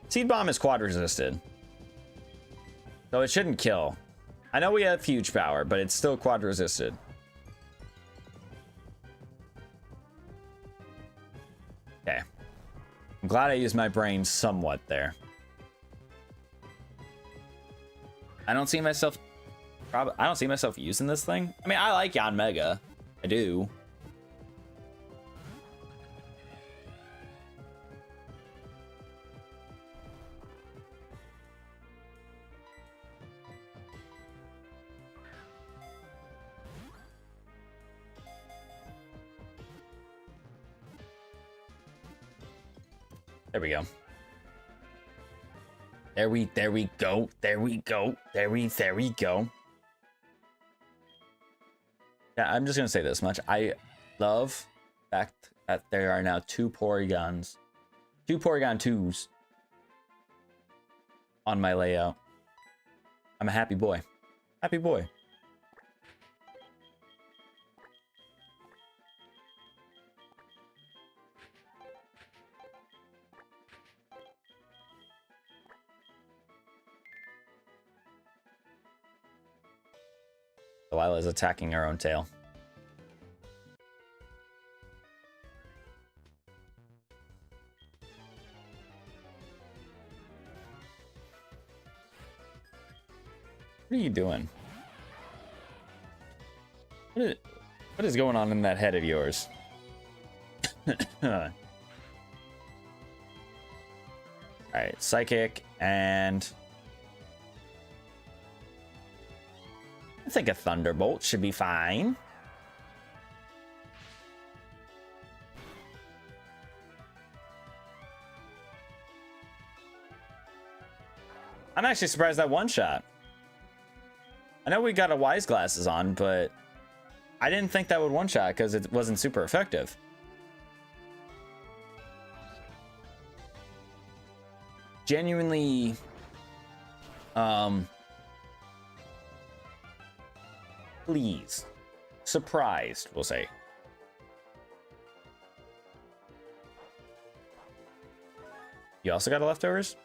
Seed Bomb is quad resisted, so it shouldn't kill. I know we have huge power, but it's still quad resisted. Okay. I'm glad I used my brain somewhat there. I don't see myself using this thing. I mean, I like Yanmega. I do. There we go. There we go. There we go. There we go. Yeah, I'm just gonna say this much. I love the fact that there are now two Porygon 2s on my layout. I'm a happy boy. Happy boy. Delilah's attacking her own tail. What are you doing? What is going on in that head of yours? Alright, Psychic, and I think a Thunderbolt should be fine. I'm actually surprised that one shot. I know we got a Wise Glasses on, but I didn't think that would one shot because it wasn't super effective. Genuinely, pleased, surprised, we'll say. You also got a leftovers?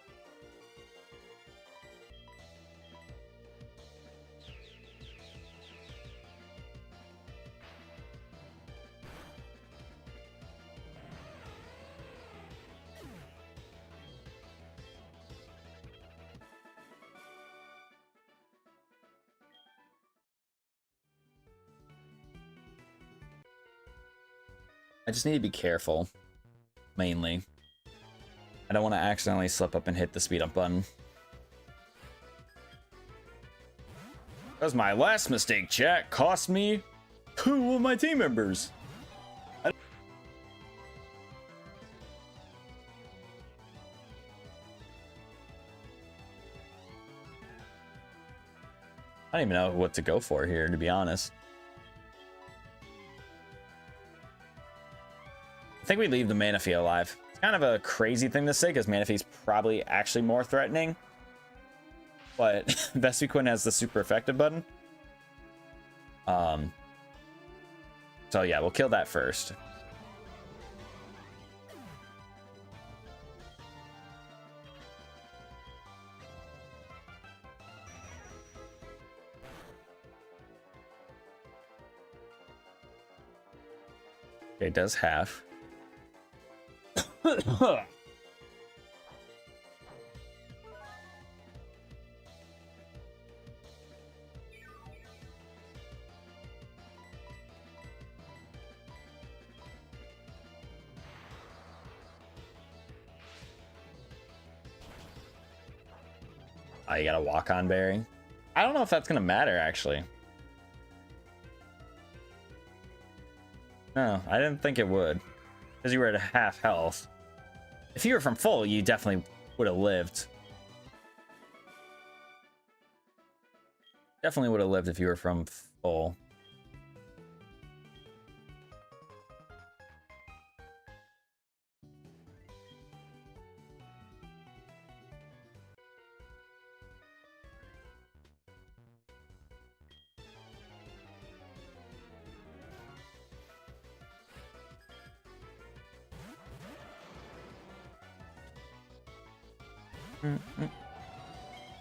I just need to be careful, mainly. I don't want to accidentally slip up and hit the speed up button. That was my last mistake, chat. Cost me 2 of my team members. I don't even know what to go for here, to be honest. I think we leave the Manaphy alive. It's kind of a crazy thing to say because Manaphy's probably actually more threatening. But Vespiquen has the super effective button. So yeah, we'll kill that first. Okay, it does half. Oh, you got a walk-on berry. I don't know if that's gonna matter, actually. No, I didn't think it would. Because you were at half health. If you were from full, you definitely would have lived. Definitely would have lived if you were from full.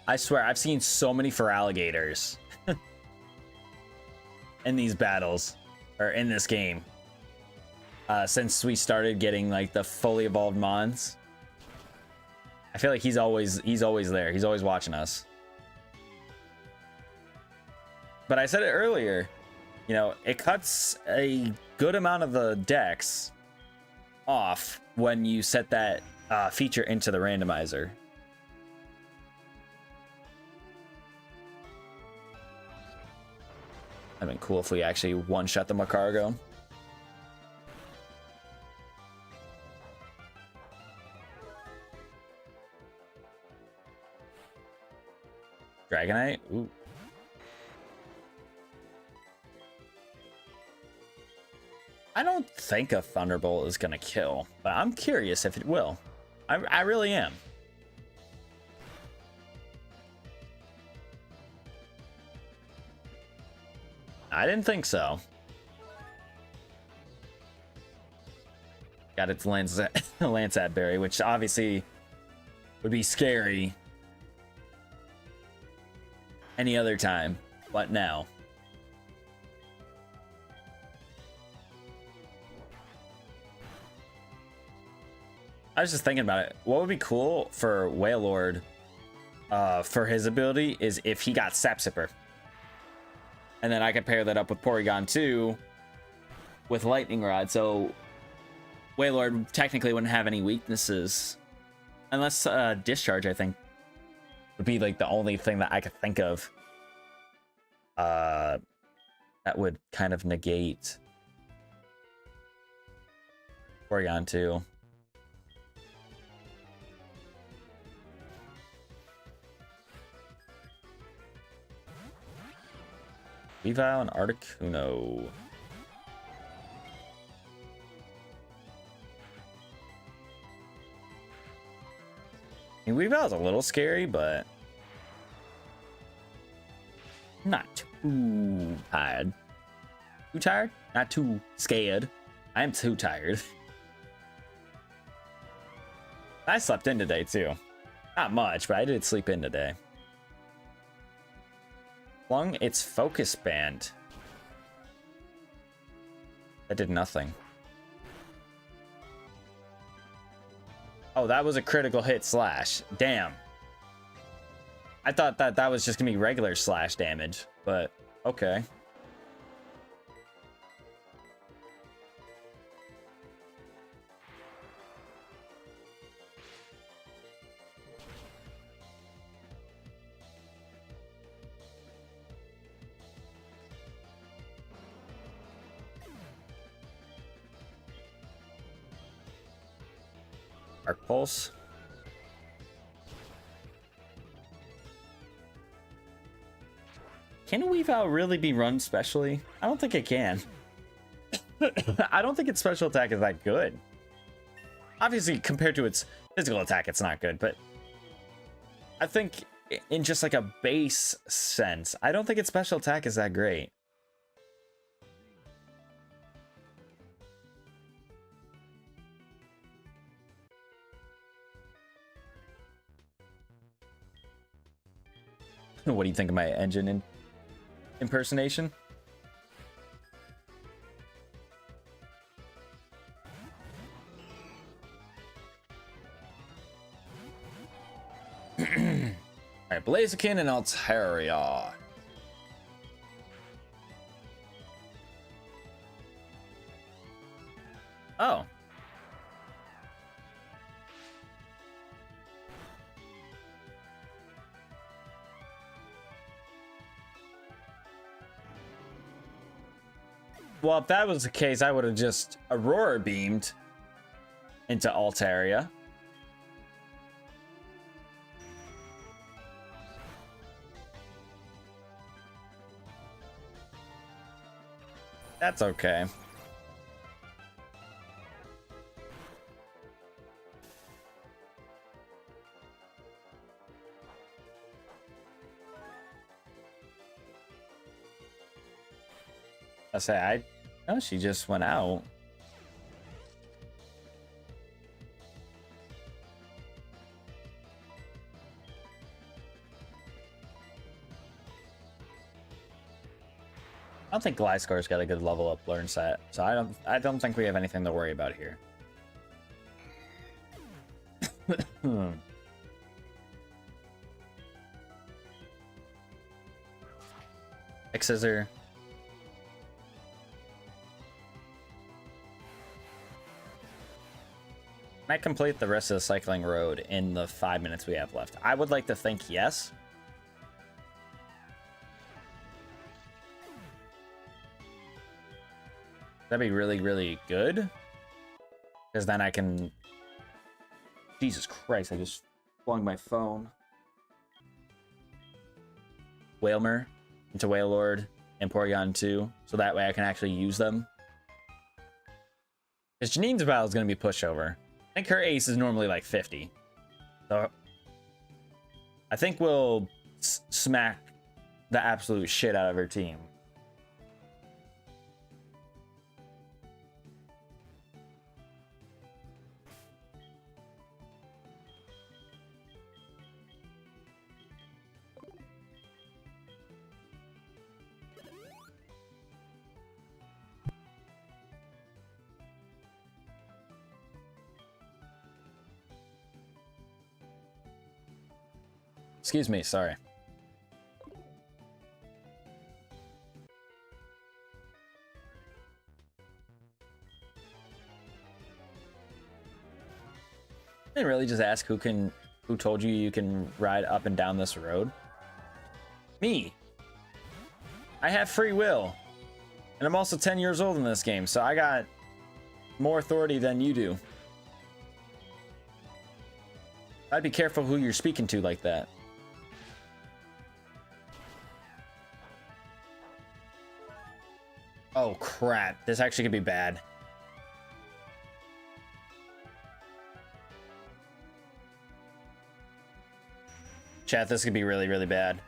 I swear, I've seen so many Feraligators in these battles, or in this game, since we started getting like the fully evolved mons. I feel like he's always there. He's always watching us. But I said it earlier, you know, it cuts a good amount of the decks off when you set that feature into the randomizer. That'd been cool if we actually one-shot the Macargo. Dragonite? Ooh. I don't think a Thunderbolt is gonna kill, but I'm curious if it will. I really am. I didn't think so. Got its Lansat berry, which obviously would be scary any other time, but now. I was just thinking about it. What would be cool for Wailord for his ability is if he got Sap Sipper. And then I could pair that up with Porygon 2 with Lightning Rod. So Wailord technically wouldn't have any weaknesses. Unless Discharge, I think, would be like the only thing that I could think of. That would kind of negate Porygon 2. Weavile and Articuno. I mean, Weavile's a little scary, but not too tired. Too tired? Not too scared. I am too tired. I slept in today, too. Not much, but I did sleep in today. Flung its focus band. That did nothing. Oh, that was a critical hit slash. Damn. I thought that was just gonna be regular slash damage, but okay. Arc Pulse. Can a Weavile really be run specially? I don't think it can. I don't think its special attack is that good. Obviously, compared to its physical attack, it's not good, but I think in just like a base sense, I don't think its special attack is that great. What do you think of my engine impersonation? Alright, Blaziken and Altaria. Oh. Well, if that was the case, I would have just Aurora beamed into Altaria. That's okay. Oh, she just went out. I don't think Gliscor's got a good level up learn set, so I don't think we have anything to worry about here. X-Scissor. Might complete the rest of the cycling road in the 5 minutes we have left. I would like to think yes. That'd be really, really good. Because then I can... Jesus Christ, I just flung my phone. Wailmer into Wailord and Porygon 2. So that way I can actually use them. Because Janine's battle is going to be pushover. I think her ace is normally like 50. So I think we'll smack the absolute shit out of her team. Excuse me, sorry. I didn't really just ask who told you you can ride up and down this road? Me. I have free will. And I'm also 10 years old in this game, so I got more authority than you do. I'd be careful who you're speaking to like that. Oh crap, this actually could be bad. Chat, this could be really, really bad.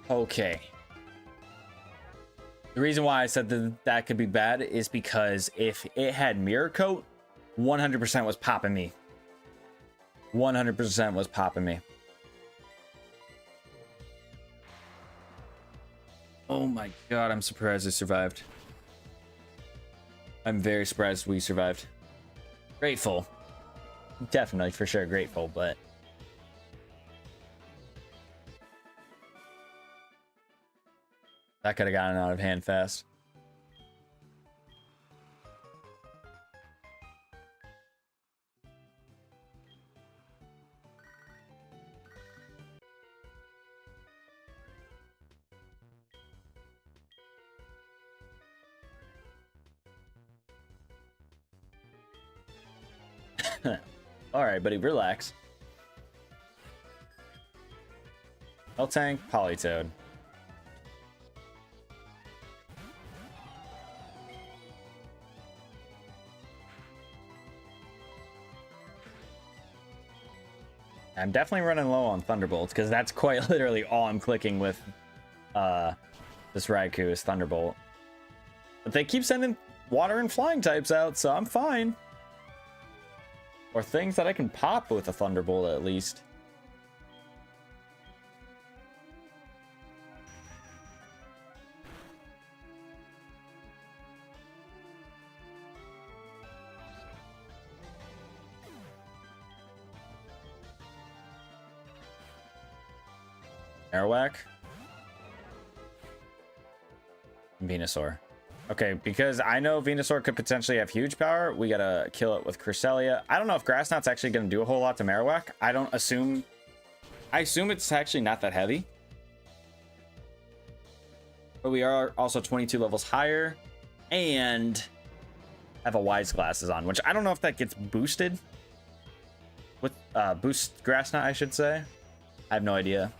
Okay. The reason why I said that could be bad is because if it had mirror coat, 100% was popping me. 100% was popping me. Oh my god, I'm surprised I survived. I'm very surprised we survived. Grateful. Definitely, for sure, grateful, but... that could have gotten out of hand fast. All right, buddy, relax. L tank, Polytoad. I'm definitely running low on Thunderbolts because that's quite literally all I'm clicking with this Raikou is Thunderbolt. But they keep sending water and flying types out, so I'm fine. Or things that I can pop with a Thunderbolt at least. Airwhack. Venusaur. Okay, because I know Venusaur could potentially have huge power, we gotta kill it with Cresselia. I don't know if Grass Knot's actually gonna do a whole lot to Marowak. I assume it's actually not that heavy. But we are also 22 levels higher and have a Wise Glasses on, which I don't know if that gets boosted with boost Grass Knot, I should say. I have no idea.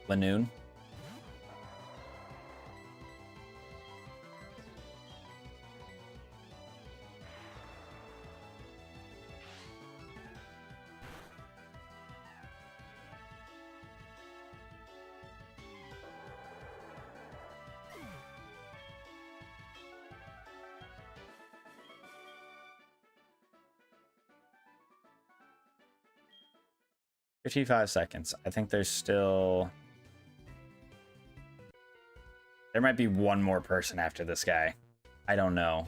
Lanoon. $55 seconds. I think there's still... there might be one more person after this guy. I don't know.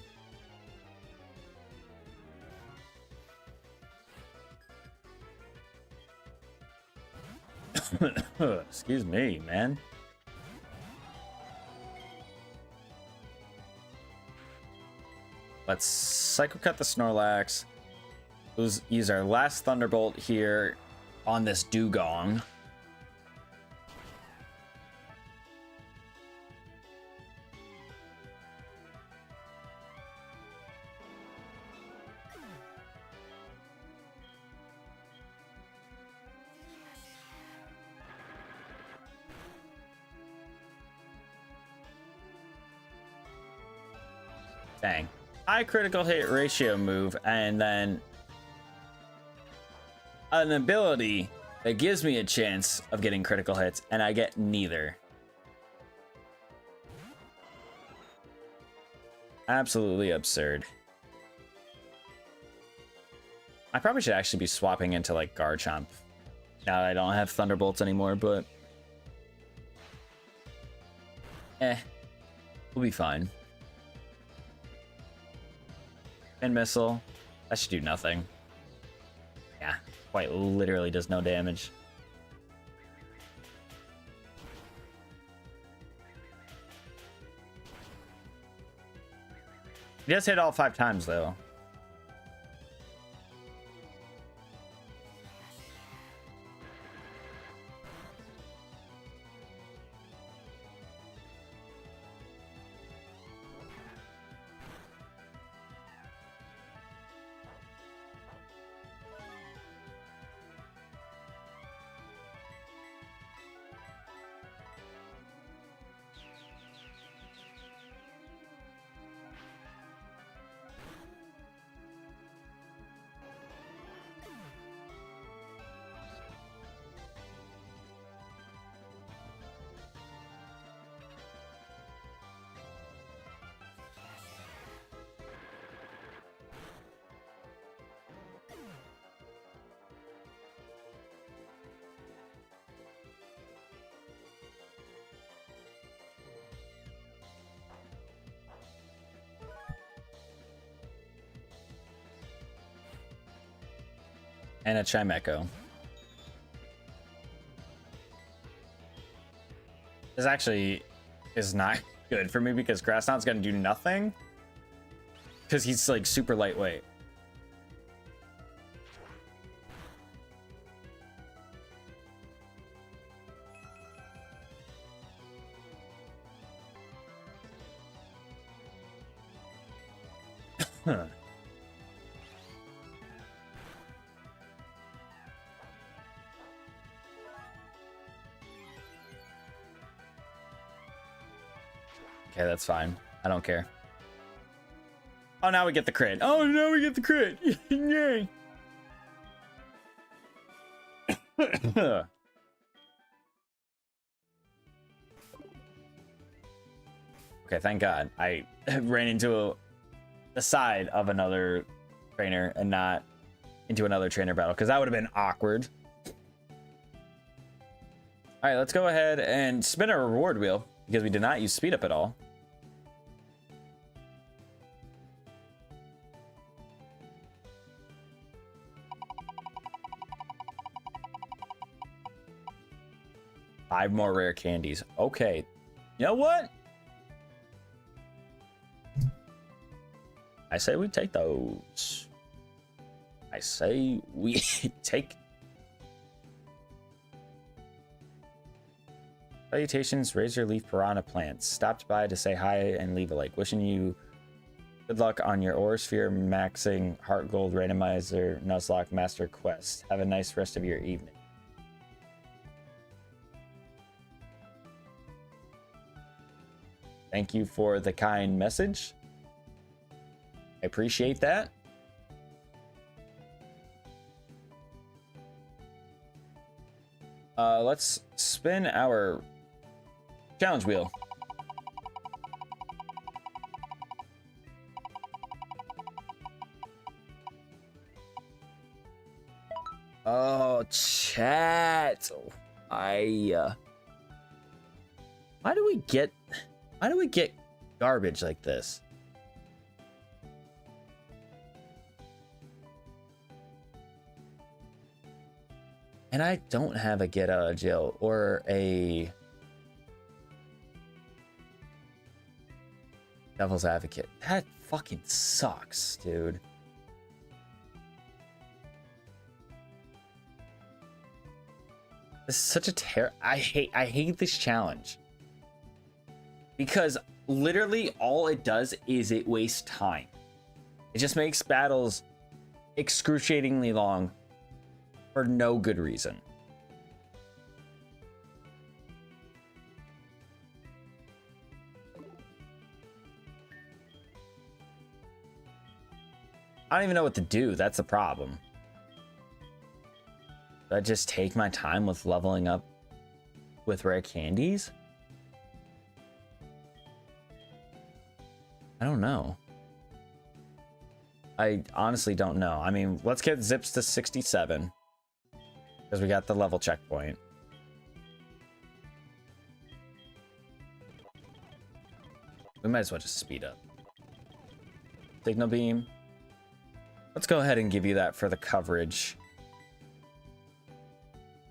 Excuse me, man. Let's Psycho Cut the Snorlax. Use our last Thunderbolt here on this Dugong. Dang. High critical hit ratio move, and then an ability that gives me a chance of getting critical hits, and I get neither. Absolutely absurd. I probably should actually be swapping into like Garchomp now that I don't have Thunderbolts anymore, but we'll be fine. And Missile, that should do nothing. Yeah, quite literally does no damage. He does hit all 5 times though. And a Chimecho. This actually is not good for me because Grass Knot's gonna do nothing. Because he's like super lightweight. Huh. Okay, that's fine. I don't care. Oh, now we get the crit. Oh, now we get the crit. Yay. Okay, thank God. I ran into the side of another trainer and not into another trainer battle because that would have been awkward. All right, let's go ahead and spin a reward wheel because we did not use speed up at all. Five more rare candies. Okay. You know what? I say we take those. I say we take. Salutations, Razor Leaf Piranha Plants. Stopped by to say hi and leave a like. Wishing you good luck on your Orosphere, Maxing, Heartgold, Randomizer, Nuzlocke, Master Quest. Have a nice rest of your evening. Thank you for the kind message. I appreciate that. Let's spin our challenge wheel. Oh, chat. Why do we get garbage like this? And I don't have a get out of jail or a devil's advocate. That fucking sucks, dude. This is such a I hate this challenge. Because literally all it does is it wastes time. It just makes battles excruciatingly long for no good reason. I don't even know what to do. That's the problem. Do I just take my time with leveling up with rare candies? I don't know. I honestly don't know. I mean, let's get Zips to 67 because we got the level checkpoint. We might as well just speed up. Signal beam. Let's go ahead and give you that for the coverage.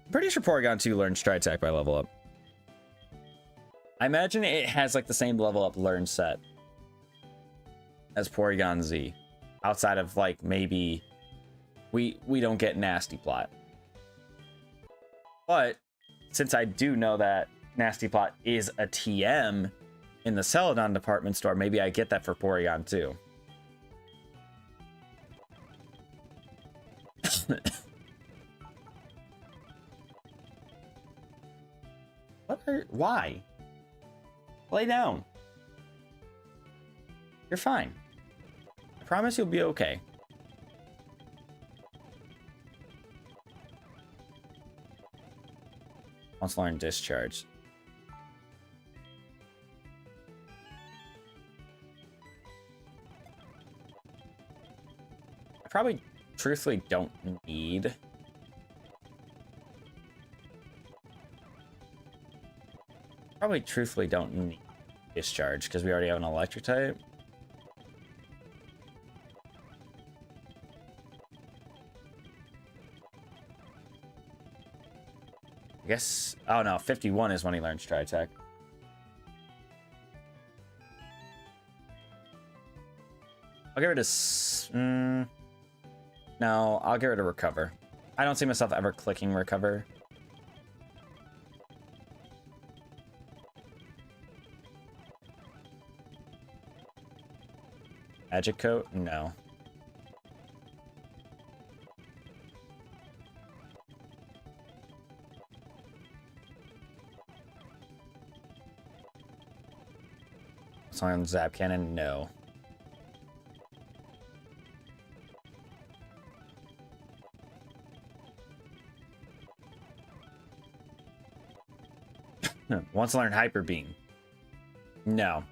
I'm pretty sure Porygon 2 learned Stride Attack by level up. I imagine it has like the same level up learn set as Porygon Z. Outside of like maybe we don't get Nasty Plot. But since I do know that Nasty Plot is a TM in the Celadon department store, maybe I get that for Porygon too. Why? Lay down. You're fine. I promise you'll be okay. Wants to learn Discharge. I probably truthfully don't need Discharge because we already have an electric type. I guess, oh no, 51 is when he learns Stride Attack. I'll get rid of no, I'll get rid of Recover. I don't see myself ever clicking Recover. Magic Coat? No. On Zap Cannon? No. Wants to learn Hyper Beam? No.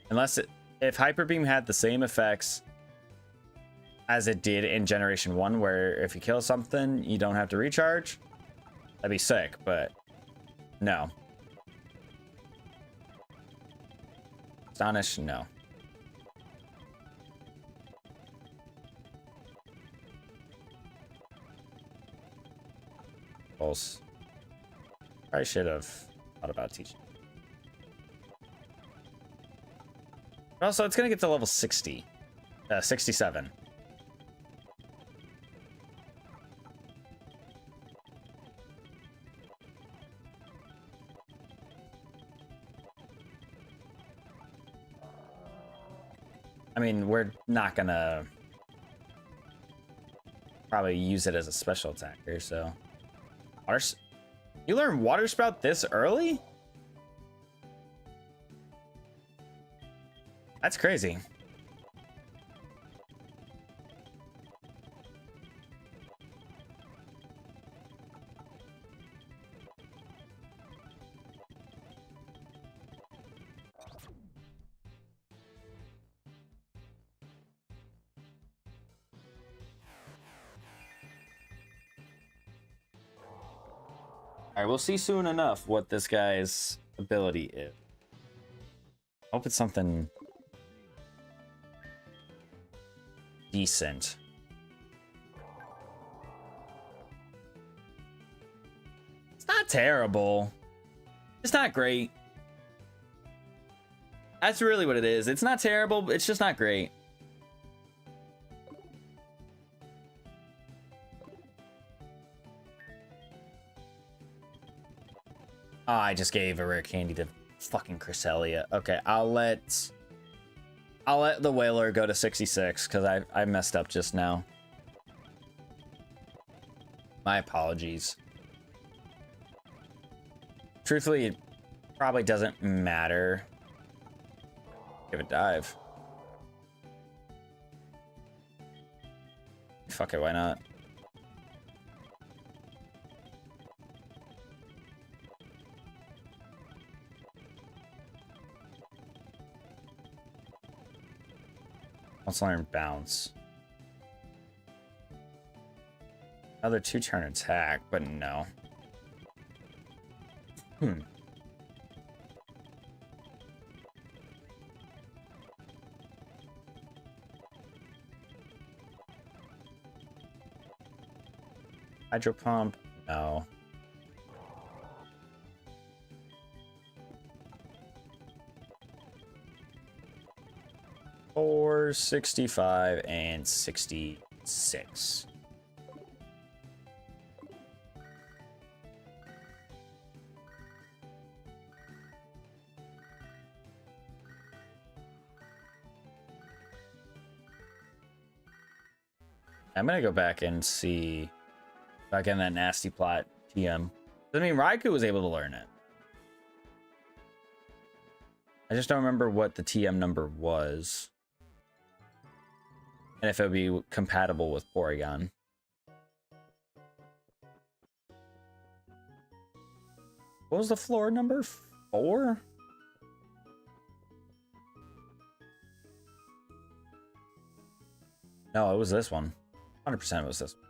Unless if Hyper Beam had the same effects as it did in Generation 1, where if you kill something, you don't have to recharge, that'd be sick, but no. Astonish? No. Pulse. Probably should have thought about teaching. But also, it's going to get to level 60. 67. I mean, we're not gonna probably use it as a special attacker, so. You learn Water Spout this early? That's crazy. Alright, we'll see soon enough what this guy's ability is. Hope it's something decent. It's not terrible. It's not great. That's really what it is. It's not terrible, but it's just not great. Oh, I just gave a rare candy to fucking Cresselia. Okay, I'll let the Whaler go to 66 because I messed up just now. My apologies. Truthfully, it probably doesn't matter. Give it dive. Fuck it, why not? Let's learn bounce. Another 2-turn attack, but no. Hydro pump, no. Four, 65, and 66. I'm gonna go back and see if I get that nasty plot TM. I mean, Raikou was able to learn it. I just don't remember what the TM number was. And if it would be compatible with Porygon. What was the floor number? 4? No, it was this one. 100% it was this one.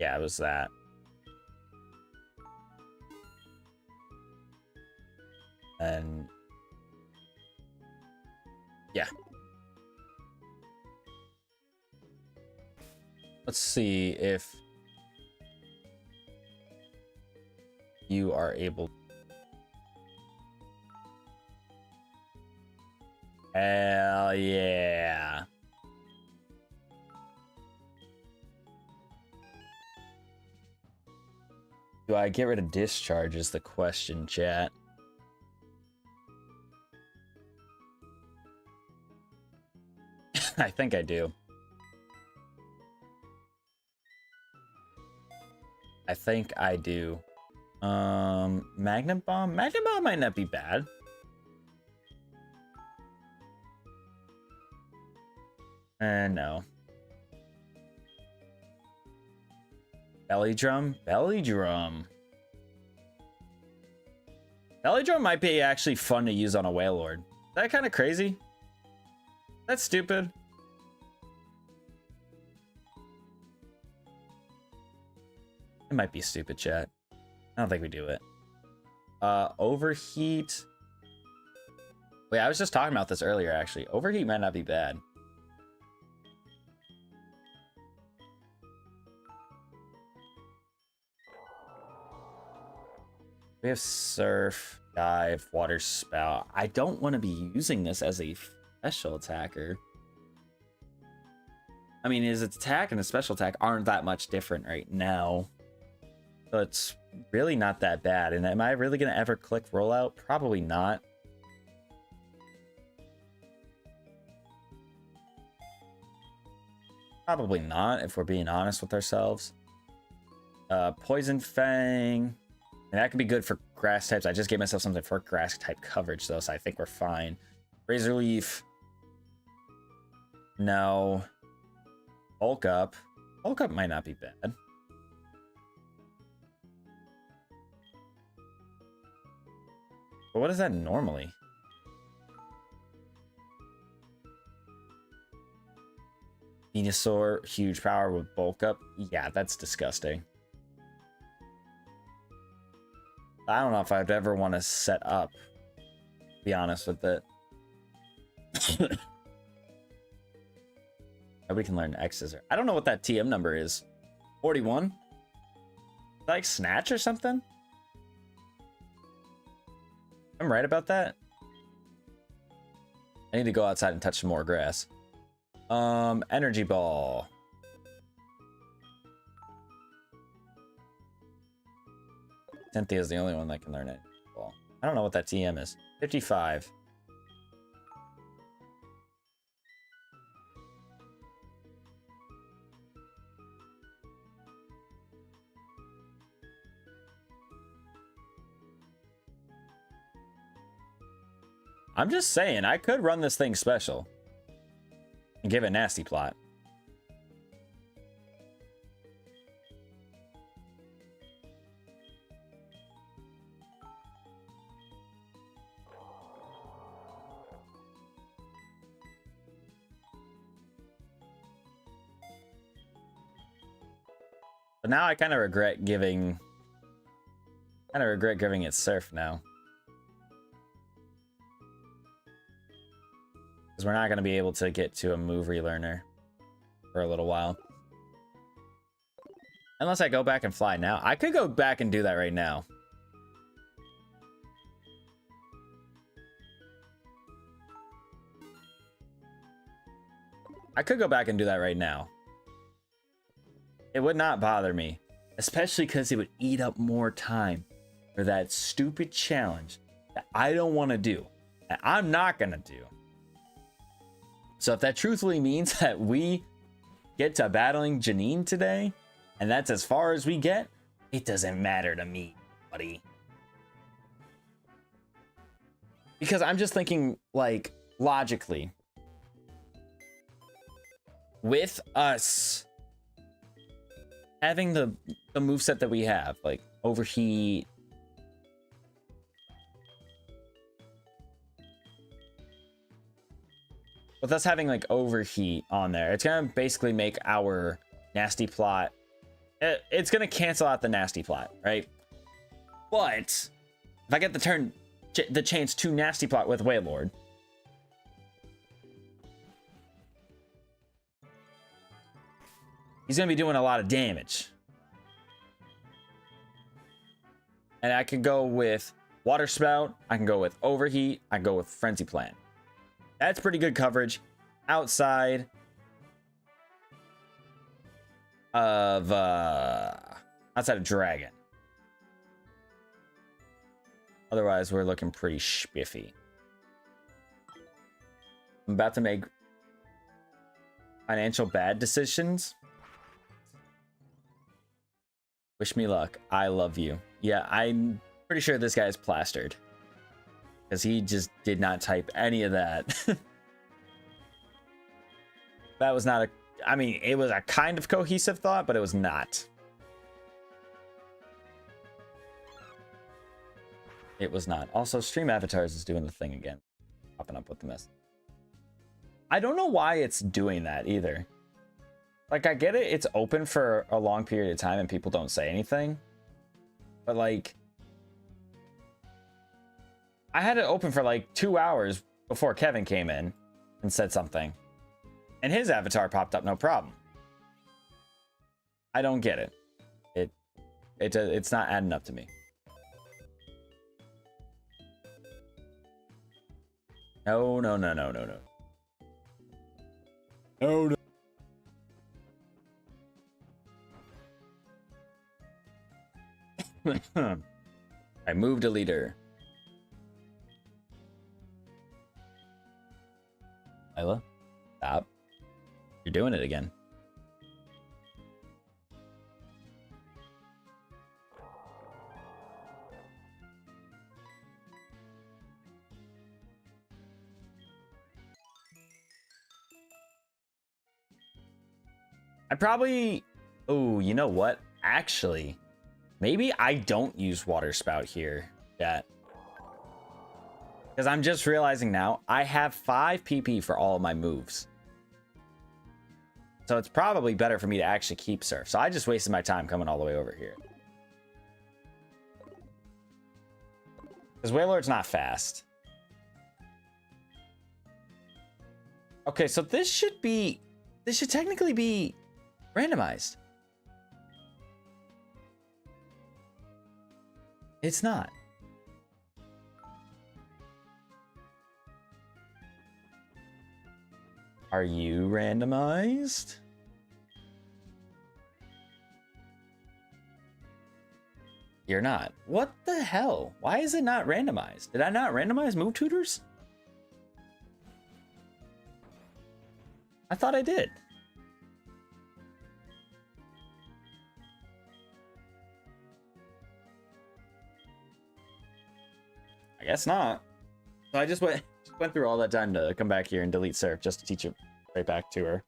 Yeah, it was that. And yeah. Let's see if you are able. Hell yeah. Do I get rid of discharge is the question, chat. I think I do. I think I do. Magnum Bomb? Magnum Bomb might not be bad. No. Belly Drum? Belly Drum. Belly Drum might be actually fun to use on a Wailord. Is that kind of crazy? That's stupid. It might be stupid, chat. I don't think we do it. Overheat. Wait, I was just talking about this earlier, actually. Overheat might not be bad. We have Surf, Dive, Water Spout. I don't want to be using this as a special attacker. I mean, his attack and his special attack aren't that much different right now. So it's really not that bad. And am I really going to ever click rollout? Probably not. Probably not, if we're being honest with ourselves. Poison Fang. And that could be good for grass types. I just gave myself something for grass type coverage, though, so I think we're fine. Razor Leaf. No. Bulk Up. Bulk Up might not be bad. But what is that normally? Venusaur, huge power with Bulk Up. Yeah, that's disgusting. I don't know if I'd ever want to set up, to be honest with it. We can learn X Scissor. I don't know what that TM number is. 41? Is that like Snatch or something? I'm right about that. I need to go outside and touch some more grass. Energy Ball. Cynthia is the only one that can learn it. Well, I don't know what that TM is. 55. I'm just saying, I could run this thing special and give it nasty plot. But now I kind of regret giving it Surf now. Because we're not going to be able to get to a move relearner for a little while. Unless I go back and fly now. I could go back and do that right now. I could go back and do that right now. It would not bother me. Especially because it would eat up more time for that stupid challenge that I don't want to do. That I'm not going to do. So if that truthfully means that we get to battling Janine today, and that's as far as we get, it doesn't matter to me, buddy. Because I'm just thinking, like, logically. With us having the moveset that we have, like Overheat, with us having like Overheat on there, it's gonna basically make our nasty plot, it's gonna cancel out the nasty plot, right? But if I get the chance to nasty plot with Wailord, he's gonna be doing a lot of damage. And I can go with Water Spout, I can go with Overheat, I can go with Frenzy Plant. That's pretty good coverage outside of Dragon. Otherwise, we're looking pretty spiffy. I'm about to make financial bad decisions. Wish me luck. I love you. Yeah, I'm pretty sure this guy's plastered. Because he just did not type any of that. That was not a... I mean, it was a kind of cohesive thought, but it was not. It was not. Also, Stream Avatars is doing the thing again. Popping up with the mess. I don't know why it's doing that either. Like, I get it. It's open for a long period of time and people don't say anything. But, like... I had it open for like 2 hours before Kevin came in and said something. And his avatar popped up, no problem. I don't get it. It's not adding up to me. No, no, no, no, no, no. No, no. I moved a leader. Lila, stop. You're doing it again. I probably... Oh, you know what? Actually, maybe I don't use Water Spout here yet. Because I'm just realizing now, I have 5 PP for all of my moves. So it's probably better for me to actually keep Surf. So I just wasted my time coming all the way over here. Because Wailord's not fast. Okay, so this should technically be randomized. It's not. Are you randomized? You're not. What the hell? Why is it not randomized? Did I not randomize move tutors? I thought I did. I guess not. So I just went through all that time to come back here and delete Surf just to teach it right back to her.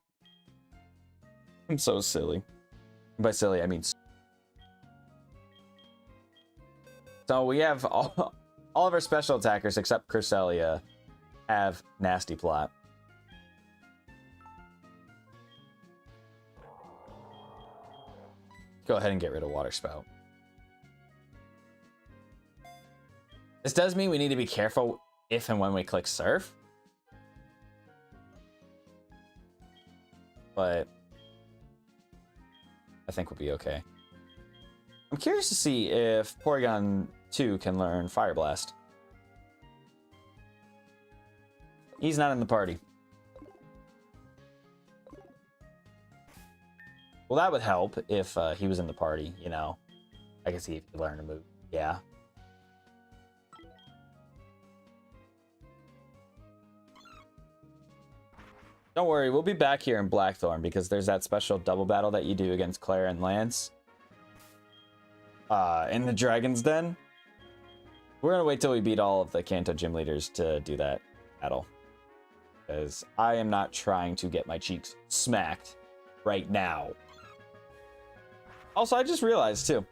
I'm so silly. And by silly, I mean... So we have all of our special attackers except Cresselia have Nasty Plot. go ahead and get rid of Water Spout. This does mean we need to be careful if and when we click Surf. But I think we'll be okay. I'm curious to see if Porygon 2 can learn Fire Blast. He's not in the party. Well, that would help if he was in the party, you know. I can see if he learned a move. Yeah. Don't worry, we'll be back here in Blackthorn because there's that special double battle that you do against Claire and Lance. In the Dragon's Den. We're gonna wait till we beat all of the Kanto gym leaders to do that battle. Because I am not trying to get my cheeks smacked right now. Also, I just realized too,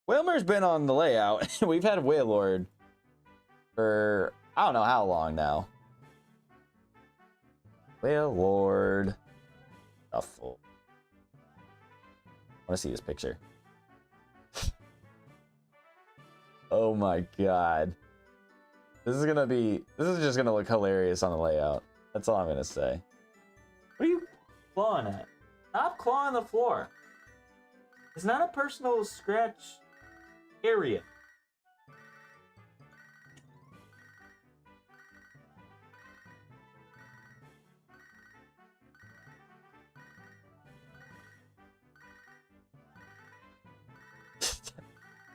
Wailmer's been on the layout. We've had Wailord for I don't know how long now. Wailord Shuffle. I want to see this picture. Oh my god. This is just gonna look hilarious on the layout. That's all I'm gonna say. What are you clawing at? Stop clawing the floor. It's not a personal scratch area.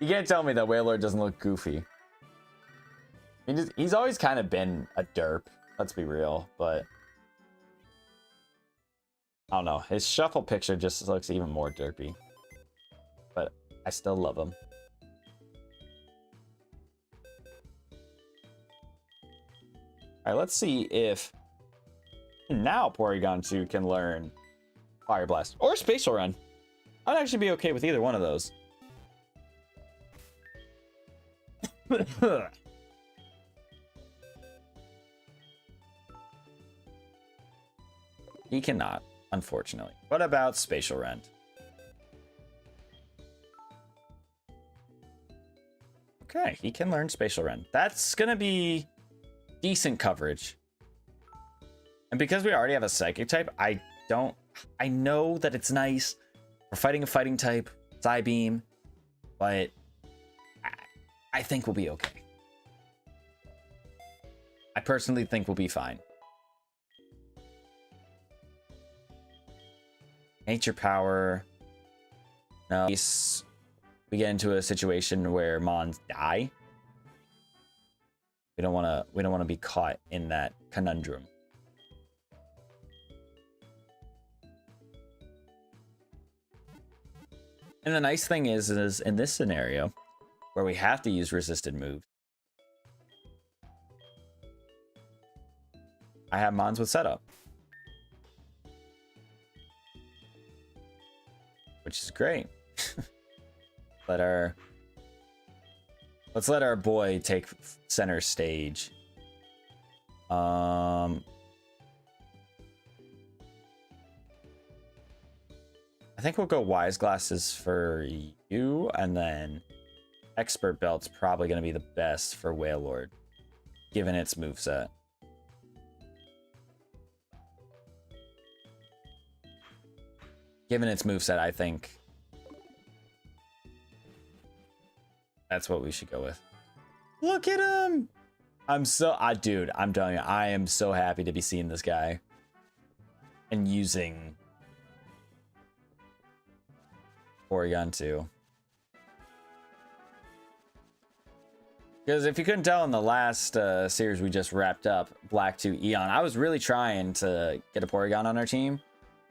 You can't tell me that Wailord doesn't look goofy. He's always kind of been a derp, let's be real, but I don't know. His shuffle picture just looks even more derpy. But I still love him. Alright, let's see if now Porygon 2 can learn Fire Blast or Spatial Run. I'd actually be okay with either one of those. He cannot, unfortunately. What about Spatial Rent? Okay, he can learn Spatial Rent. That's gonna be decent coverage. And because we already have a Psychic type, I know that it's nice. We're fighting a fighting type, Psybeam, but I think we'll be okay. I personally think we'll be fine. Nature Power. No. We get into a situation where Mons die. We don't want to be caught in that conundrum. And the nice thing is in this scenario where we have to use resisted moves, I have Mons with setup, which is great. Let's let our boy take center stage. I think we'll go Wise Glasses for you, and then Expert Belt's probably going to be the best for Wailord, given its moveset. Given its moveset, I think that's what we should go with. Look at him! Dude, I'm telling you, I am so happy to be seeing this guy and using Porygon 2. Because if you couldn't tell in the last series we just wrapped up, Black 2 Eon, I was really trying to get a Porygon on our team,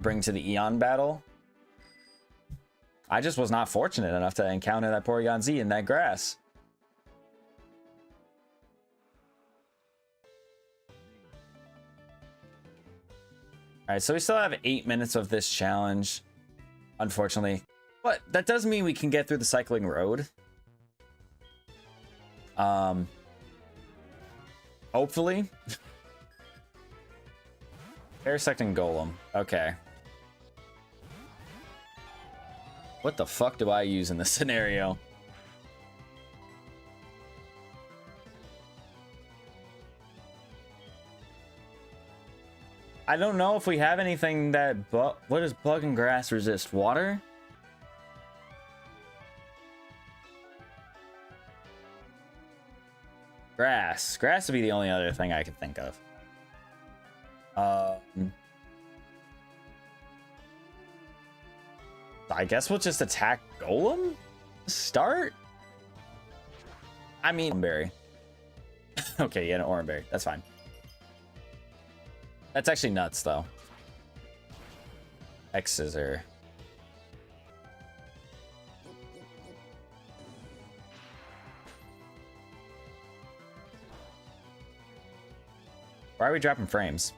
bring to the Eon battle. I just was not fortunate enough to encounter that Porygon Z in that grass. Alright, so we still have 8 minutes of this challenge, unfortunately. But that does mean we can get through the cycling road. Hopefully. Parasect and Golem. Okay. What the fuck do I use in this scenario? I don't know if we have anything that... what does bug and grass resist? Water? Grass. Grass would be the only other thing I could think of. I guess we'll just attack Golem? Start? I mean, Oranberry. Okay, yeah, an Oranberry. That's fine. That's actually nuts, though. X-Scissor. Why are we dropping frames?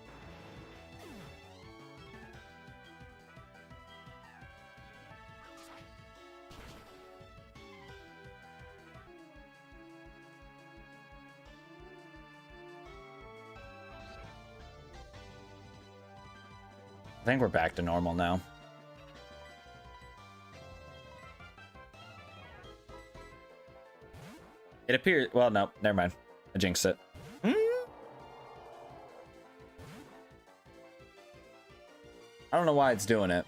I think we're back to normal now. It appears... well, no, never mind. I jinxed it. I don't know why it's doing it.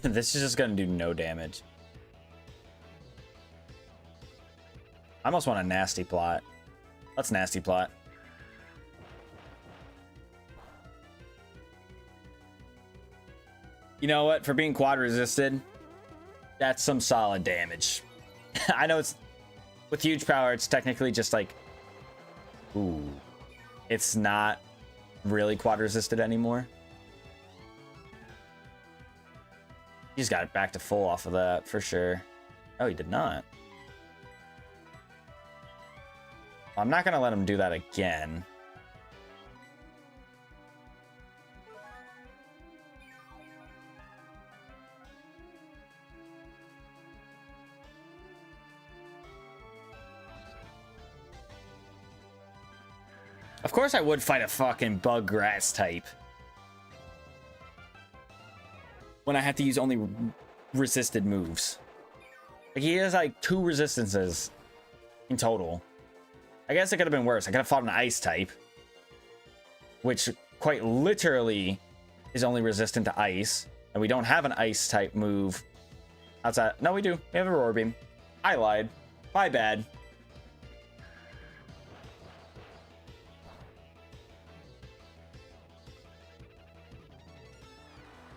This is just gonna do no damage. I almost want a nasty plot. Let's nasty plot. You know what? For being quad resisted, that's some solid damage. I know it's with huge power, it's technically just like, ooh, it's not really quad resisted anymore. He's got it back to full off of that for sure. Oh, he did not. I'm not gonna let him do that again. Of course I would fight a fucking bug grass type when I have to use only resisted moves. Like, he has like 2 resistances in total. I guess it could have been worse. I could have fought an ice type, which quite literally is only resistant to ice, and we don't have an ice type move outside. No, we do. We have a roar beam. I lied. My bad.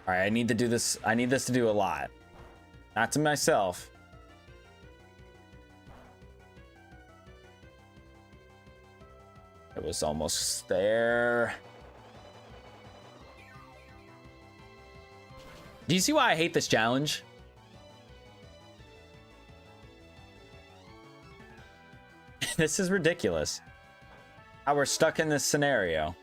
All right, I need to do this. I need this to do a lot. Not to myself. It was almost there. Do you see why I hate this challenge? This is ridiculous. How we're stuck in this scenario.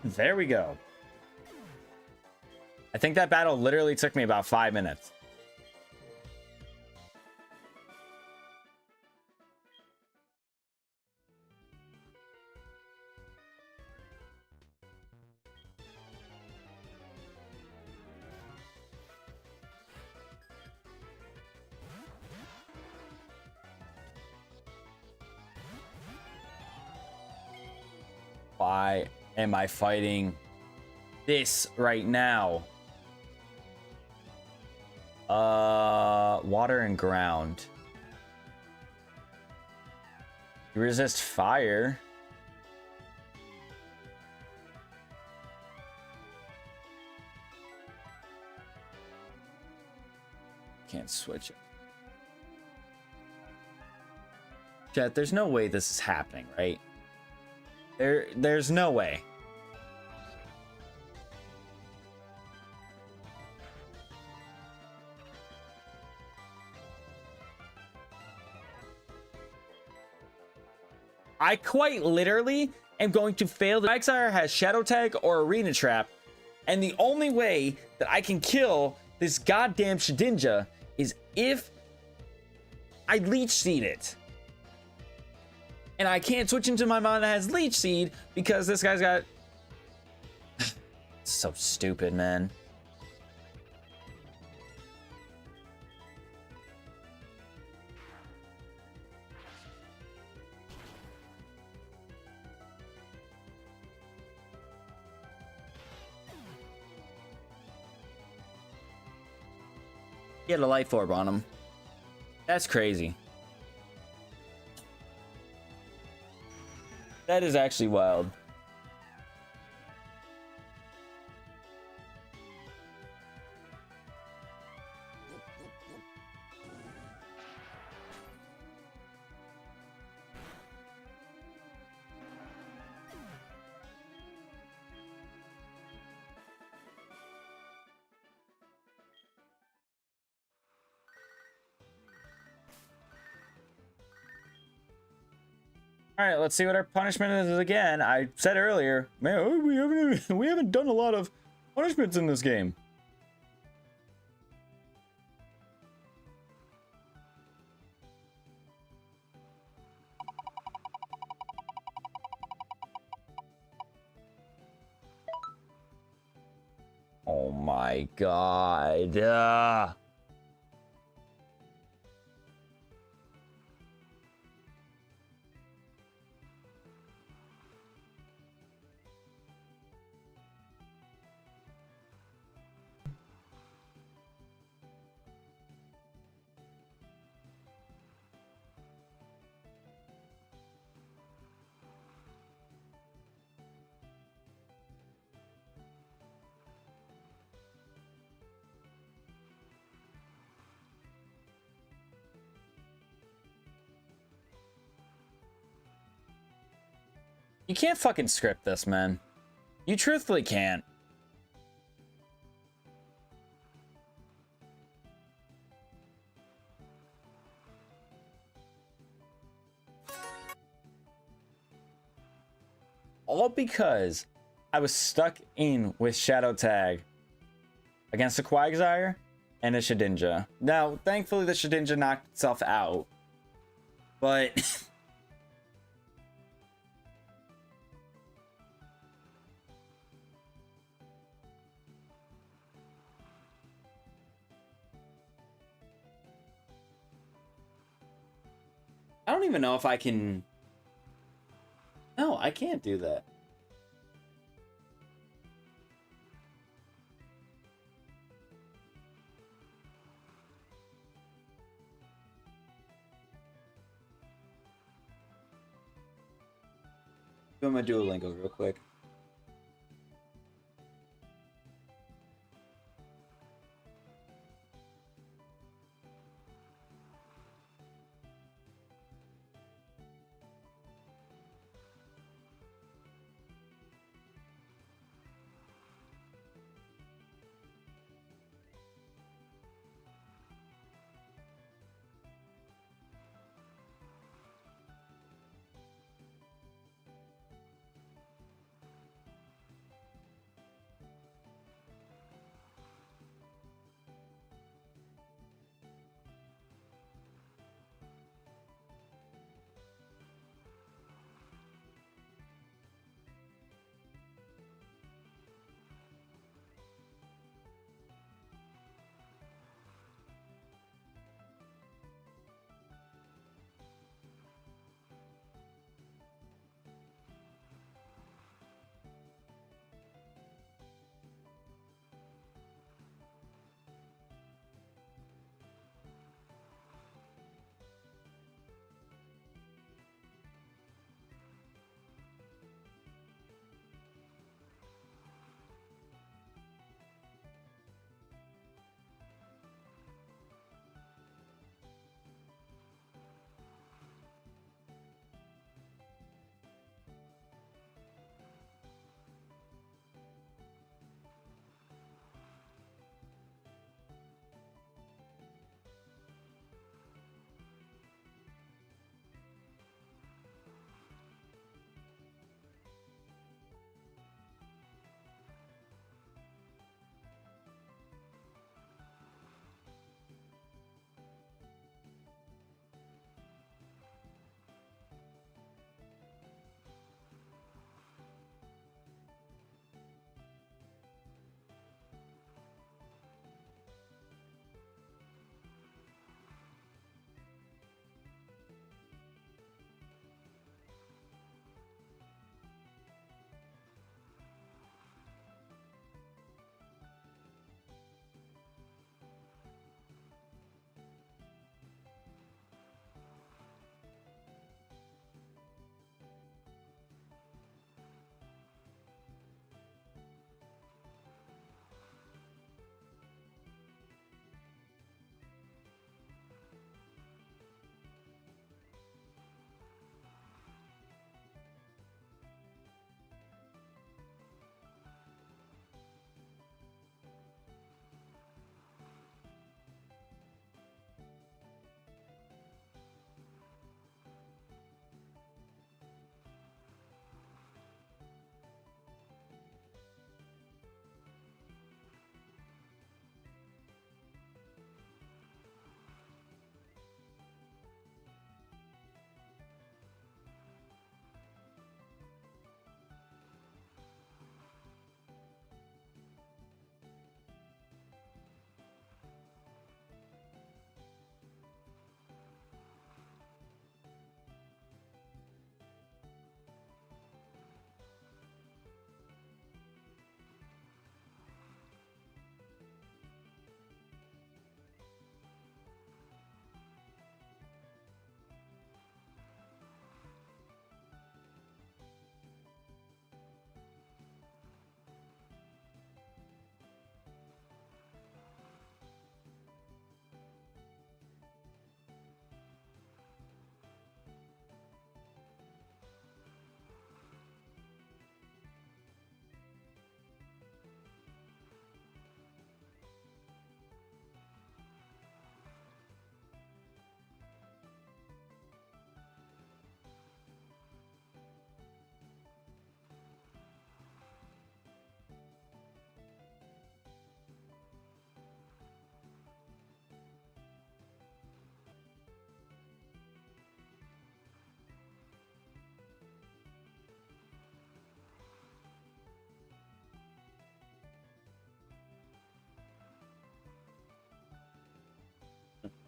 There we go. I think that battle literally took me about 5 minutes. Why am I fighting this right now? Water and ground. You resist fire. Can't switch it. Chat, there's no way this is happening, right? There's no way. I quite literally am going to fail. The MAXING has Shadow Tag or Arena Trap, and the only way that I can kill this goddamn Shedinja is if I Leech Seed it. And I can't switch into my mod that has Leech Seed because this guy's got... So stupid, man. He had a life orb on him. That's crazy. That is actually wild. All right, let's see what our punishment is again. I said earlier, man, we haven't done a lot of punishments in this game. Oh my god. You can't fucking script this, man. You truthfully can't. All because I was stuck in with Shadow Tag against a Quagsire and a Shedinja. Now, thankfully, the Shedinja knocked itself out. But... I don't even know if I can... No, I can't do that. Doing my Duolingo real quick.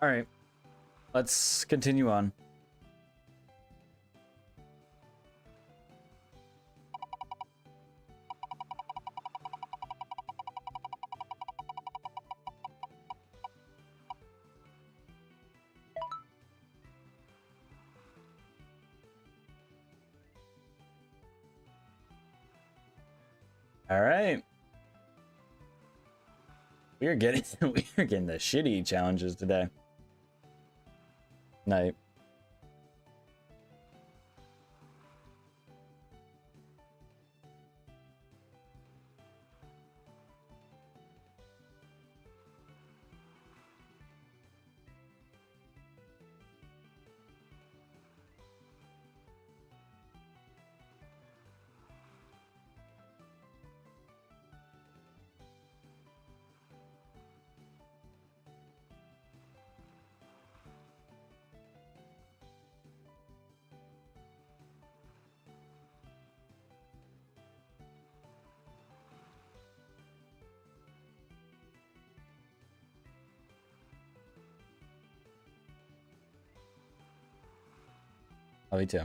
All right, let's continue on. All right. We are getting the shitty challenges today. Night. Oh, me too.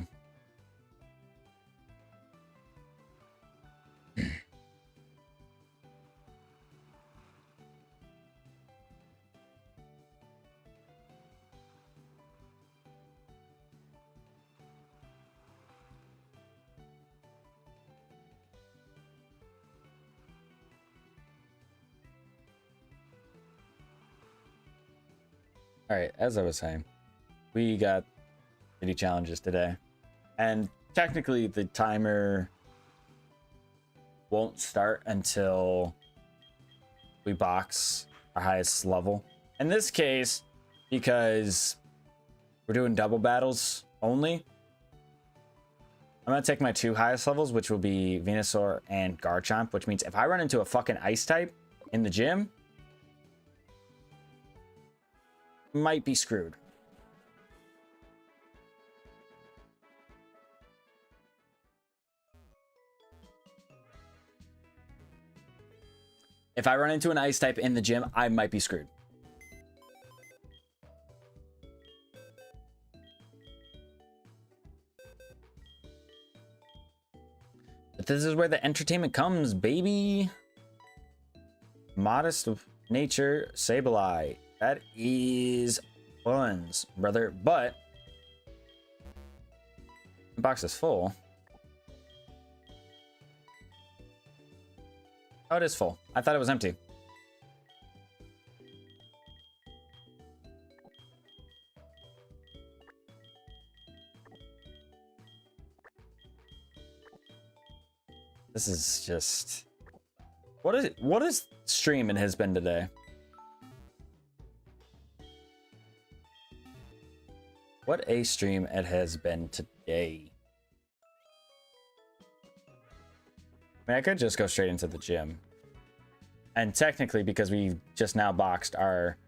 All right, as I was saying, we got shitty challenges today. And technically the timer won't start until we box our highest level. In this case, because we're doing double battles only, I'm gonna take my 2 highest levels, which will be Venusaur and Garchomp, which means if I run into a fucking ice type in the gym, might be screwed. If I run into an ice type in the gym, I might be screwed. But this is where the entertainment comes, baby. Modest of nature, Sableye. That is buns, brother. But the box is full. Oh, it is full. I thought it was empty. This is just... What is streaming has been today? What a stream it has been today. I mean, I could just go straight into the gym. And technically, because we just now boxed our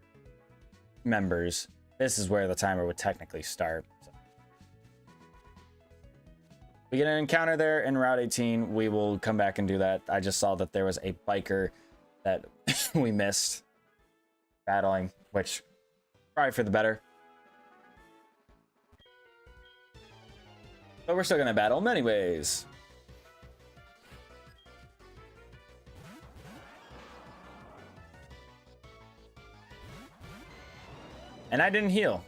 members, this is where the timer would technically start. So. We get an encounter there in Route 18. We will come back and do that. I just saw that there was a biker that we missed battling, which probably for the better. But we're still going to battle in many ways. And I didn't heal.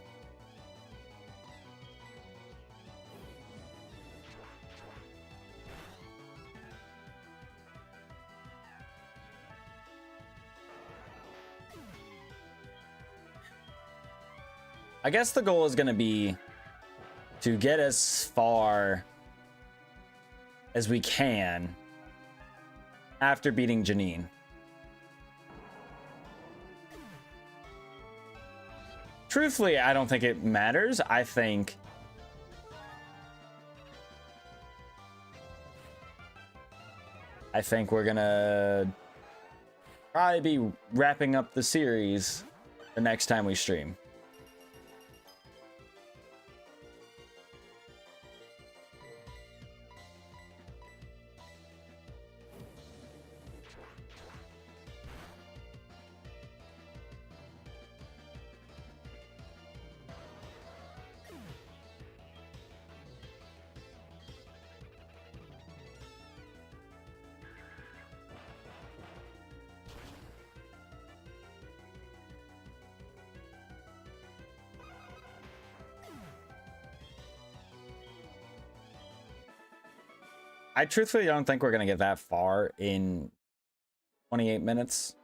I guess the goal is going to be to get as far as we can after beating Janine. Truthfully, I don't think it matters. I think we're gonna probably be wrapping up the series the next time we stream. I truthfully don't think we're gonna get that far in 28 minutes.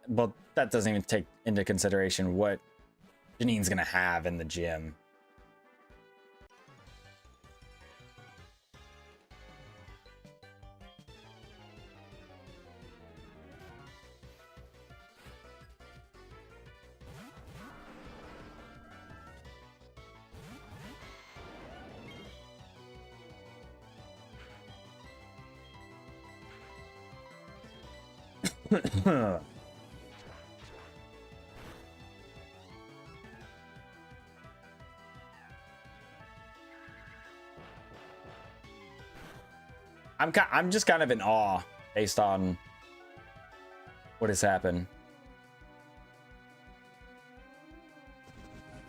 But that doesn't even take into consideration what Janine's gonna have in the gym. I'm just kind of in awe based on what has happened.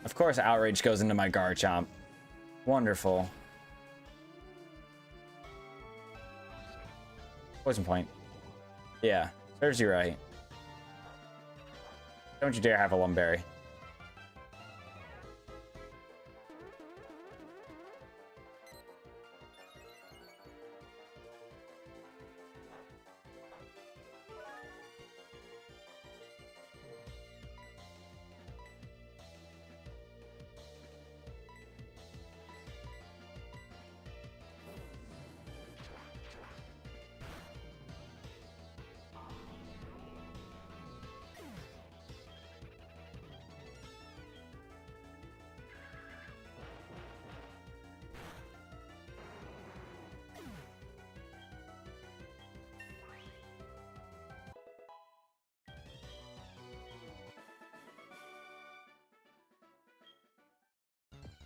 Of course, outrage goes into my Garchomp. Wonderful. Poison point. Yeah, serves you right. Don't you dare have a Lumberry.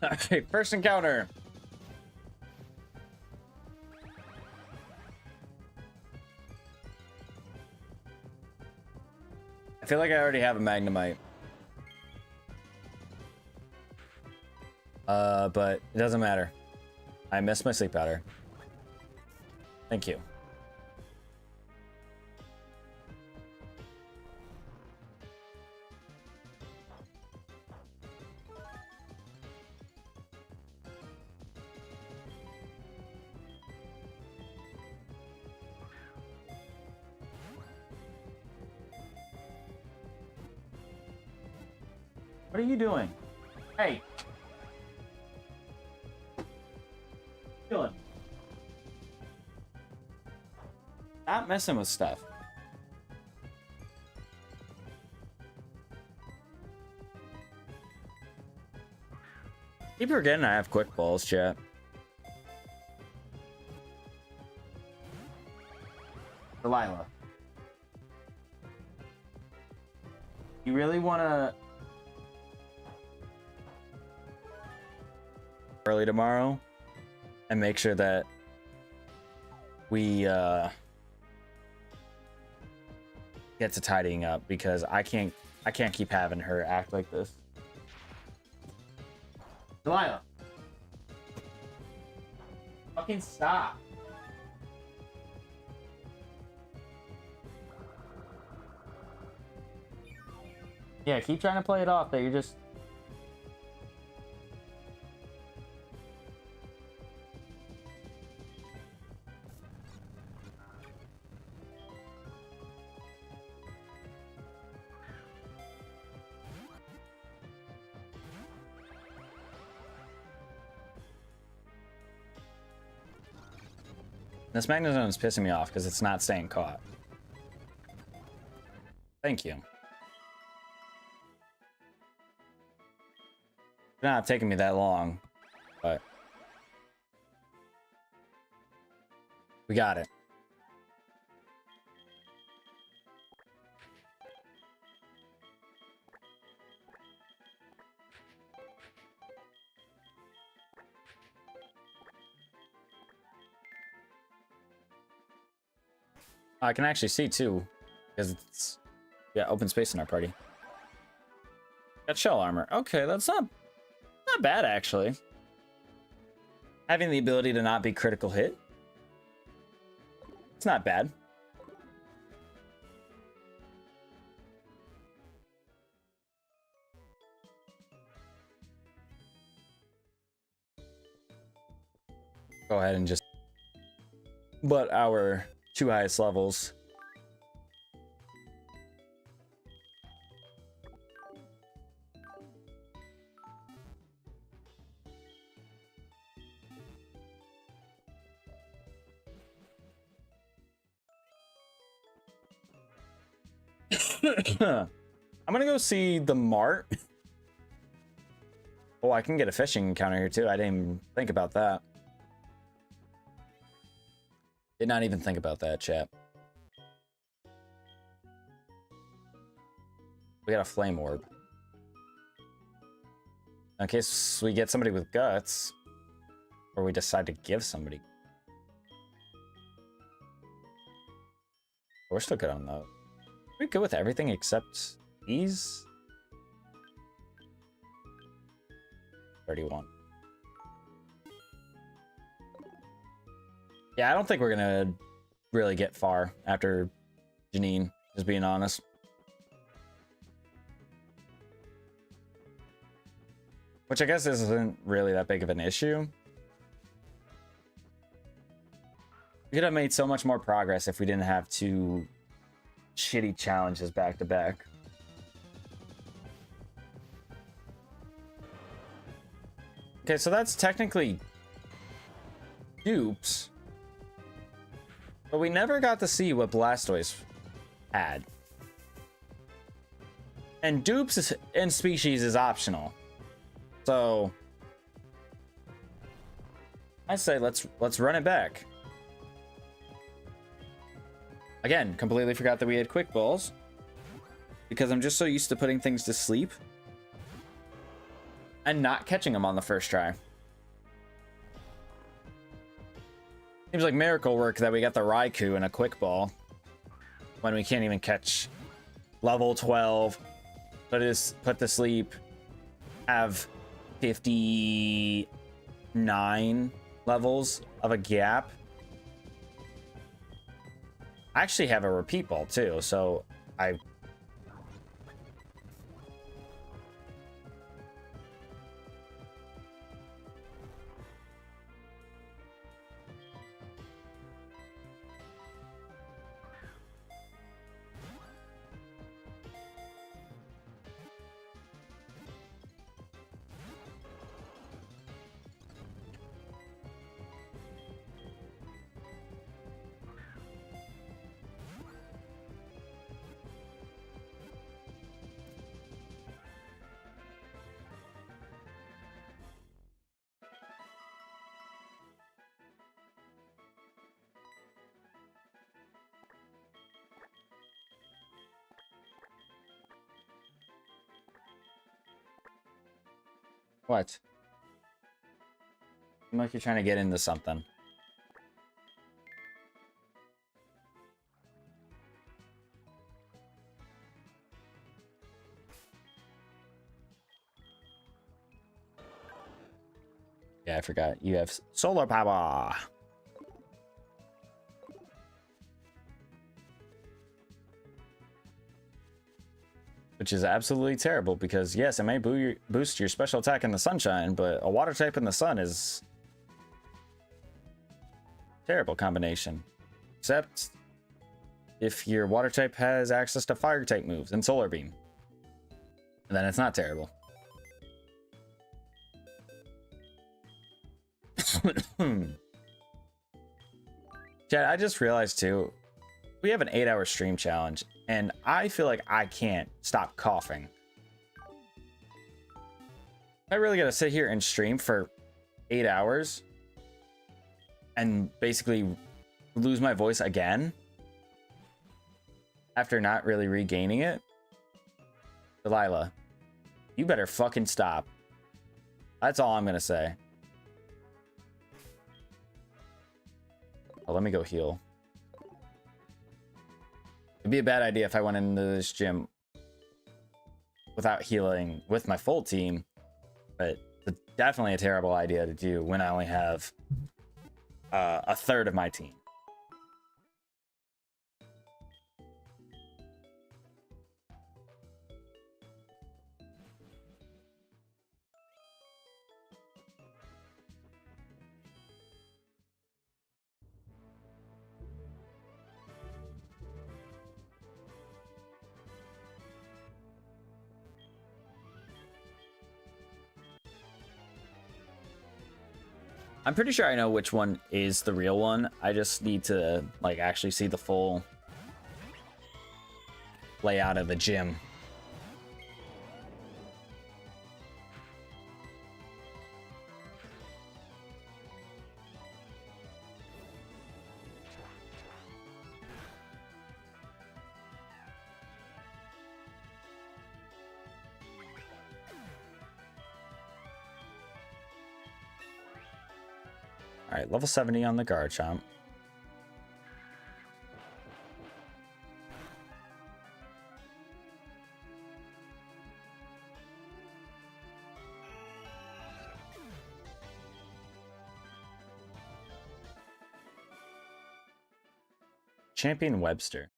Okay, first encounter. I feel like I already have a Magnemite. But it doesn't matter. I missed my sleep powder. Thank you. What are you doing? Hey. What are you doing? Stop messing with stuff. Keep forgetting I have quick balls, chat. Delilah. You really wanna early tomorrow and make sure that we get to tidying up, because I can't keep having her act like this. Delilah. Fucking stop. Yeah, keep trying to play it off that you're just... This Magnezone is pissing me off because it's not staying caught. Thank you. It's not taking me that long, but we got it. I can actually see too, because it's, yeah, open space in our party. Got shell armor. Okay, that's not bad actually. Having the ability to not be critical hit, it's not bad. Go ahead and just but our 2 highest levels. I'm gonna go see the mart. Oh, I can get a fishing encounter here too. I didn't even think about that. Did not even think about that, chat. We got a flame orb. In case we get somebody with guts, or we decide to give somebody. We're still good on those. We're good with everything except these. 31. Yeah, I don't think we're gonna really get far after Janine, just being honest. Which I guess isn't really that big of an issue. We could have made so much more progress if we didn't have 2 shitty challenges back to back. Okay, so that's technically dupes. But we never got to see what Blastoise had. And dupes in species is optional. So I say let's run it back. Again, completely forgot that we had quick balls because I'm just so used to putting things to sleep and not catching them on the first try. Seems like miracle work that we got the Raikou in a quick ball when we can't even catch level 12, put to sleep, have 59 levels of a gap. I actually have a repeat ball too, so I... What? Seems like you're trying to get into something. Yeah, I forgot. You have solar power. Which is absolutely terrible because, yes, it may boost your special attack in the sunshine, but a water type in the sun is a terrible combination. Except if your water type has access to fire type moves and solar beam. And then it's not terrible. Chad, I just realized too, we have an 8-hour stream challenge, and I feel like I can't stop coughing. I really gotta sit here and stream for 8 hours and basically lose my voice again after not really regaining it. Delilah, you better fucking stop. That's all I'm gonna say. Oh, let me go heal. It'd be a bad idea if I went into this gym without healing with my full team, but it's definitely a terrible idea to do when I only have a third of my team. I'm pretty sure I know which one is the real one. I just need to like actually see the full layout of the gym. All right, level 70 on the Garchomp. Champion Webster.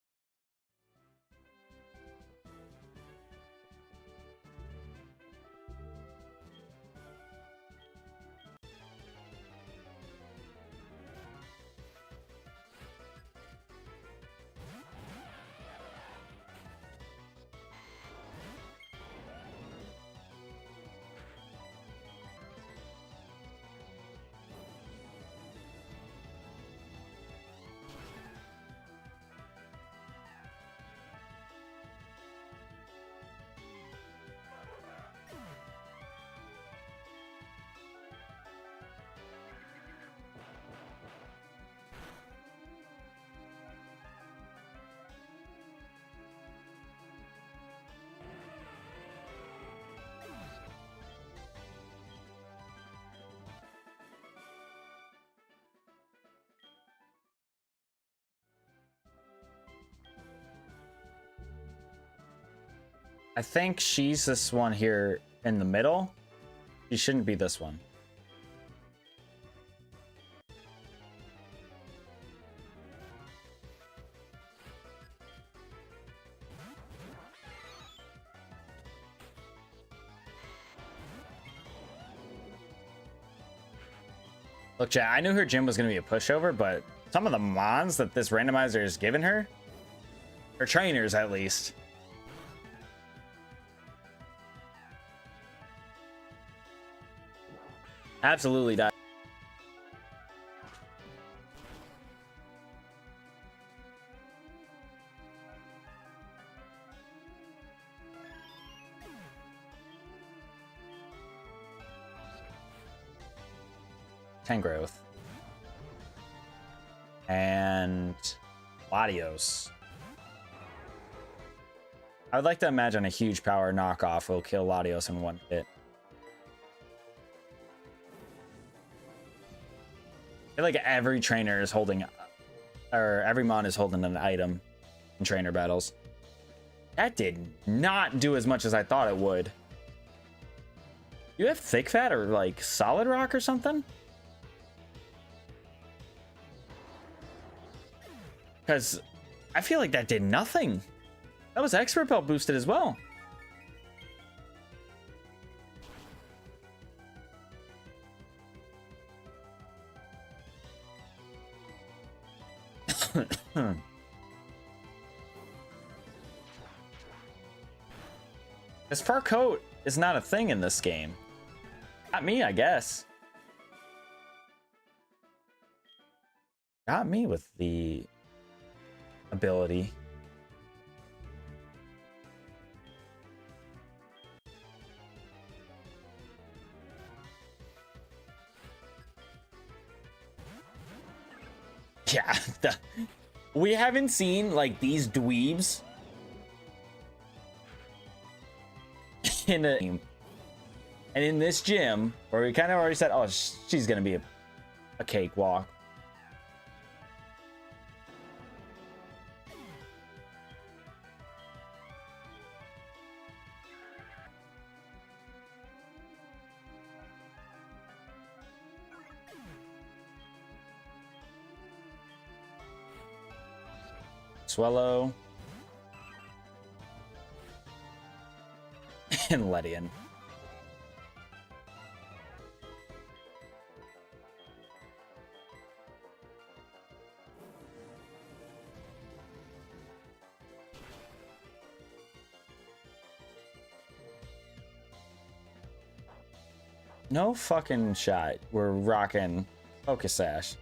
I think she's this one here in the middle. She shouldn't be this one. Look, chat, I knew her gym was going to be a pushover, but some of the mons that this randomizer has given her, or trainers at least, absolutely die. Tangrowth. And Latios. I would like to imagine a huge power knockoff will kill Latios in one hit. I feel like every trainer is holding, or every mon is holding an item in trainer battles. That did not do as much as I thought it would. You have thick fat or like solid rock or something? Because I feel like that did nothing. That was expert belt boosted as well. This fur coat is not a thing in this game. Got me, I guess. Got me with the ability. Yeah, we haven't seen like these dweebs in a game. And in this gym, where we kind of already said, oh, she's gonna be a cakewalk. Swellow. And Ledian. No fucking shot. We're rocking Focus Sash.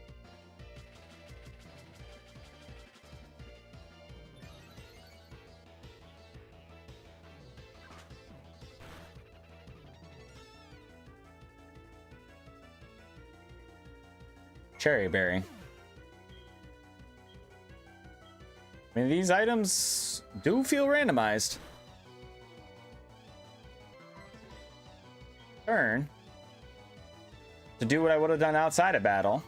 Cherry Berry. I mean, these items do feel randomized. Turn to do what I would have done outside of battle.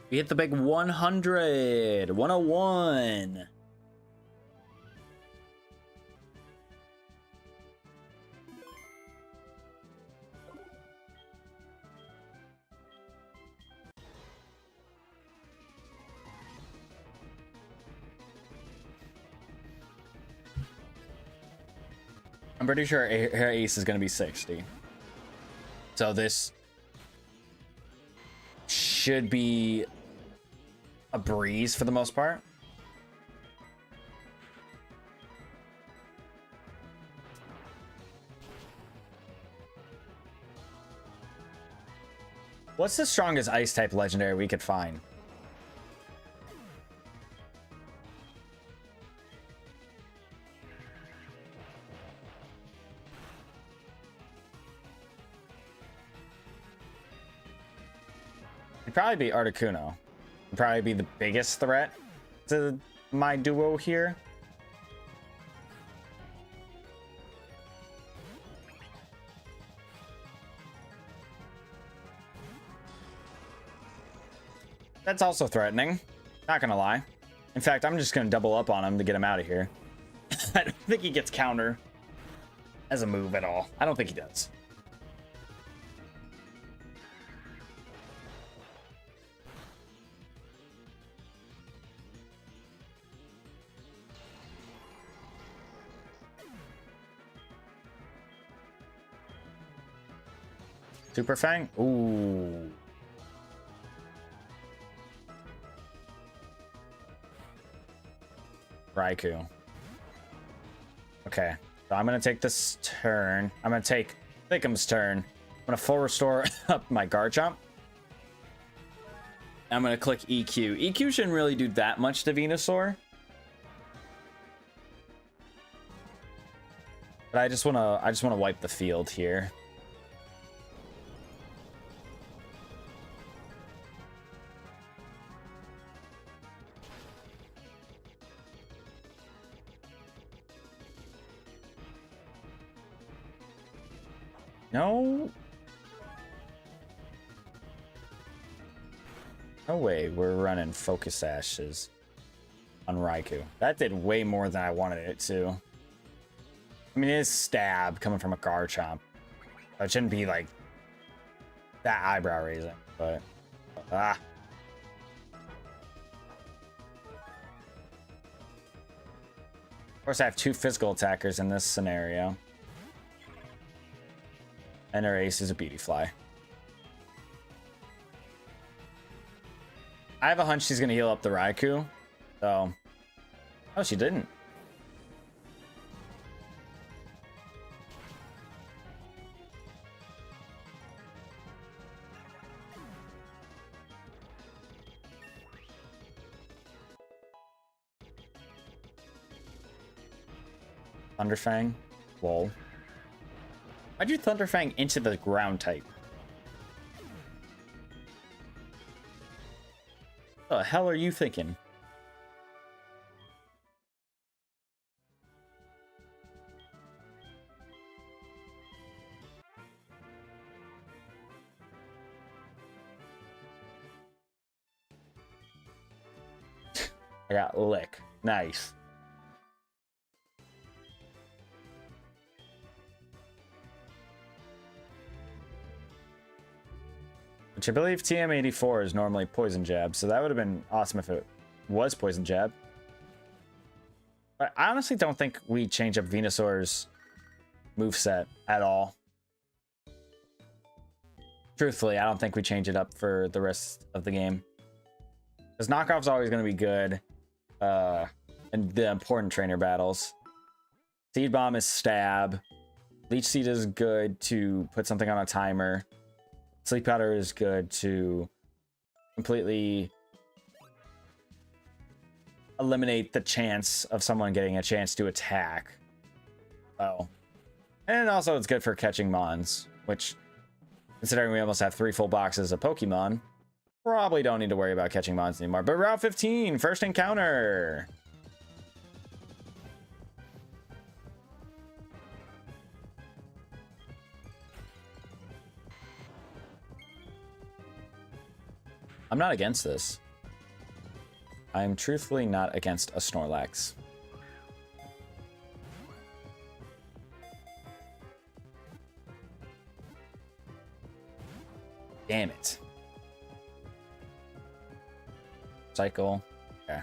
We hit the big 100, 101. I'm pretty sure her ace is going to be 60. So this should be a breeze for the most part. What's the strongest ice type legendary we could find? It'd probably be Articuno. It'd probably be the biggest threat to my duo here. That's also threatening. Not gonna lie. In fact, I'm just gonna double up on him to get him out of here. I don't think he gets counter as a move at all. I don't think he does. Super Fang? Ooh. Raikou. Okay. So I'm going to take this turn. I'm going to take Thickum's turn. I'm going to full restore up my Garchomp. I'm going to click EQ. EQ shouldn't really do that much to Venusaur. But I just want to wipe the field here. No. No way we're running Focus Ashes on Raikou. That did way more than I wanted it to. I mean, it is stab coming from a Garchomp. So it shouldn't be like that eyebrow raising, but Of course, I have two physical attackers in this scenario. And her ace is a Beautyfly. I have a hunch she's going to heal up the Raikou. So... Oh, she didn't. Thunderfang? Lol. Why'd you Thunderfang into the ground type? What the hell are you thinking? I got Lick. Nice. which I believe TM84 is normally Poison Jab, so that would have been awesome if it was Poison Jab. But I honestly don't think we change up Venusaur's moveset at all. Truthfully, I don't think we change it up for the rest of the game. Because knockoff's always going to be good in the important trainer battles. Seed Bomb is stab. Leech Seed is good to put something on a timer. Sleep Powder is good to completely eliminate the chance of someone getting a chance to attack. Oh. And also it's good for catching Mons, which, considering we almost have 3 full boxes of Pokemon, probably don't need to worry about catching Mons anymore. But Route 15, first encounter. I'm not against this. I'm truthfully not against a Snorlax. Damn it. Cycle. Okay.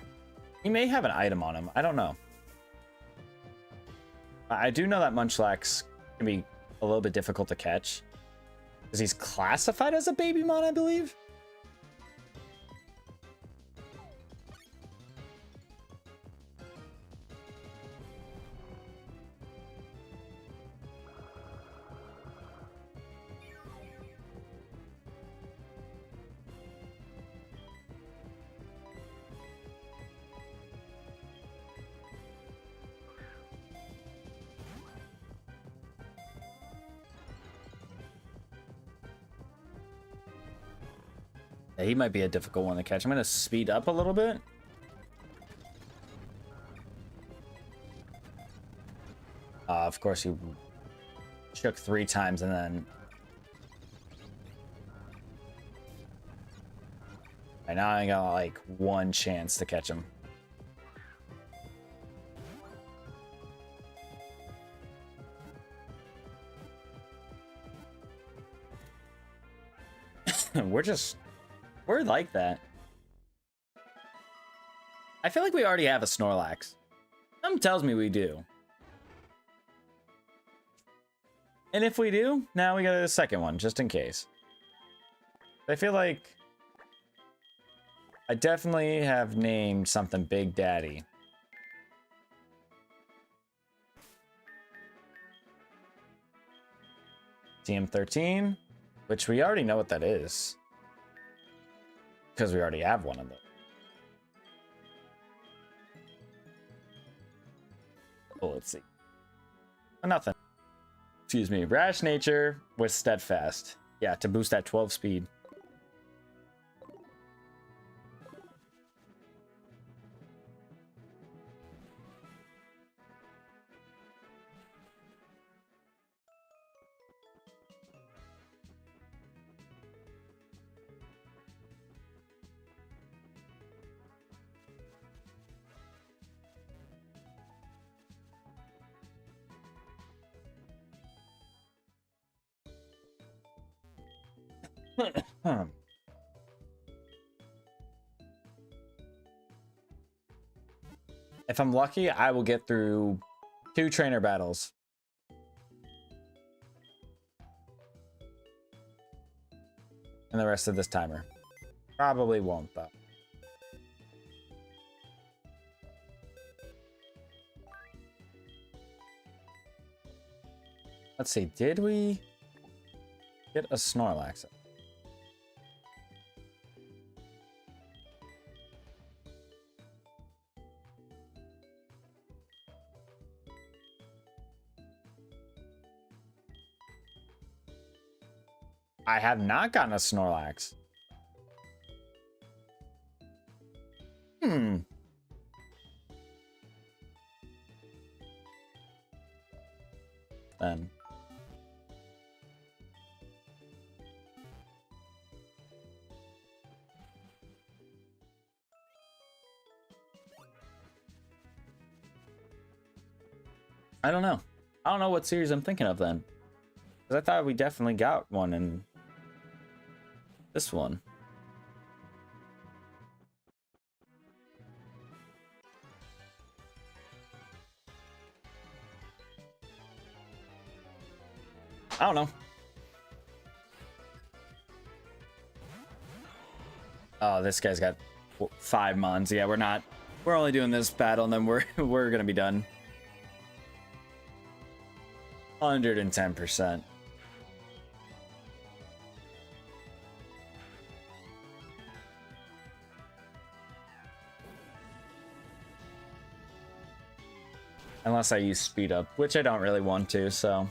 He may have an item on him. I don't know. I do know that Munchlax can be a little bit difficult to catch, because he's classified as a Babymon, I believe. Yeah, he might be a difficult one to catch. I'm going to speed up a little bit. Of course, he shook 3 times and then... Right now I got like 1 chance to catch him. We're like that. I feel like we already have a Snorlax. Something tells me we do. And if we do, now we got a second one, just in case. I feel like I definitely have named something Big Daddy. TM13, which we already know what that is, because we already have one of them. Oh, let's see. Oh, nothing. Excuse me. Rash Nature with Steadfast. Yeah, to boost that 12 speed. If I'm lucky, I will get through 2 trainer battles. And the rest of this timer. Probably won't, though. Let's see, did we get a Snorlax? I have not gotten a Snorlax. Then. I don't know. I don't know what series I'm thinking of then. Because I thought we definitely got one in this one. I don't know. Oh, this guy's got 5 mons. Yeah, we're only doing this battle and then we're gonna be done. 110%. Unless I use speed up, which I don't really want to, so.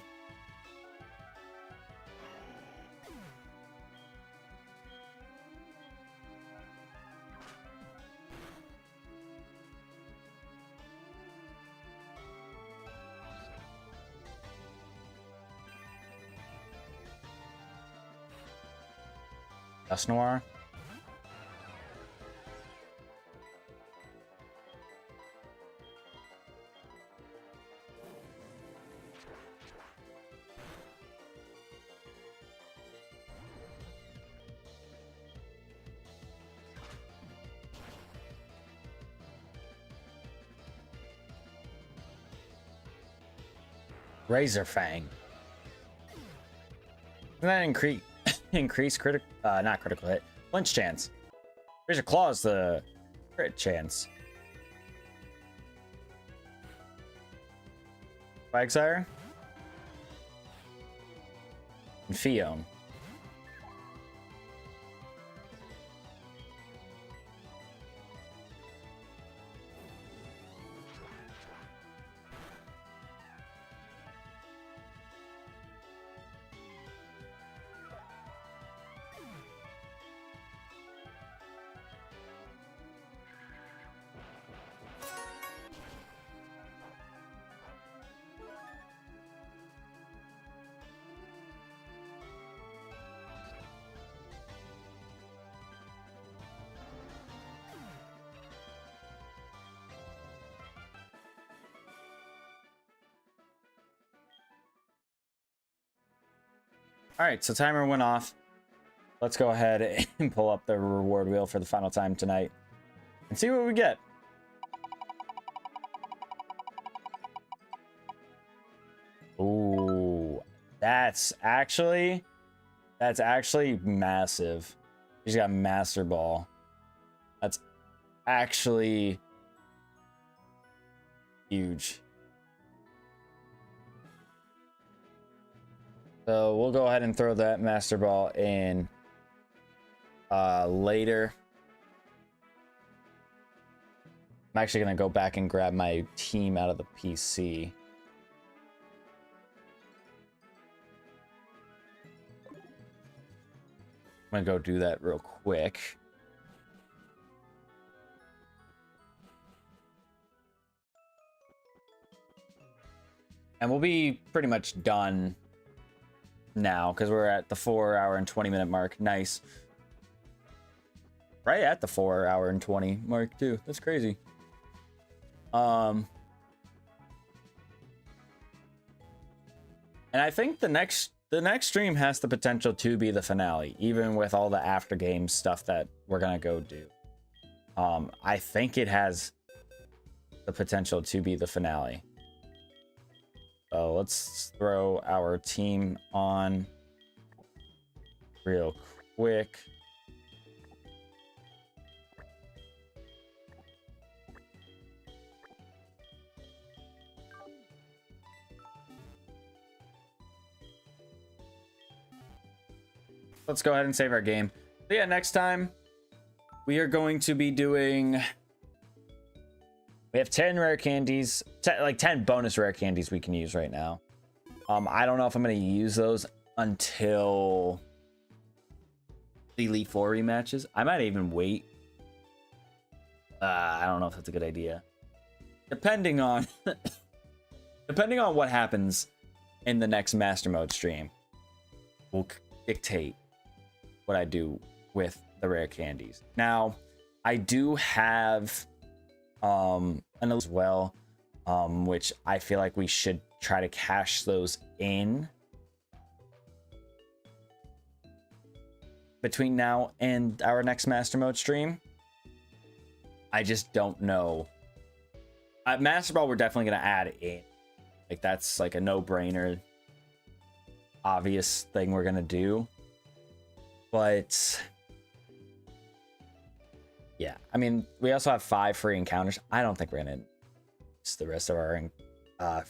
Dust Noir. Razor Fang. Doesn't that increase not critical hit, flinch chance? Razor Claw is the crit chance. Quagsire and Fion. All right, so timer went off. Let's go ahead and pull up the reward wheel for the final time tonight and see what we get. Ooh, that's actually massive. He's got Master Ball. That's actually huge. So we'll go ahead and throw that Master Ball in later. I'm actually going to go back and grab my team out of the PC. I'm going to go do that real quick. And we'll be pretty much done now because we're at the 4-hour and 20-minute mark. Nice. Right at the 4-hour and 20 mark too. That's crazy. And I think the next stream has the potential to be the finale, even with all the after game stuff that we're gonna go do. I think it has the potential to be the finale. So let's throw our team on real quick. Let's go ahead and save our game. So yeah, next time we are going to be doing... We have 10 rare candies, like 10 bonus rare candies we can use right now. I don't know if I'm going to use those until the Elite Four rematches. I might even wait. I don't know if that's a good idea. Depending on what happens in the next Mastermode stream, will dictate what I do with the rare candies. Now, I do have and as well, which I feel like we should try to cash those in between now and our next Master Mode stream. I just don't know. Master Ball, we're definitely going to add in. Like, that's like a no-brainer, obvious thing we're going to do. But yeah, I mean, we also have 5 free encounters. I don't think we're going to use the rest of our... I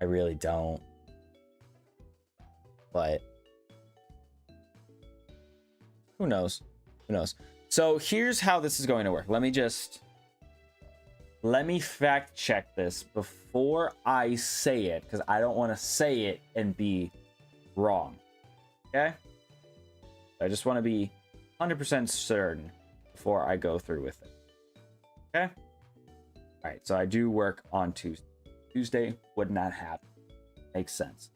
really don't. But who knows? Who knows? So here's how this is going to work. Let me fact check this before I say it, because I don't want to say it and be wrong. Okay? I just want to be 100% certain before I go through with it. Okay? All right, so I do work on Tuesday. Tuesday would not happen. Makes sense.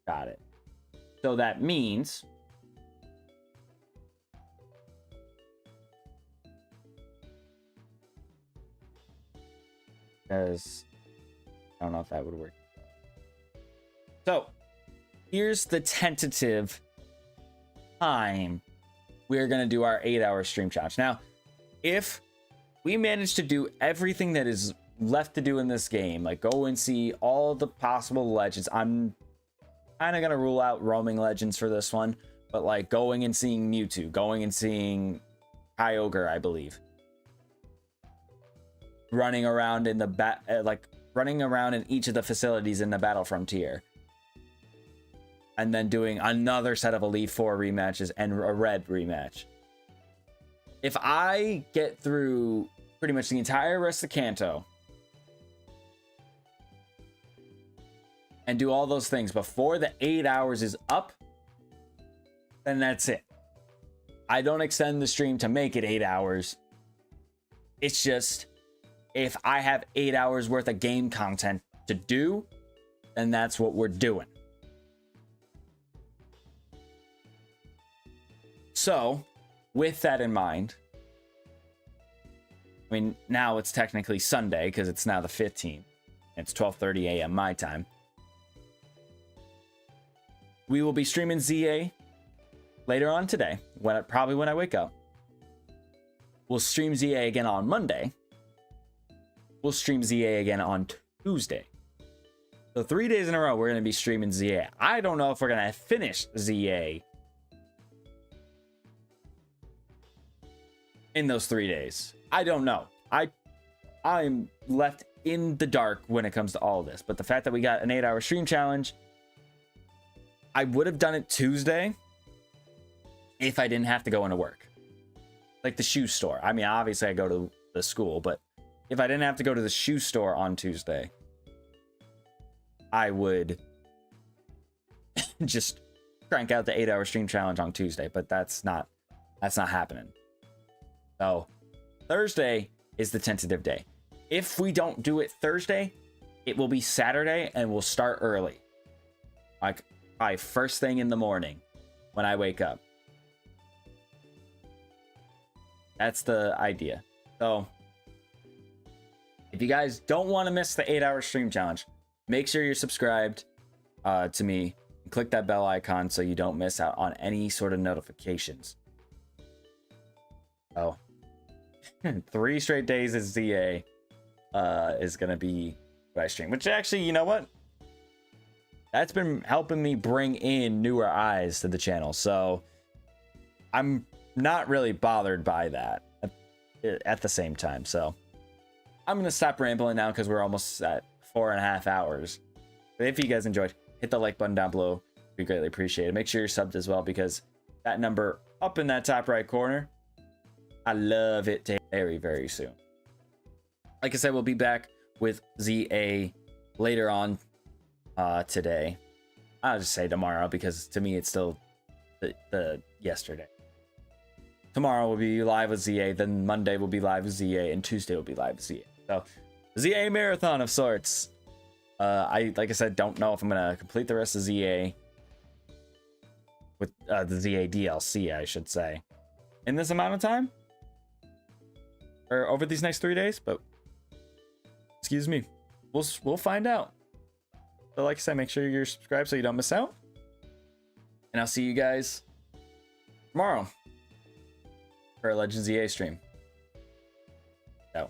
Got it. So that means because I don't know if that would work. So here's the tentative time we're going to do our 8-hour stream challenge. Now, if we manage to do everything that is left to do in this game, like go and see all the possible legends, I'm kind of going to rule out roaming legends for this one, but like going and seeing Mewtwo, going and seeing Kyogre, I believe, running around in the running around in each of the facilities in the Battle Frontier, and then doing another set of Elite Four rematches and a Red rematch. If I get through pretty much the entire rest of Kanto and do all those things before the 8 hours is up, then that's it. I don't extend the stream to make it 8 hours. It's just, if I have 8 hours worth of game content to do, then that's what we're doing. So, with that in mind, I mean, now it's technically Sunday because it's now the 15th. It's 12:30 a.m. my time. We will be streaming ZA later on today, probably when I wake up. We'll stream ZA again on Monday. We'll stream ZA again on Tuesday. So 3 days in a row, we're going to be streaming ZA. I don't know if we're going to finish ZA in those 3 days. I don't know. I'm left in the dark when it comes to all this. But the fact that we got an 8-hour stream challenge, I would have done it Tuesday if I didn't have to go into work. Like the shoe store. I mean, obviously I go to the school, but if I didn't have to go to the shoe store on Tuesday, I would just crank out the 8-hour stream challenge on Tuesday, but that's not happening. So Thursday is the tentative day. If we don't do it Thursday, it will be Saturday, and we'll start early. Like probably first thing in the morning when I wake up. That's the idea. So if you guys don't want to miss the 8-hour stream challenge, make sure you're subscribed to me and click that bell icon so you don't miss out on any sort of notifications. Oh, 3 straight days of ZA is going to be what I stream, which actually, you know what? That's been helping me bring in newer eyes to the channel. So I'm not really bothered by that at the same time. So I'm going to stop rambling now because we're almost at 4.5 hours. But if you guys enjoyed, hit the like button down below. We greatly appreciate it. Make sure you're subbed as well, because that number up in that top right corner, I love it very, very soon. Like I said, we'll be back with ZA later on today. I'll just say tomorrow, because to me it's still the yesterday. Tomorrow will be live with ZA, then Monday will be live with ZA, and Tuesday will be live with ZA. So ZA marathon of sorts. Like I said, don't know if I'm gonna complete the rest of ZA with the ZA DLC, I should say, in this amount of time, or over these next 3 days. But excuse me, we'll find out. So like I said, make sure you're subscribed so you don't miss out, and I'll see you guys tomorrow for a Legends EA stream. So